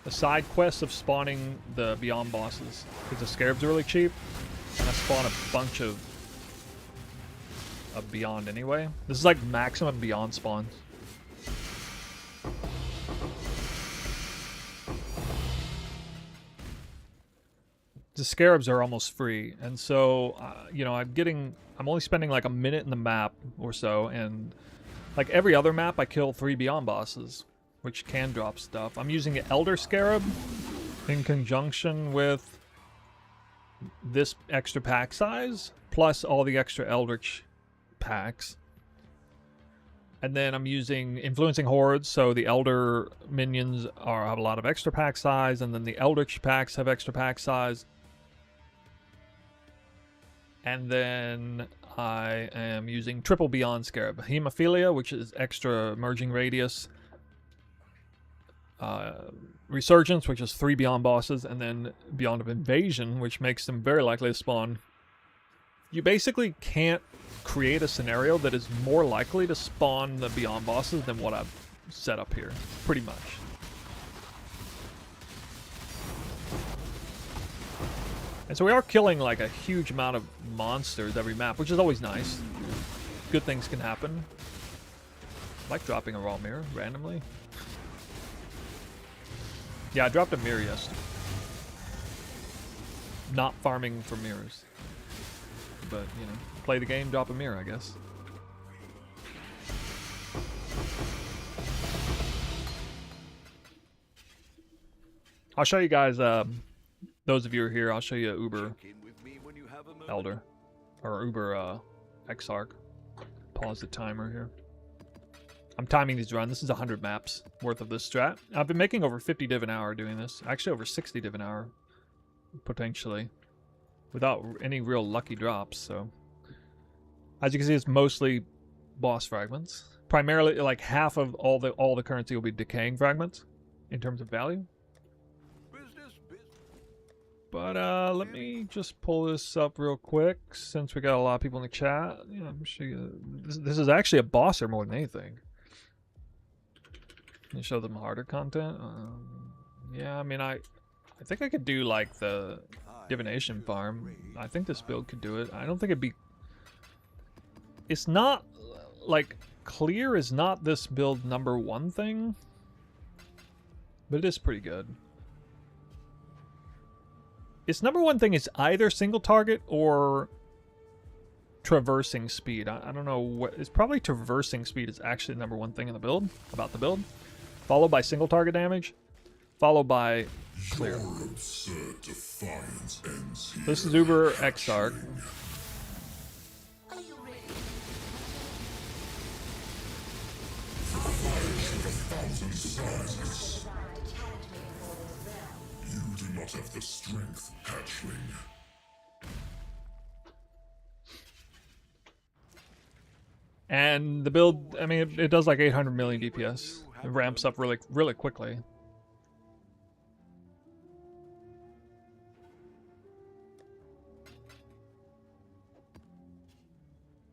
side quest of spawning the Beyond bosses. Because the Scarabs are really cheap, and I spawn a bunch of Beyond anyway. This is like maximum Beyond spawns. The Scarabs are almost free, and so you know, I'm only spending like a minute in the map or so, and like every other map I kill 3 Beyond bosses, which can drop stuff. I'm using the Elder Scarab in conjunction with this extra pack size, plus all the extra Eldritch packs. And then I'm using Influencing Hordes, so the Elder minions have a lot of extra pack size, and then the Eldritch packs have extra pack size. And then I am using triple Beyond Scarab. Hemophilia, which is extra merging radius. Resurgence, which is 3 Beyond bosses. And then Beyond of Invasion, which makes them very likely to spawn. You basically can't create a scenario that is more likely to spawn the Beyond bosses than what I've set up here. Pretty much. And so we are killing like a huge amount of monsters every map, which is always nice. Good things can happen. I like dropping a raw mirror randomly. Yeah, I dropped a mirror yesterday. Not farming for mirrors. But, you know, play the game, drop a mirror, I guess. I'll show you guys, those of you who are here, I'll show you Uber Elder. Or Uber Exarch. Pause the timer here. I'm timing these runs. This is 100 maps worth of this strat. I've been making over 50 div an hour doing this. Actually over 60 div an hour. Potentially. Without any real lucky drops, so. As you can see, it's mostly boss fragments. Primarily, like half of all the currency will be decaying fragments in terms of value. But let me just pull this up real quick since we got a lot of people in the chat. Yeah, I'm sure this is actually a bosser more than anything. Can you show them harder content? Yeah, I mean, I think I could do like the divination farm. I think this build could do it. I don't think it'd be. It's not like clear is not this build #1 thing, but it is pretty good. Its #1 thing is either single target or traversing speed. I don't know what. It's probably traversing speed is actually the #1 thing in the build, about the build. Followed by single target damage. Followed by clear. This is Uber Exarch. not have the strength, hatchling. And the build, I mean, it does like 800 million DPS. It ramps up really quickly.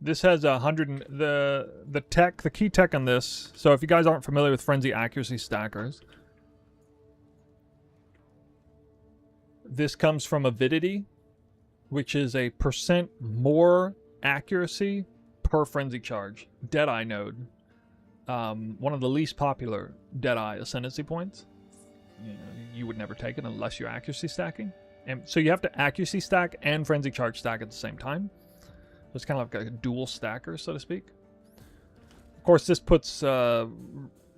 This has 100, the key tech on this. So if you guys aren't familiar with Frenzy accuracy stackers, this comes from Avidity, which is a % more accuracy per frenzy charge. Deadeye node. One of the least popular Deadeye ascendancy points. You would never take it unless you're accuracy stacking. And so you have to accuracy stack and frenzy charge stack at the same time. So it's kind of like a dual stacker, so to speak. Of course, this puts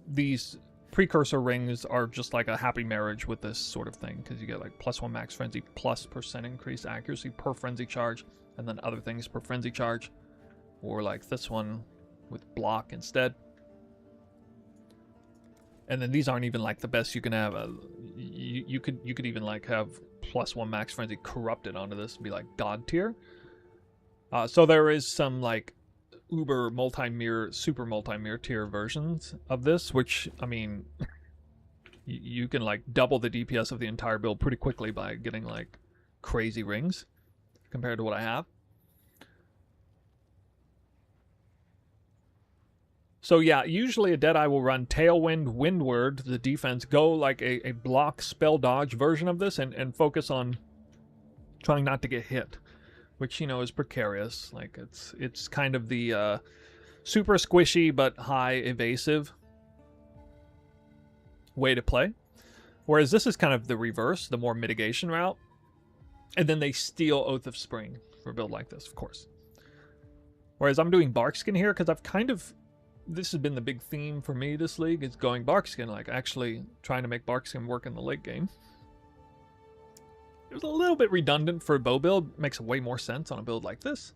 these precursor rings are just like a happy marriage with this sort of thing, because you get like +1 max frenzy plus % increased accuracy per frenzy charge, and then other things per frenzy charge, or like this one with block instead. And then these aren't even like the best you can have. You could even like have +1 max frenzy corrupted onto this and be like god tier. So there is some like uber multi-mirror, super multi-mirror tier versions of this, which, I mean, you can like double the DPS of the entire build pretty quickly by getting like crazy rings compared to what I have. So yeah, usually a Deadeye will run Tailwind, Windward, the defense, go like a block spell dodge version of this and focus on trying not to get hit, which, you know, is precarious. Like it's kind of the super squishy but high evasive way to play. Whereas this is kind of the reverse, the more mitigation route. And then they steal Oath of Spring for a build like this, of course. Whereas I'm doing Barkskin here because I've kind of... This has been the big theme for me this league, is going Barkskin, like actually trying to make Barkskin work in the late game. It was a little bit redundant for a bow build. Makes way more sense on a build like this.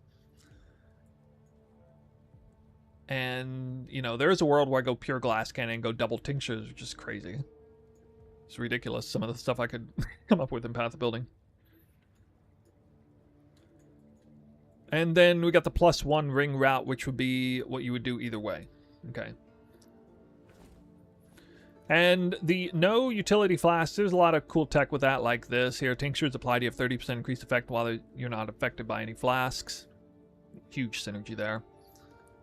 And, you know, there is a world where I go pure glass cannon and go double tinctures, which is crazy. It's ridiculous, some of the stuff I could come up with in Path of Building. And then we got the +1 ring route, which would be what you would do either way. Okay. And the no utility flasks, there's a lot of cool tech with that, like this here. Tinctures apply to you have 30% increased effect while you're not affected by any flasks. Huge synergy there.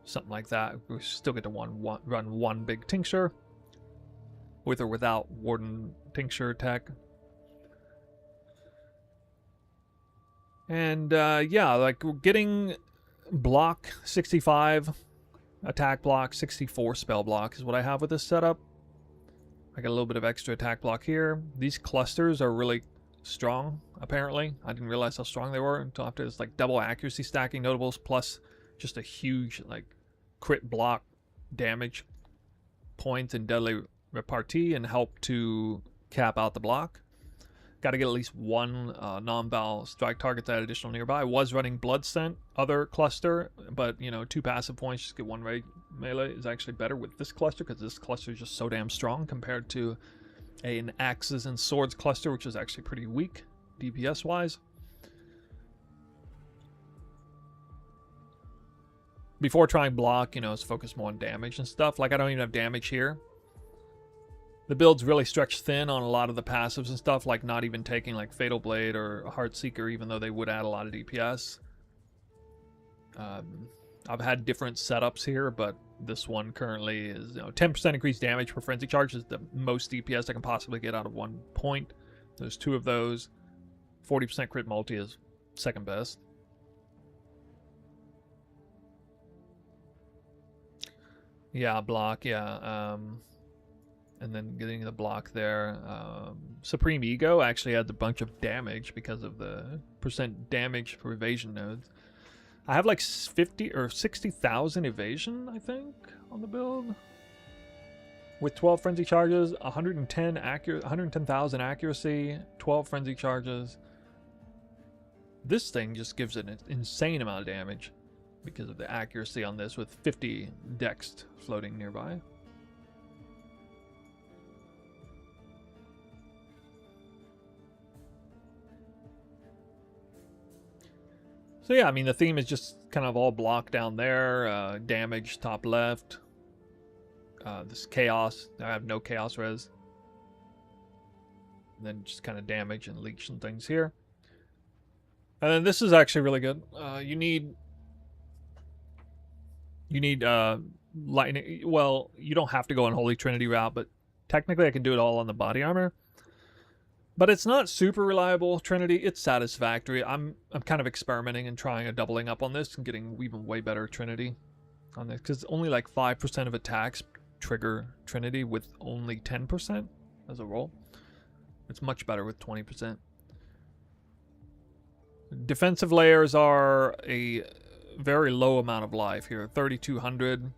Something like that. We still get to run one big tincture. With or without Warden tincture tech. And yeah, like getting block 65, attack block 64 spell block is what I have with this setup. I got a little bit of extra attack block here. These clusters are really strong, apparently. I didn't realize how strong they were until after this, like double accuracy stacking notables plus just a huge like crit block damage points and deadly repartee and help to cap out the block. Got to get at least one non-val strike target that additional nearby. I was running Blood Scent, other cluster, but, you know, 2 passive points, just get 1 melee is actually better with this cluster because this cluster is just so damn strong compared to an Axes and Swords cluster, which is actually pretty weak DPS-wise. Before trying block, you know, it's focused more on damage and stuff. Like, I don't even have damage here. The build's really stretched thin on a lot of the passives and stuff, like not even taking like Fatal Blade or Heartseeker, even though they would add a lot of DPS. I've had different setups here, but this one currently is, you know, 10% increased damage per frenzy charge is the most DPS I can possibly get out of 1 point. There's 2 of those. 40% crit multi is second best. Yeah, block, yeah. And then getting the block there. Supreme Ego actually adds a bunch of damage because of the % damage for evasion nodes. I have like 50 or 60,000 evasion, I think, on the build. With 12 frenzy charges, 110,000 accuracy, 12 frenzy charges. This thing just gives it an insane amount of damage because of the accuracy on this with 50 dex floating nearby. So yeah, I mean, the theme is just kind of all block down there, damage top left. This chaos, I have no chaos res. And then just kind of damage and leech and things here. And then this is actually really good. You need lightning. Well, you don't have to go on Holy Trinity route, but technically I can do it all on the body armor. But it's not super reliable Trinity. It's satisfactory. I'm kind of experimenting and trying a doubling up on this and getting even way better Trinity on this, because only like 5% of attacks trigger Trinity with only 10% as a roll. It's much better with 20%. Defensive layers are a very low amount of life here, 3,200.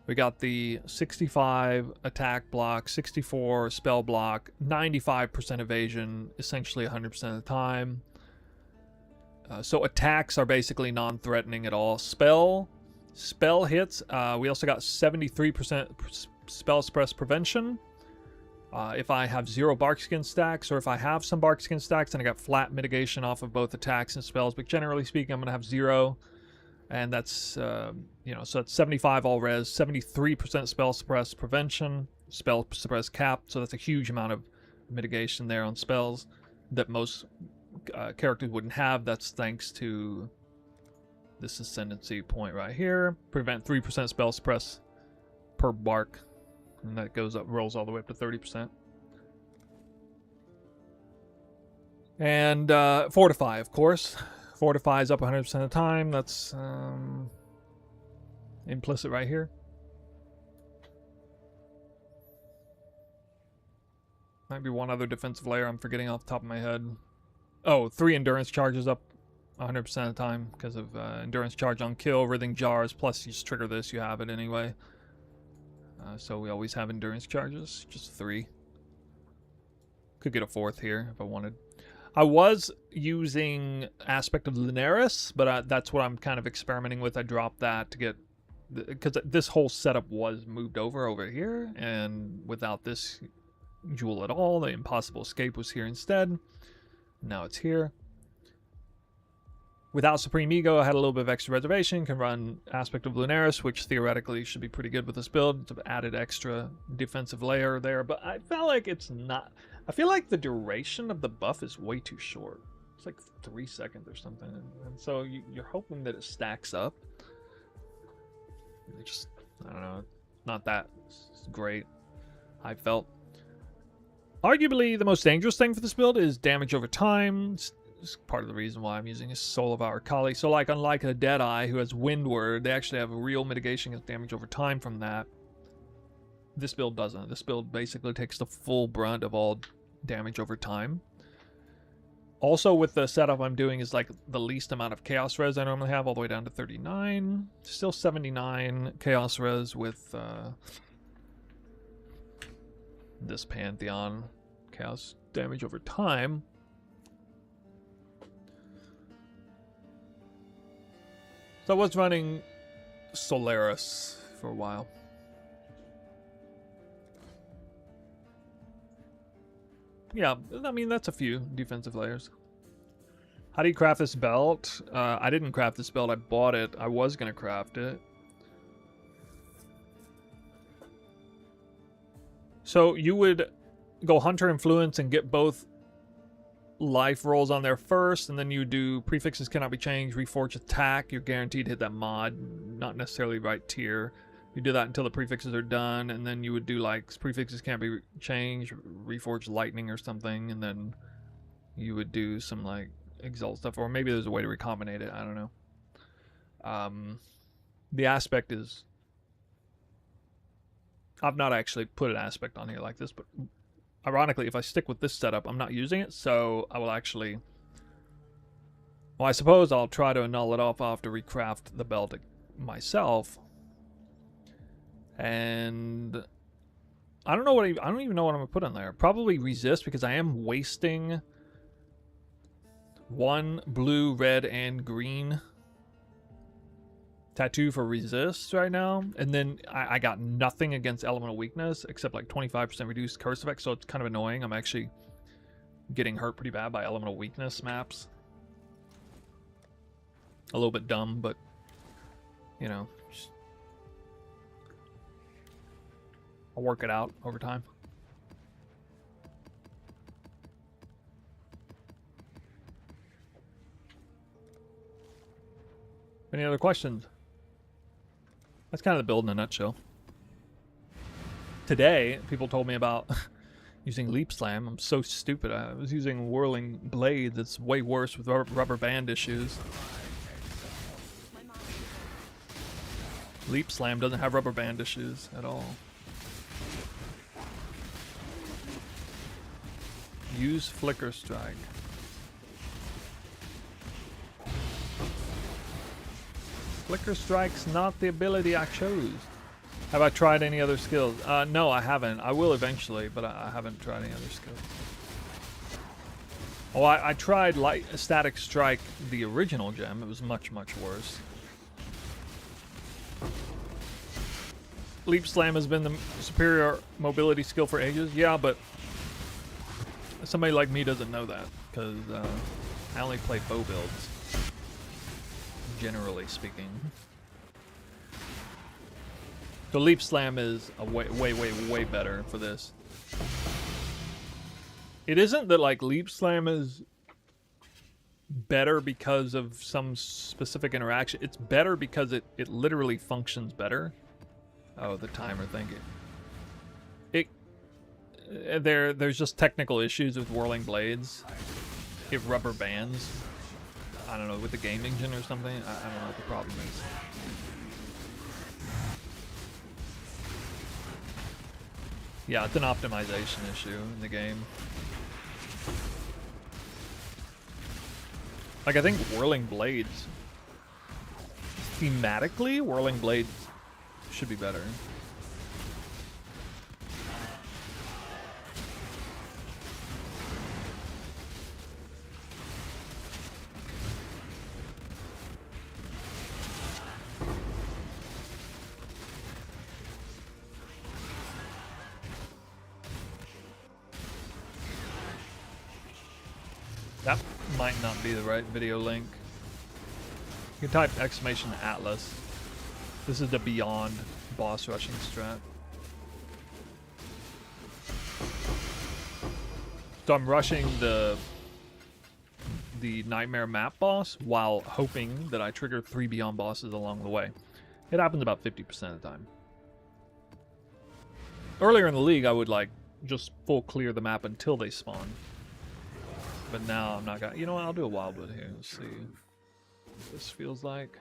We got the 65 attack block, 64 spell block, 95% evasion, essentially 100% of the time. So attacks are basically non-threatening at all. Spell hits, we also got 73% spell suppress prevention. If I have 0 Barkskin stacks, or if I have some Barkskin stacks, then I got flat mitigation off of both attacks and spells. But generally speaking, I'm going to have 0. And that's, so that's 75 all res, 73% spell suppress prevention, spell suppress cap. So that's a huge amount of mitigation there on spells that most characters wouldn't have. That's thanks to this ascendancy point right here. Prevent 3% spell suppress per bark. And that goes up, rolls all the way up to 30%. And Fortify, of course. Fortify is up 100% of the time. That's implicit right here. Might be one other defensive layer I'm forgetting off the top of my head. Oh, 3 endurance charges up 100% of the time because of endurance charge on kill, writhing jars. Plus, you just trigger this, you have it anyway. So we always have endurance charges, just 3. Could get a 4th here if I wanted. I was using Aspect of Lunaris, but that's what I'm kind of experimenting with. I dropped that to get, because this whole setup was moved over here, and without this jewel at all, the Impossible Escape was here instead. Now it's here. Without Supreme Ego, I had a little bit of extra reservation. Can run Aspect of Lunaris, which theoretically should be pretty good with this build. It's an added extra defensive layer there, but I felt like it's not. I feel like the duration of the buff is way too short. It's like 3 seconds or something, and so you're hoping that it stacks up. It just, I don't know, not that great. I felt. Arguably, the most dangerous thing for this build is damage over time. It's part of the reason why I'm using a Soul of Our Kali. So, like, unlike a Deadeye who has Windward, they actually have a real mitigation against damage over time from that. This build doesn't. This build basically takes the full brunt of all damage over time. Also, with the setup I'm doing is like the least amount of Chaos Res I normally have, all the way down to 39. Still 79 Chaos Res with this Pantheon Chaos damage over time. So I was running Solaris for a while. Yeah, I mean, that's a few defensive layers. How do you craft this belt? I didn't craft this belt, I bought it. I was going to craft it. So you would go Hunter Influence and get both life rolls on there first, and then you do prefixes cannot be changed, Reforge Attack. You're guaranteed to hit that mod, not necessarily right tier. You do that until the prefixes are done, and then you would do like prefixes can't be changed, Reforge Lightning or something, and then you would do some like Exalt stuff, or maybe there's a way to recombinate it, I don't know. The aspect is, I've not actually put an aspect on here like this, but ironically, if I stick with this setup, I'm not using it, so I will actually, well, I suppose I'll try to annul it off. I'll have to recraft the belt myself. And I don't know what I don't even know what I'm gonna put on there. Probably resist, because I am wasting 1 blue, red, and green tattoo for resist right now, and then I got nothing against elemental weakness except like 25% reduced curse effect, so it's kind of annoying. I'm actually getting hurt pretty bad by elemental weakness maps. a little bit dumb, but you know, just, I'll work it out over time. Any other questions? That's kind of the build in a nutshell. Today, people told me about using Leap Slam. I'm so stupid. I was using Whirling Blade. That's way worse with rubber band issues. Leap Slam doesn't have rubber band issues at all. Use Flicker Strike. Flicker Strike's not the ability I chose. Have I tried any other skills? No, I haven't. I will eventually, but I haven't tried any other skills. Oh, I tried Static Strike, the original gem. It was much, much worse. Leap Slam has been the superior mobility skill for ages. Yeah, but somebody like me doesn't know that, because I only play bow builds, generally speaking. So Leap Slam is a way better for this. It isn't that like Leap Slam is better because of some specific interaction. It's better because it literally functions better. Oh, the timer, thank you. There's just technical issues with Whirling Blades. It rubber bands. I don't know, with the game engine or something. I don't know what the problem is. Yeah, it's an optimization issue in the game. Like, I think Whirling Blades, thematically, Whirling Blades should be better. That might not be the right video link. You can type !Atlas. This is the Beyond boss rushing strat. So I'm rushing the Nightmare map boss while hoping that I trigger 3 Beyond bosses along the way. It happens about 50% of the time. Earlier in the league, I would like just full clear the map until they spawn. But now I'm not gonna. You know what? I'll do a Wildwood here. Let's see what this feels like.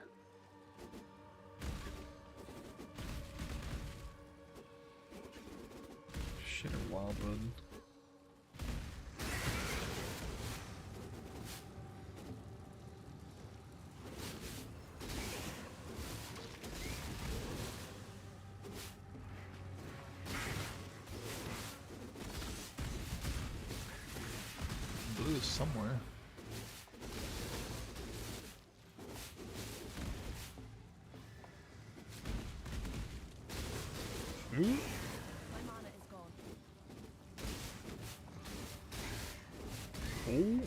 Shit, a Wildwood. Blue is somewhere. Ooh. My mana is gone. Oh.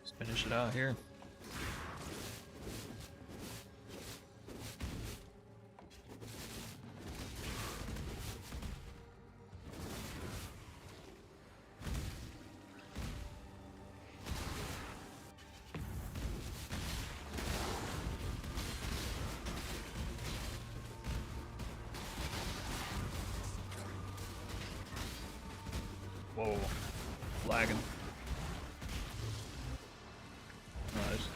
Let's finish it out here. Whoa, lagging. Nice.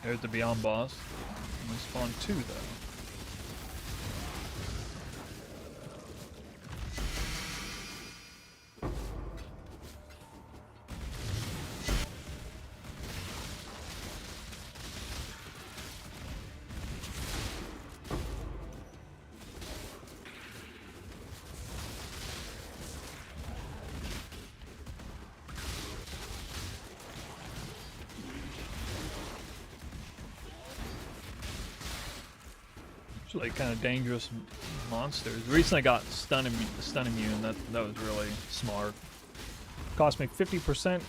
There's the Beyond boss. I'm gonna spawn 2 though. It's like kind of dangerous monsters. Recently I got stun immune. That was really smart. Cost me 50%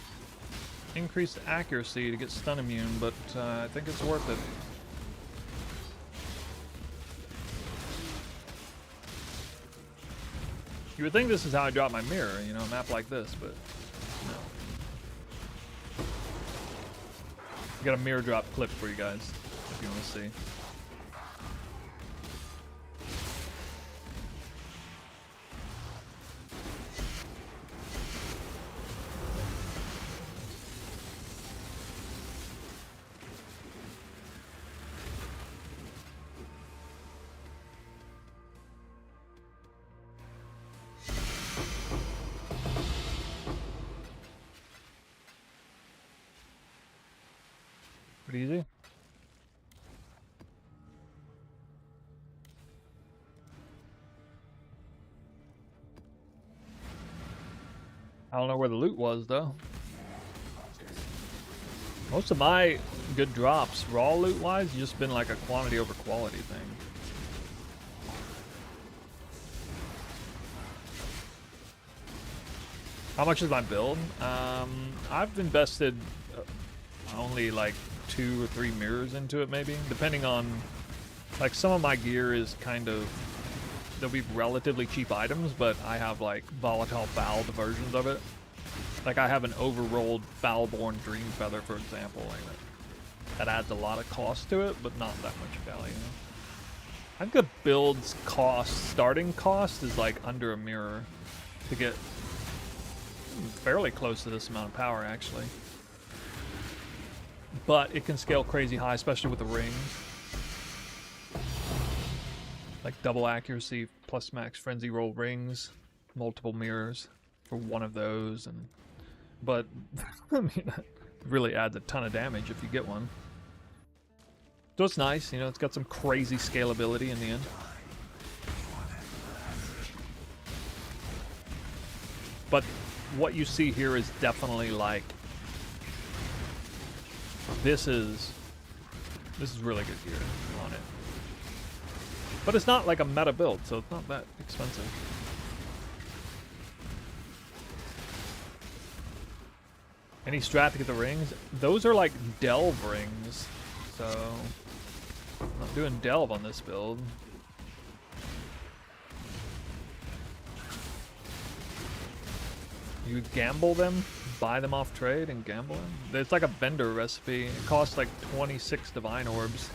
increased accuracy to get stun immune, but I think it's worth it. You would think this is how I drop my mirror, you know, a map like this, but no. I got a mirror drop clip for you guys, if you want to see. Pretty easy. I don't know where the loot was though. Most of my good drops, raw loot wise, just been like a quantity over quality thing. How much is my build? I've invested only like 2 or 3 mirrors into it, maybe, depending on, like, some of my gear is kind of, they'll be relatively cheap items, but I have like volatile fouled versions of it. Like I have an overrolled Foulborn Dream Feather, for example, and that adds a lot of cost to it, but not that much value. I think the build's starting cost is like under a mirror to get fairly close to this amount of power, actually. But it can scale crazy high, especially with the rings. Like double accuracy plus max frenzy roll rings, multiple mirrors for one of those, but I mean, it really adds a ton of damage if you get one. So it's nice, you know, it's got some crazy scalability in the end. But what you see here is definitely like, this is really good gear on it. But it's not like a meta build, so it's not that expensive. Any strat to get the rings? Those are like delve rings, so I'm not doing delve on this build. You gamble them, buy them off trade and gamble them. It's like a vendor recipe. It costs like 26 divine orbs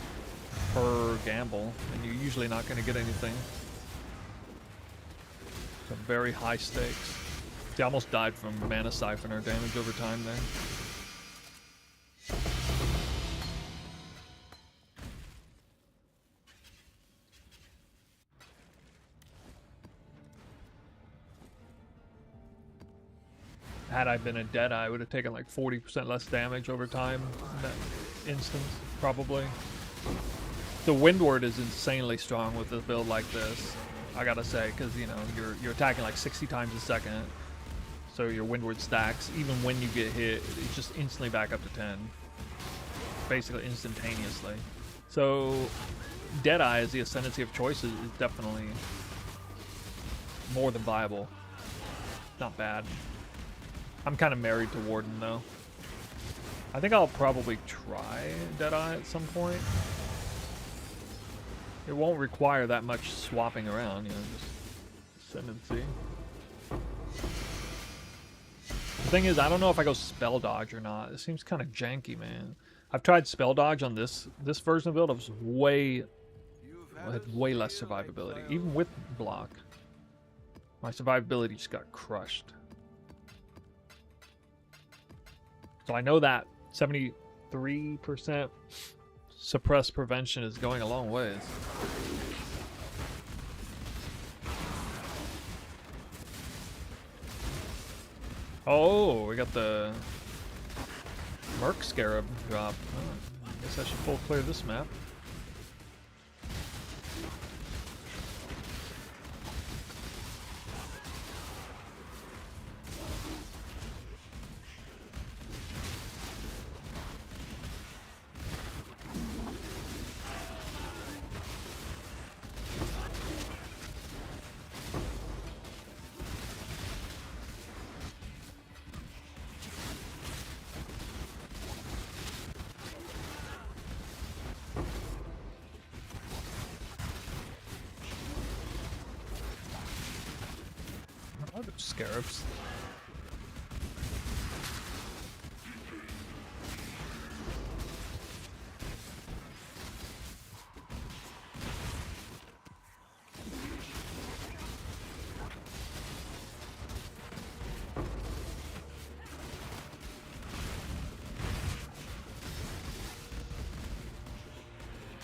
per gamble, and you're usually not going to get anything. So very high stakes. See, I almost died from mana siphoner damage over time there. Had I been a Deadeye, I would have taken like 40% less damage over time in that instance, probably. The Windward is insanely strong with a build like this, I gotta say, because you know you're attacking like 60 times a second, so your Windward stacks. Even when you get hit, it's just instantly back up to 10, basically instantaneously. So Deadeye as the ascendancy of choices is definitely more than viable. Not bad. I'm kind of married to Warden though. I think I'll probably try Deadeye at some point. It won't require that much swapping around, you know, just ascendancy. The thing is, I don't know if I go spell dodge or not. It seems kind of janky, man. I've tried spell dodge on this version of build. It was had way less survivability, even with block. My survivability just got crushed. So I know that 73% suppress prevention is going a long ways. Oh, we got the Merc Scarab drop. Oh, I guess I should full clear this map. Oh, there's scarabs.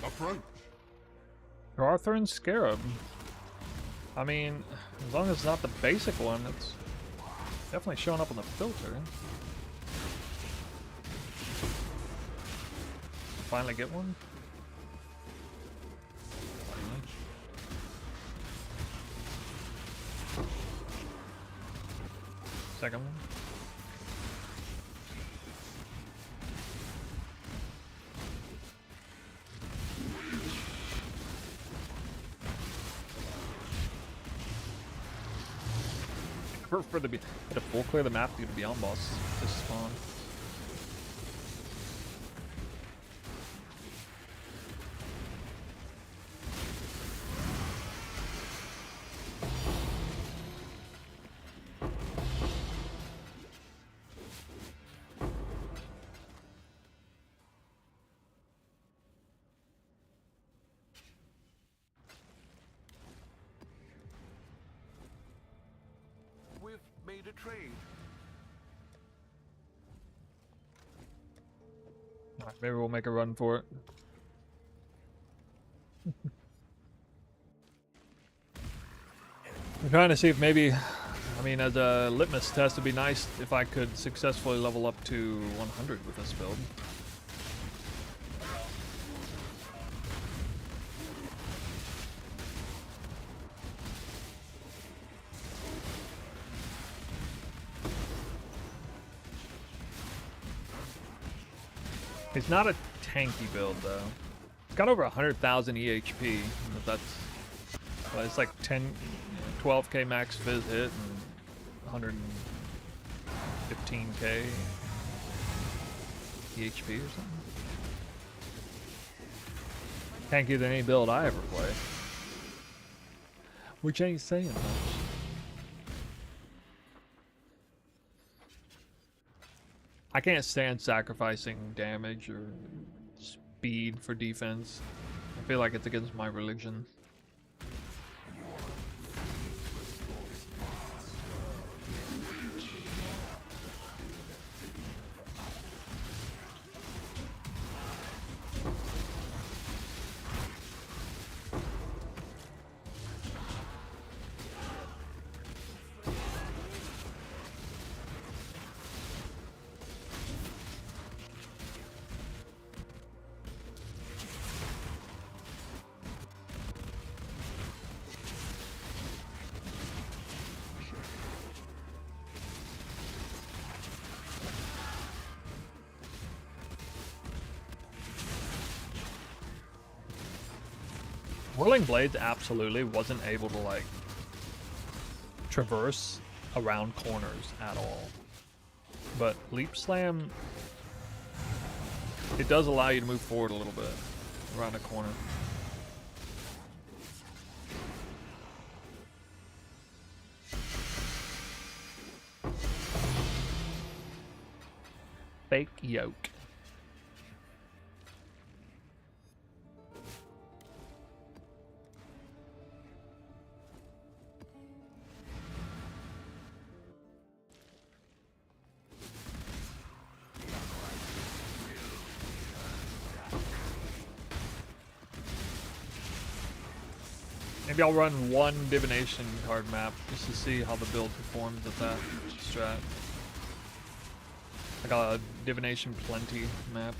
Up front. Arthur and Scarab. I mean, as long as it's not the basic one, it's definitely showing up on the filter. Finally get one? Second one? For the to full clear the map due to Beyond Boss to spawn. We've made a trade. Alright, maybe we'll make a run for it. I'm trying to see if maybe, I mean, as a litmus test, it'd be nice if I could successfully level up to 100 with this build. It's not a tanky build though. It's got over 100,000 EHP. But that's, well, it's like 12k max fizz hit and 115k EHP or something. Tankier than any build I ever play. Which ain't saying much. I can't stand sacrificing damage or speed for defense. I feel like it's against my religion. Whirling Blades absolutely wasn't able to like traverse around corners at all. But Leap Slam, it does allow you to move forward a little bit around a corner. Fake yoke. Maybe I'll run one divination card map just to see how the build performs at that strat. Like a divination plenty map.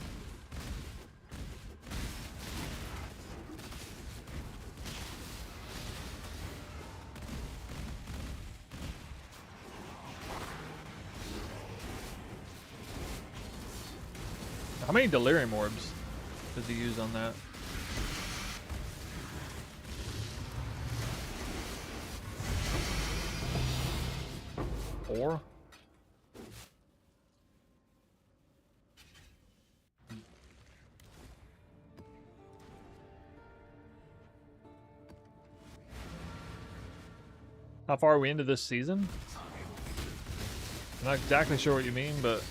How many delirium orbs does he use on that? Four? How far are we into this season? I'm not exactly sure what you mean, but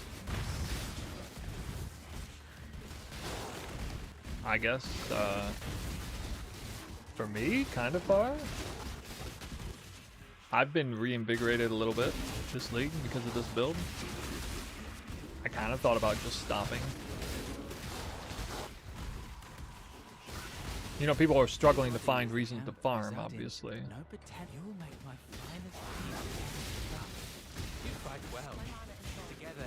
I guess for me, kind of far. I've been reinvigorated a little bit this league because of this build. I kind of thought about just stopping. You know, people are struggling to find reasons to farm, obviously. No potential. You'll make my finest piece of you fight well. Together.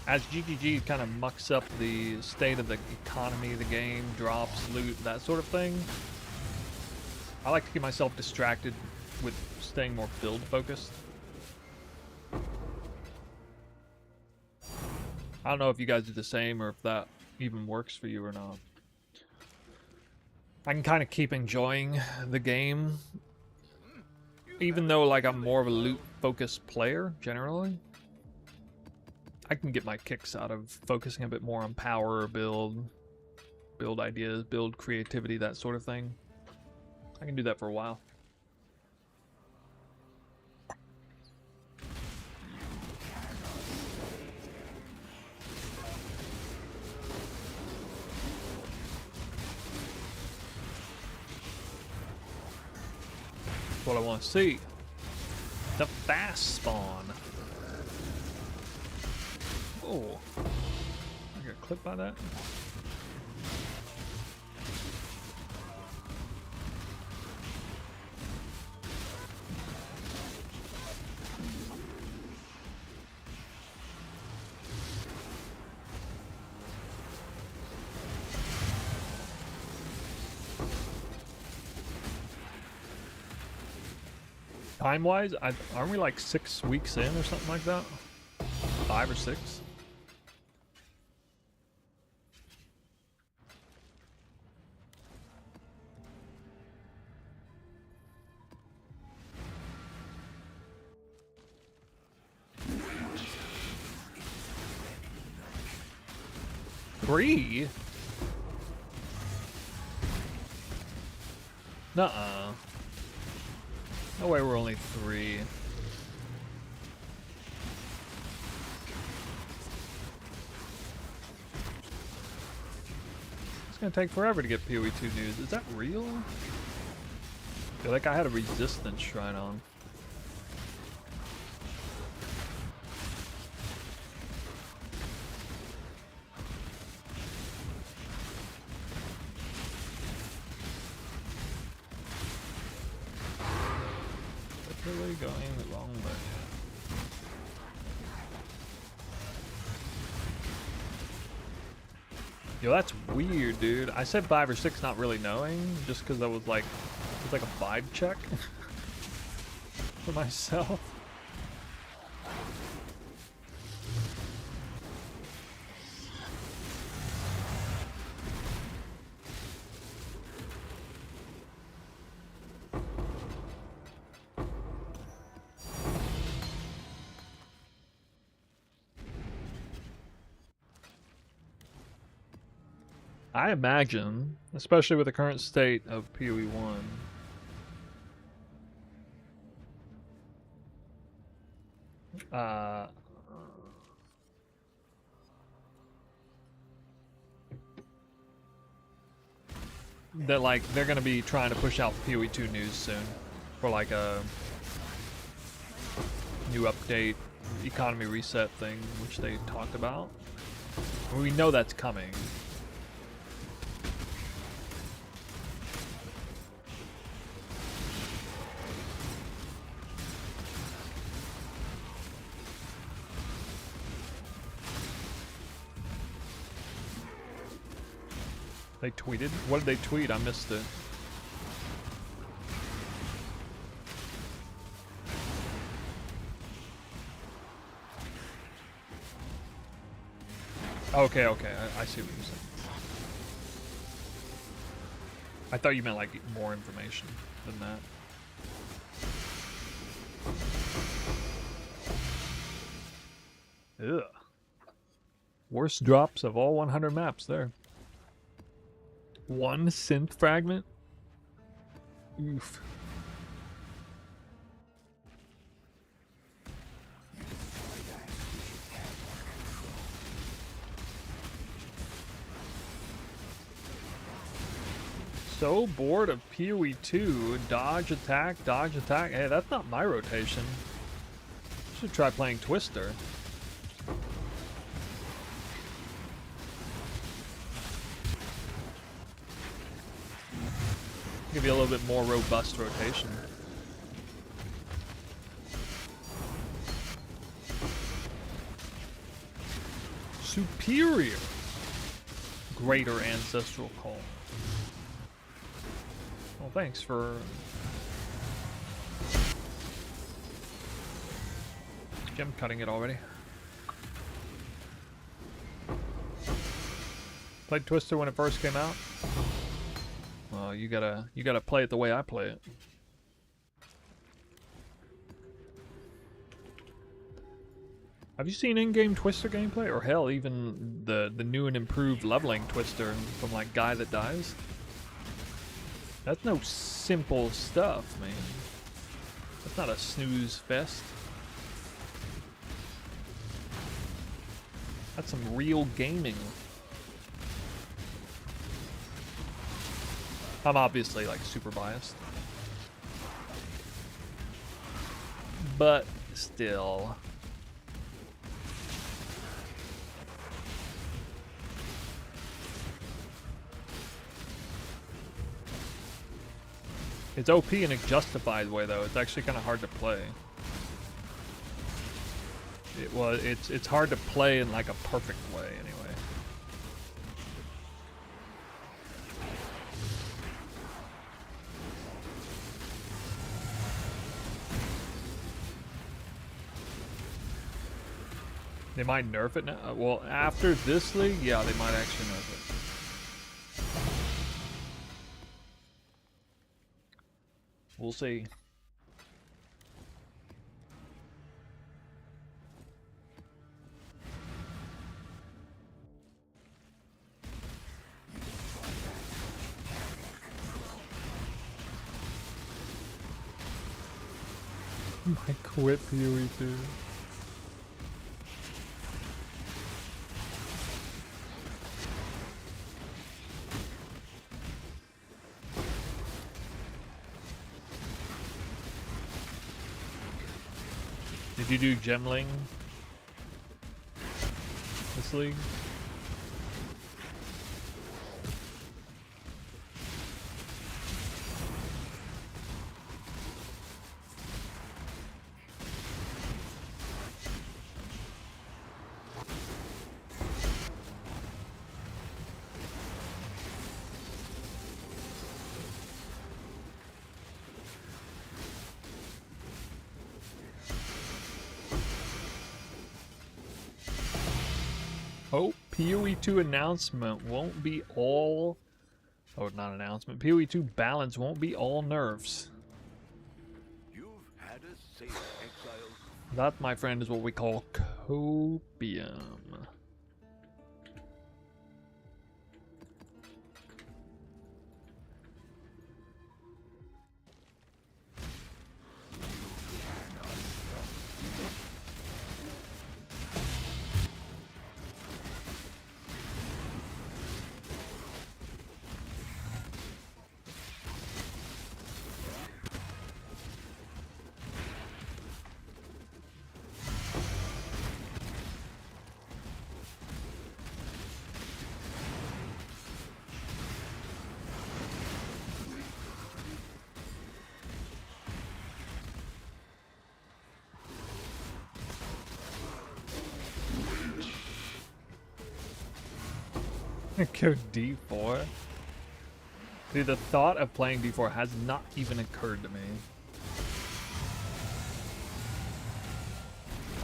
As GGG kind of mucks up the state of the economy, the game, drops, loot, that sort of thing, I like to keep myself distracted with staying more build focused. I don't know if you guys do the same or if that even works for you or not. I can kind of keep enjoying the game, even though like I'm more of a loot focused player generally. I can get my kicks out of focusing a bit more on power, build ideas, build creativity, that sort of thing. I can do that for a while. That's what I want to see. The fast spawn. Oh, I got clipped by that. Time-wise, aren't we like 6 weeks in or something like that? 5 or 6? Three? Nuh-uh. No way we're only 3. It's gonna take forever to get PoE 2 news. Is that real? I feel like I had a resistance shrine on. Really going the wrong way. Yo, that's weird, dude. I said 5 or 6 not really knowing, just because I was like, it was like a vibe check for myself. I imagine, especially with the current state of PoE 1, that like they're gonna be trying to push out PoE 2 news soon for like a new update, economy reset thing, which they talked about. We know that's coming. They tweeted? What did they tweet? I missed it. Okay, okay, I see what you're saying. I thought you meant like more information than that. Ugh. Worst drops of all 100 maps there. 1 synth fragment? Oof. So bored of PoE 2. Dodge attack, dodge attack. Hey, that's not my rotation. Should try playing Twister. Give you a little bit more robust rotation. Superior. Greater ancestral call. Well, thanks for gem cutting it already. Played Twister when it first came out. Well, you gotta play it the way I play it. Have you seen in-game Twister gameplay, or hell, even the new and improved leveling Twister from like Guy That Dies? That's no simple stuff, man. That's not a snooze fest. That's some real gaming. I'm obviously like super biased, but still. It's OP in a justified way, though. It's actually kind of hard to play. It's hard to play in like a perfect way, anyway. They might nerf it now. Well, after this league, yeah, they might actually nerf it. We'll see. I quit PoE 2. Did you do Gemling this league? Oh, PoE 2 announcement won't be all... Oh, not announcement. PoE 2 balance won't be all nerfs. You've had a safe exile. That, my friend, is what we call copium. Go D4? Dude, the thought of playing D4 has not even occurred to me.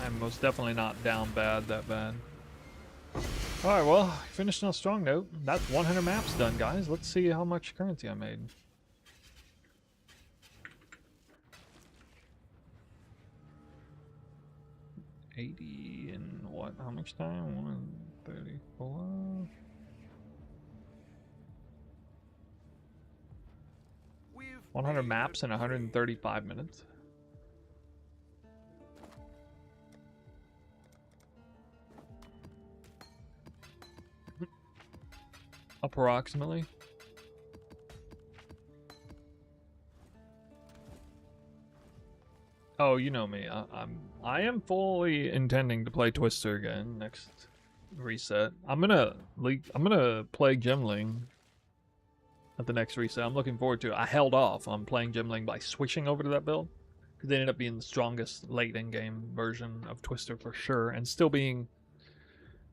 I'm most definitely not down bad that bad. Alright, well, finished on a strong note. That's 100 maps done, guys. Let's see how much currency I made. $80 in what? How much time? 134. We've 100 maps in 135 minutes. Approximately. Oh, you know me. I am fully intending to play Twister again next reset. I'm gonna play Gemling at the next reset. I'm looking forward to it. I held off on playing Gemling by switching over to that build because they ended up being the strongest late in game version of Twister for sure, and still being,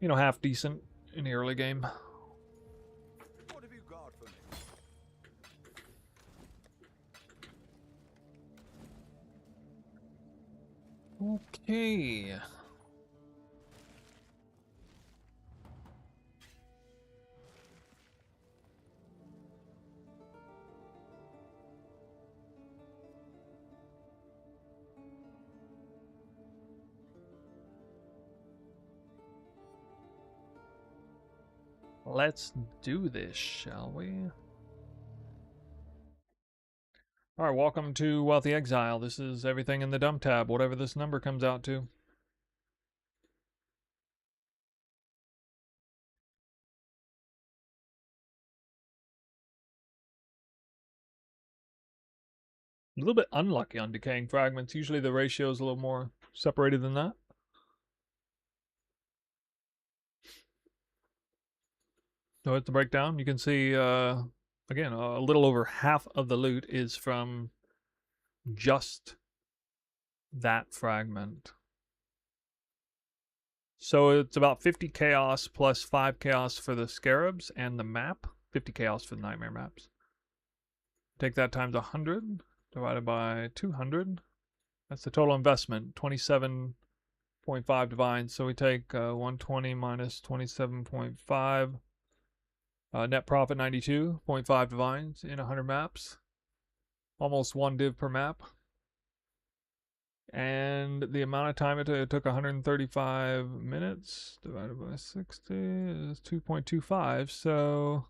you know, half decent in the early game. What have you got for me? Okay. Let's do this, shall we? Alright, welcome to Wealthy Exile. This is everything in the dump tab, whatever this number comes out to. A little bit unlucky on Decaying Fragments. Usually the ratio is a little more separated than that. So it's the breakdown. You can see, again, a little over half of the loot is from just that fragment. So it's about 50 chaos plus 5 chaos for the scarabs and the map. 50 chaos for the nightmare maps. Take that times 100 divided by 200. That's the total investment, 27.5 divines. So we take 120 minus 27.5. Net profit 92.5 divines in 100 maps. Almost 1 div per map. And the amount of time it took 135 minutes divided by 60 is 2.25. So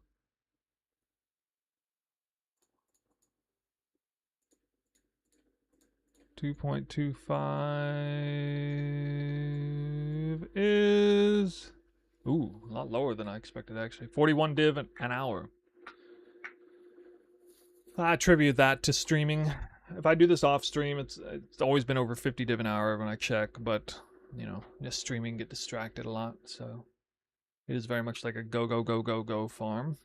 $2.25 is, ooh, a lot lower than I expected actually. 41 div an hour. I attribute that to streaming. If I do this off stream, it's always been over 50 div an hour when I check, but you know, just streaming get distracted a lot, so it is very much like a go farm.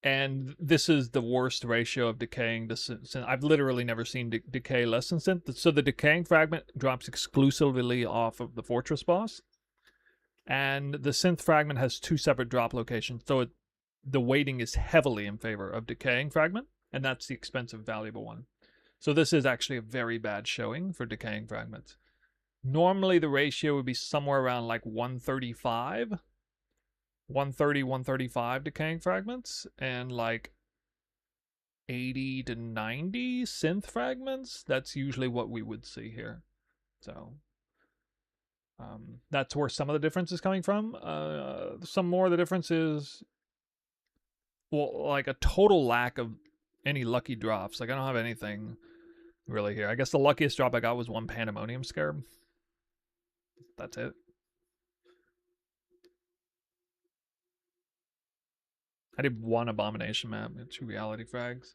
And this is the worst ratio of decaying to synth. I've literally never seen decay less than synth. So the decaying fragment drops exclusively off of the fortress boss. And the synth fragment has 2 separate drop locations. So the weighting is heavily in favor of decaying fragment. And that's the expensive, valuable one. So this is actually a very bad showing for decaying fragments. Normally the ratio would be somewhere around like 135. 130, 135 decaying fragments, and like 80 to 90 synth fragments. That's usually what we would see here. So that's where some of the difference is coming from. Some more of the difference is, well, like a total lack of any lucky drops. Like I don't have anything really here. I guess the luckiest drop I got was 1 Pandemonium Scarab. That's it. I did 1 Abomination map and 2 reality frags.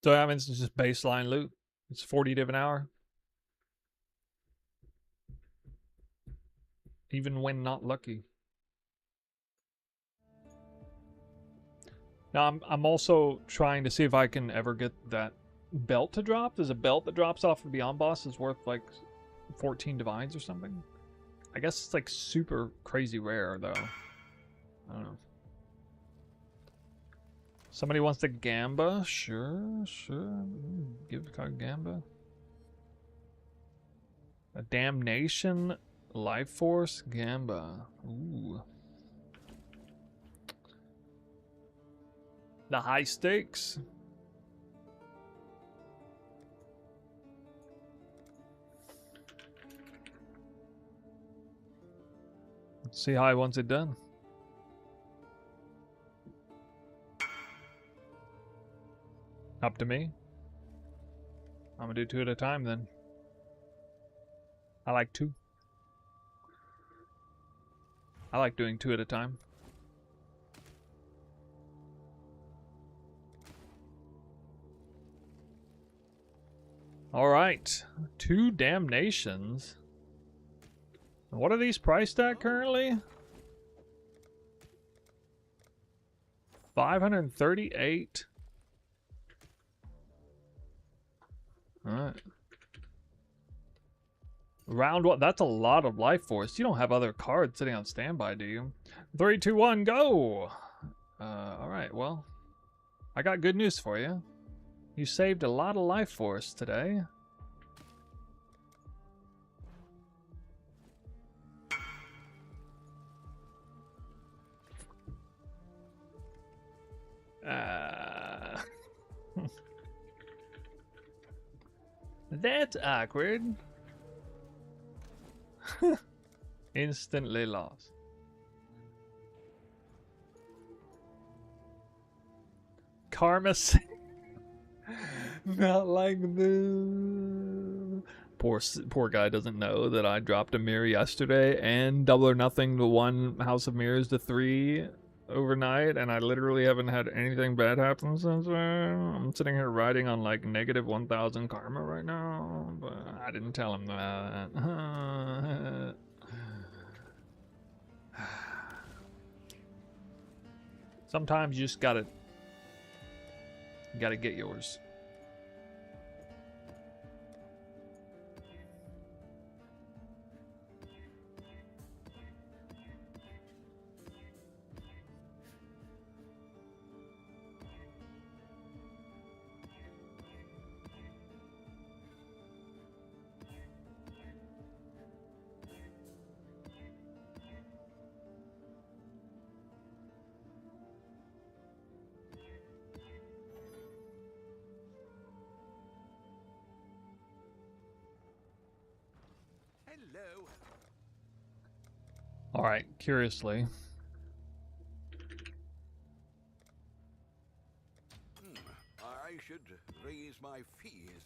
So that means it's just baseline loot. It's 40 div an hour. Even when not lucky. Now I'm also trying to see if I can ever get that belt to drop. There's a belt that drops off of Beyond Boss is worth like 14 divines or something. I guess it's like super crazy rare though. I don't know. Somebody wants the Gamba? Sure. Give a Gamba. A Damnation Life Force Gamba. Ooh. The high stakes. See how he wants it done. Up to me. I'm gonna do 2 at a time then. I like 2. I like doing 2 at a time. Alright. 2 damnations. What are these priced at currently? 538. Alright. Round 1. That's a lot of life force. You don't have other cards sitting on standby, do you? 3, 2, 1, go! Alright, well. I got good news for you. You saved a lot of life force today. That's awkward. Instantly lost. Karma. Not like this. Poor guy doesn't know that I dropped a mirror yesterday and Double or Nothing to 1 House of Mirrors to 3 overnight, and I literally haven't had anything bad happen since then. I'm sitting here riding on like negative 1,000 karma right now, but I didn't tell him that. Sometimes you just gotta get yours. Hello. All right, curiously. I should raise my fees.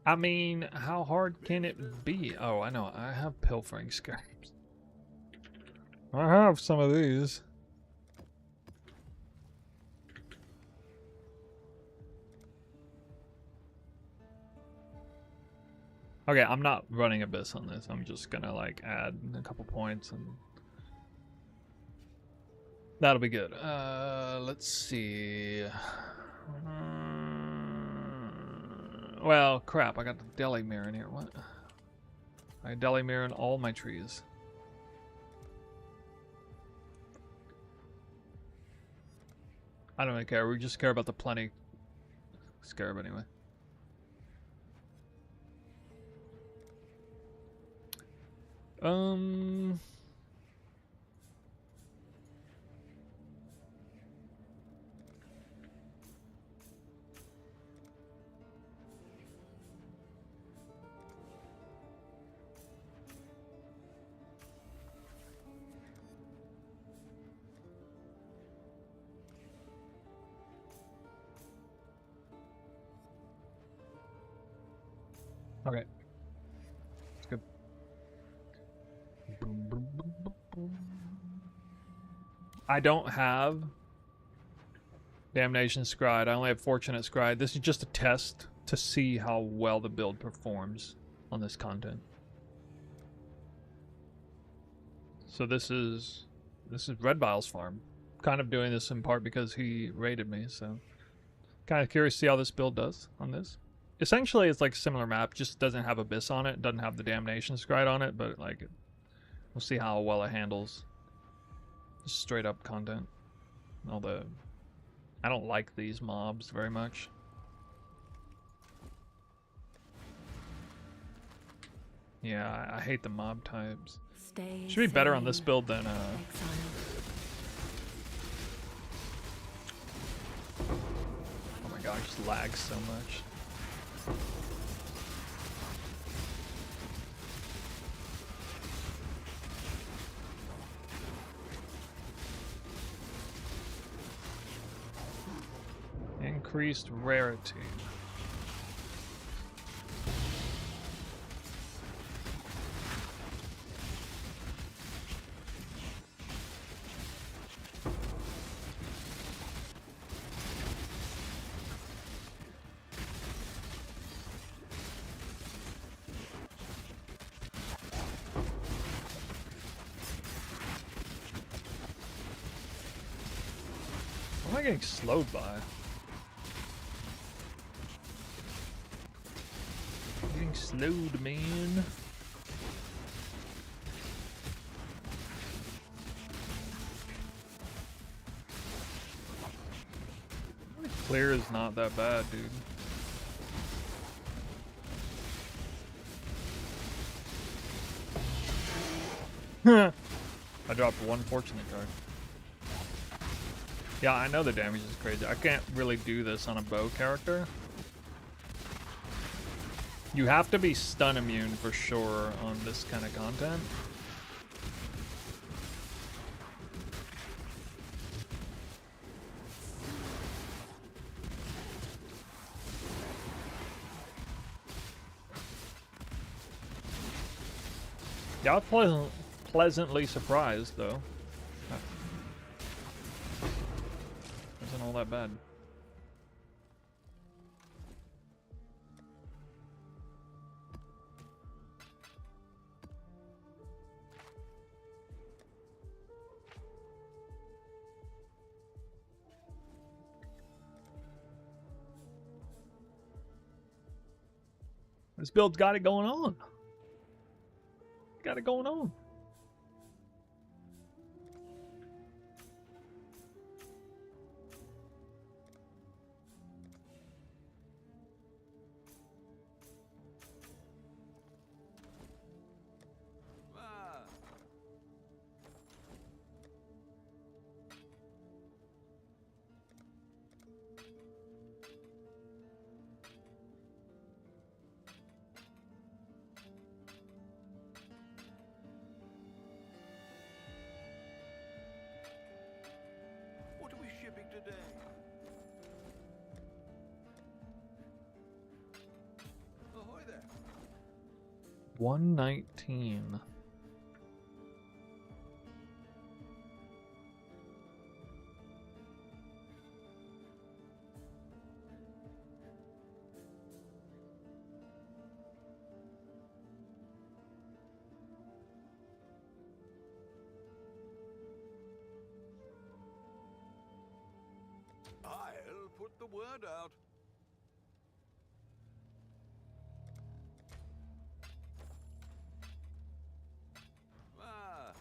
I mean, how hard can it be? Oh, I know. I have pilfering scarabs. I have some of these. Okay, I'm not running Abyss on this. I'm just gonna like add a couple points and that'll be good. Let's see. Well, crap, I got the deli mirror in here. What? I deli mirror in all my trees. I don't really care. We just care about the plenty scarab anyway. Okay. It's good. I don't have Damnation Scryed. I only have Fortunate Scryed. This is just a test to see how well the build performs on this content. So this is Red Bile's farm. Kind of doing this in part because he raided me, so kind of curious to see how this build does on this. Essentially, it's like a similar map, just doesn't have Abyss on it, doesn't have the Damnation Scryed on it, but like, we'll see how well it handles just straight up content. Although, I don't like these mobs very much. Yeah, I hate the mob types. Stay Should be better on this sane, build than exile. oh my god, it just lags so much. Increased rarity. What am I getting slowed by? Getting slowed, man. Clear is not that bad, dude. I dropped one fortunate card. Yeah, I know the damage is crazy. I can't really do this on a bow character. You have to be stun immune for sure on this kind of content. Yeah, I was pleasantly surprised though. Wasn't all that bad. This build's got it going on. Got it going on. Ah. What are we shipping today? Ahoy there. 119. I'll put the word out. Ah.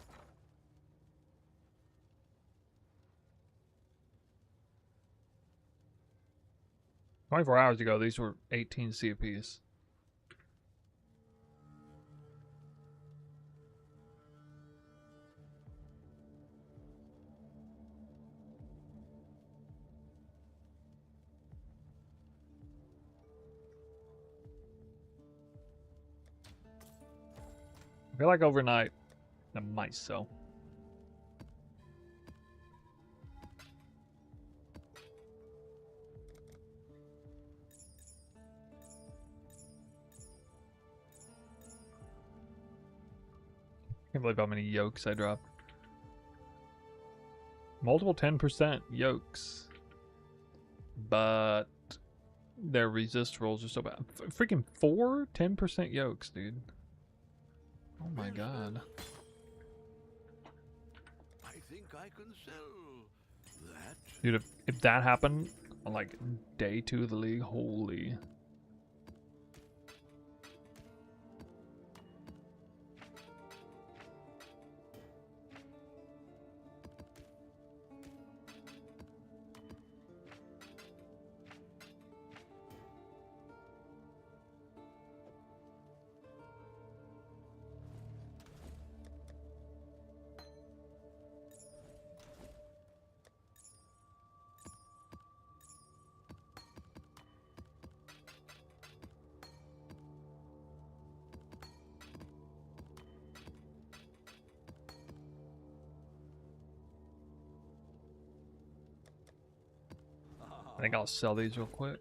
24 hours ago, these were 18 C apiece. I feel like overnight, I might sell. Can't believe how many yokes I dropped. Multiple 10% yokes. But their resist rolls are so bad. Freaking 4 10% yokes, dude. Oh my god. I think I can sell that. Dude, if that happened on like day 2 of the league, holy. think I'll sell these real quick.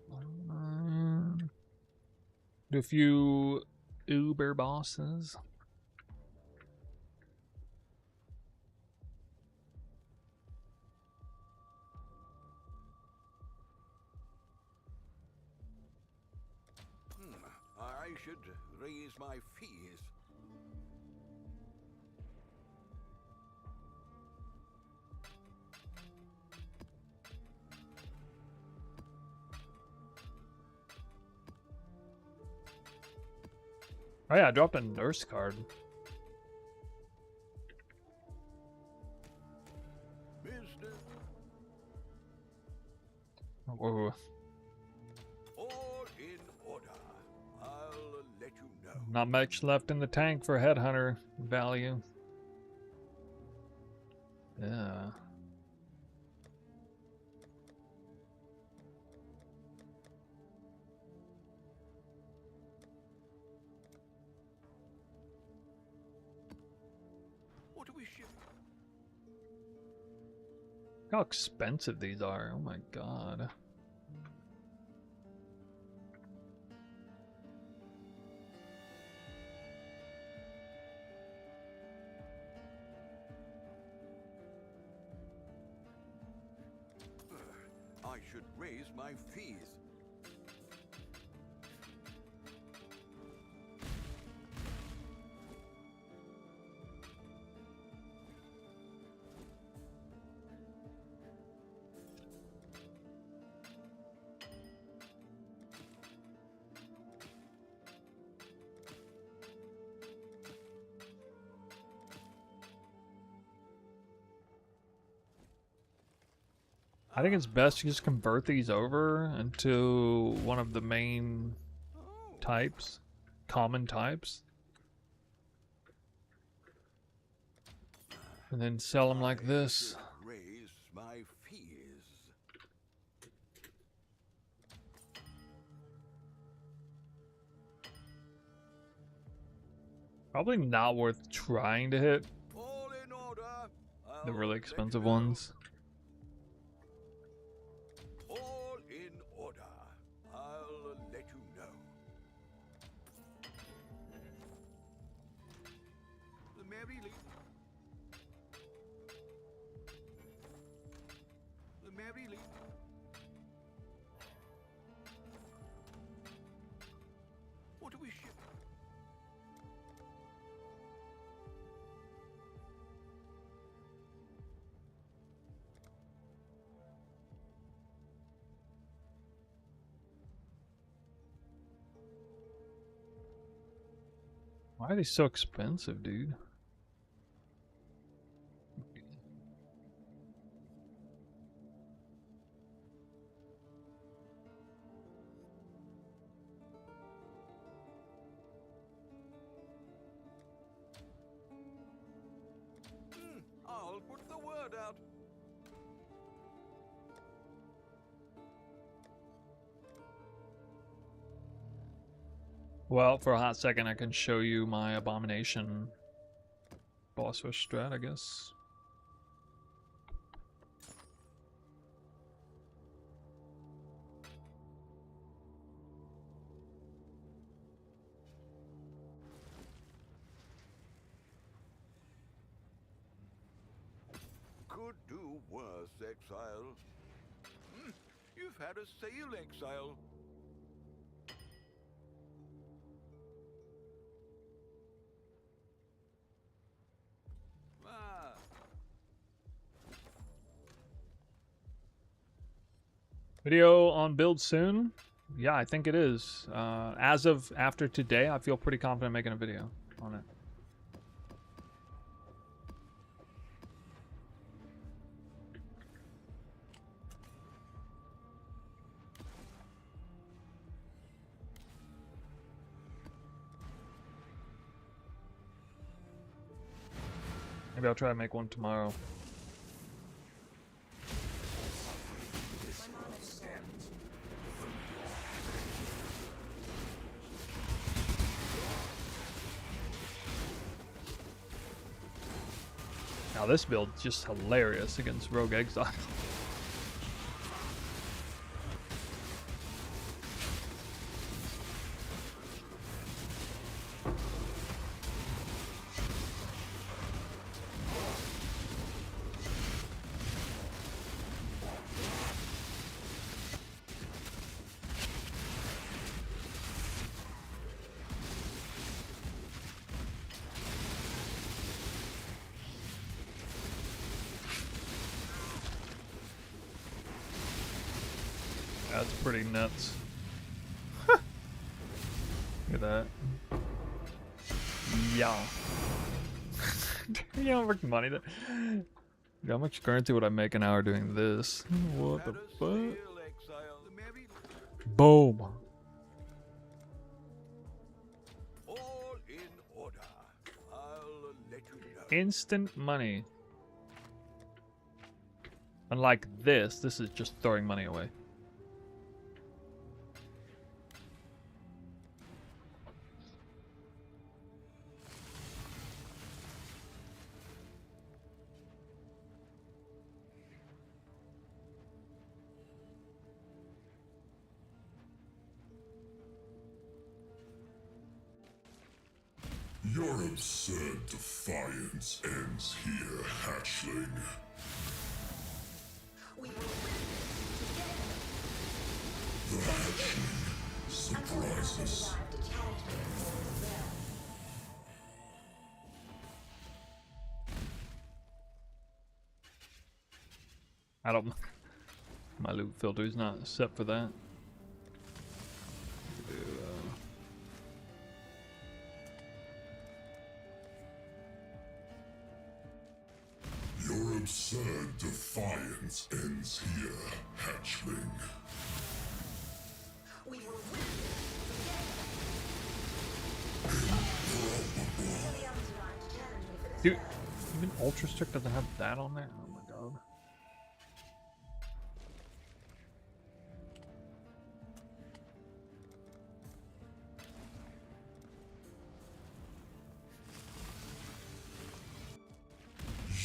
Do a few Uber bosses. I should raise my fees. Oh yeah, I dropped a nurse card. Business. Whoa. All in order. I'll let you know. Not much left in the tank for headhunter value. Yeah. What do we ship? Look how expensive these are. Oh my god. I should raise my fees. I think it's best to just convert these over into one of the main types, common types. And then sell them like this. Raise my fees. Probably not worth trying to hit All in order. the I'll really let you expensive know. ones. All in order. I'll let you know. The Mary Lee. The Mary Lee. What do we ship? Why are they so expensive, dude? I'll put the word out. Well, for a hot second, I can show you my abomination boss rush strat, I guess. Could do worse, exile. You've had a sale, exile. Ah, Video on build soon? Yeah, I think it is. As of after today, I feel pretty confident making a video on it. Maybe I'll try to make one tomorrow. Now this build's just hilarious against Rogue Exile. pretty nuts. Look at that. Yeah. You know how much money that. How much currency would I make an hour doing this? What the Had a fuck? sail, exile. Maybe Boom. all in order. I'll let you know. Instant money. Unlike this is just throwing money away. Your absurd defiance ends here, hatchling. The hatchling surprises. I don't. My loot filter is not set for that. Your absurd defiance ends here, hatchling. Dude, even Ultra Strict doesn't have that on there? Oh my god.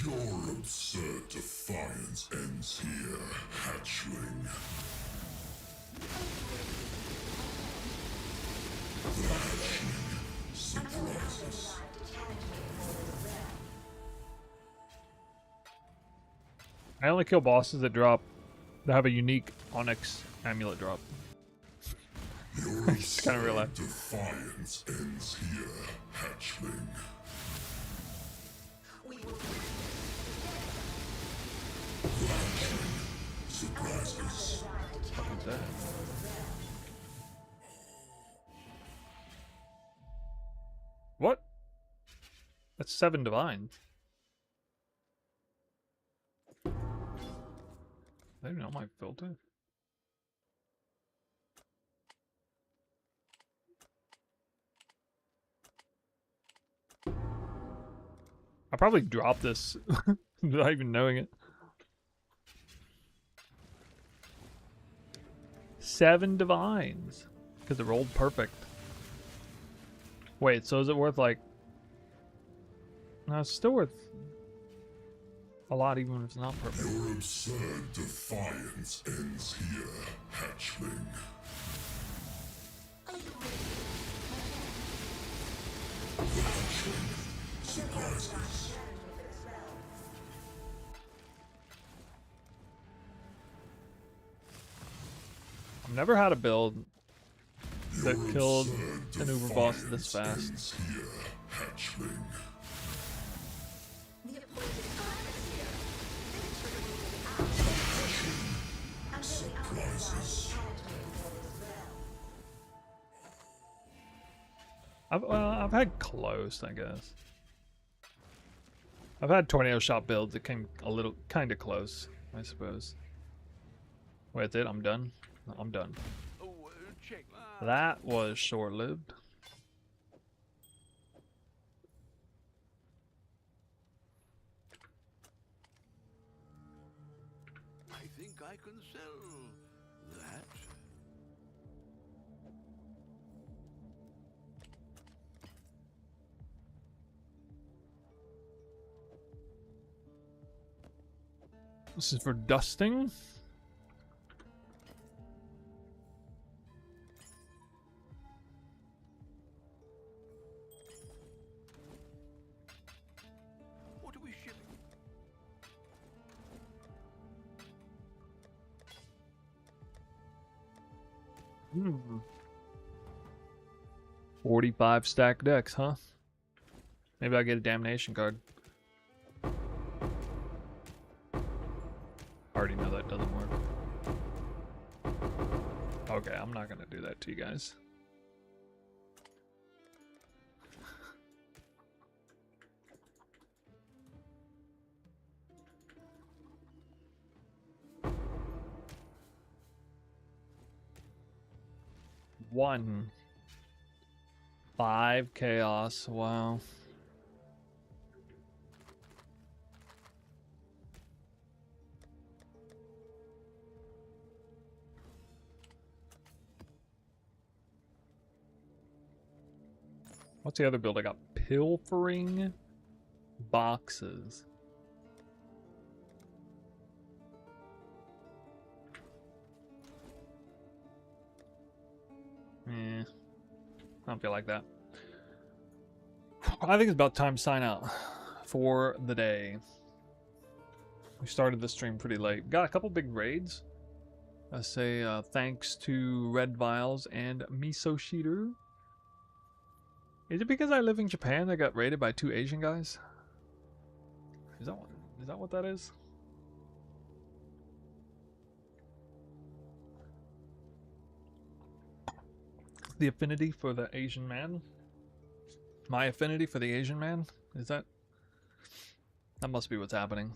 Your absurd defiance ends here, hatchling. The hatchling surprises. I only kill bosses that have a unique Onyx amulet drop. Your Just kinda realized. defiance ends here, hatchling. The hatchling surprises. What's that? What? That's 7 divines. I didn't know my filter. I probably dropped this without even knowing it. 7 divines. Because it rolled perfect. Wait, so is it worth like... No, it's still worth a lot even if it's not perfect. Your absurd defiance ends here, hatchling. The hatchling surprises. I've never had a build that Your killed absurd an uber boss this defiance fast. ends here, hatchling. Surprises. I've had close, I guess. I've had tornado shot builds that came a little kind of close, I suppose. Wait, that's it? I'm done? No, I'm done. Oh, check. That was short-lived. I think I can sell that. This is for dusting. What are we shipping? Hmm. 45 stack decks, huh? Maybe I'll get a damnation card. Already know that doesn't work. Okay, I'm not gonna do that to you guys. One. 5 chaos. Wow. What's the other build I got? Pilfering boxes. I don't feel like that. I think it's about time to sign out for the day. We started the stream pretty late. Got a couple big raids. I say thanks to Red Vials and Miso Shiru. Is it because I live in Japan that got raided by 2 Asian guys? Is that what that is? The affinity for the Asian man? My affinity for the Asian man? Is that... That must be what's happening.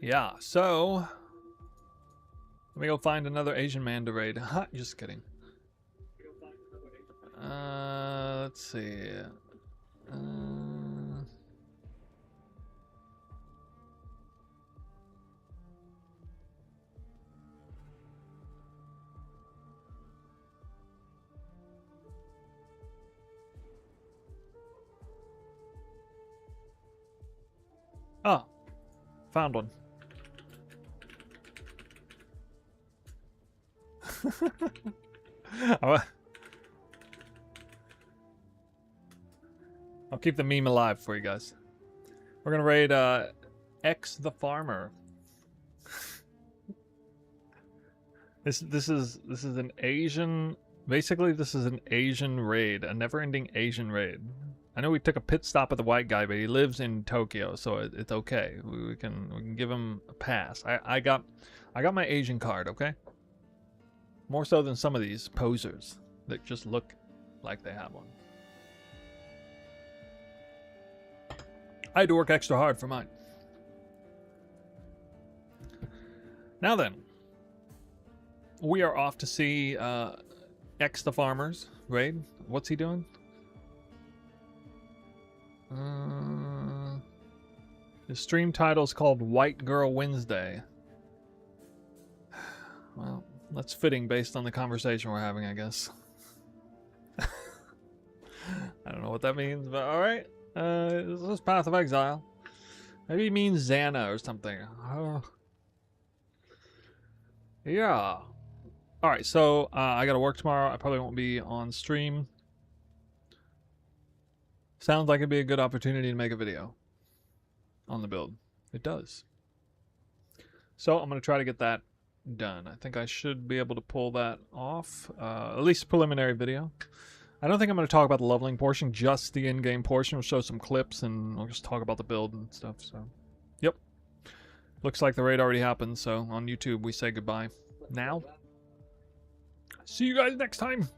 Yeah, so... Let me go find another Asian man to raid. Ha, just kidding. Let's see. Oh, found one. I'll keep the meme alive for you guys. We're gonna raid X the Farmer. This is an Asian. Basically, this is an Asian raid, a never-ending Asian raid. I know we took a pit stop at the white guy, but he lives in Tokyo, so it's okay. We can give him a pass. I got my Asian card, okay? More so than some of these posers that just look like they have one. I had to work extra hard for mine. Now then, we are off to see X the Farmer's raid. What's he doing? The stream title is called White Girl Wednesday. Well, that's fitting based on the conversation we're having, I guess. I don't know what that means, but alright. This is Path of Exile. Maybe it means Xana or something. Yeah. Alright, so I gotta work tomorrow. I probably won't be on stream. Sounds like it'd be a good opportunity to make a video on the build. It does. So I'm going to try to get that done. I think I should be able to pull that off. At least a preliminary video. I don't think I'm going to talk about the leveling portion, just the in-game portion. We'll show some clips and we'll just talk about the build and stuff. So, yep. Looks like the raid already happened, so on YouTube we say goodbye. Now, see you guys next time.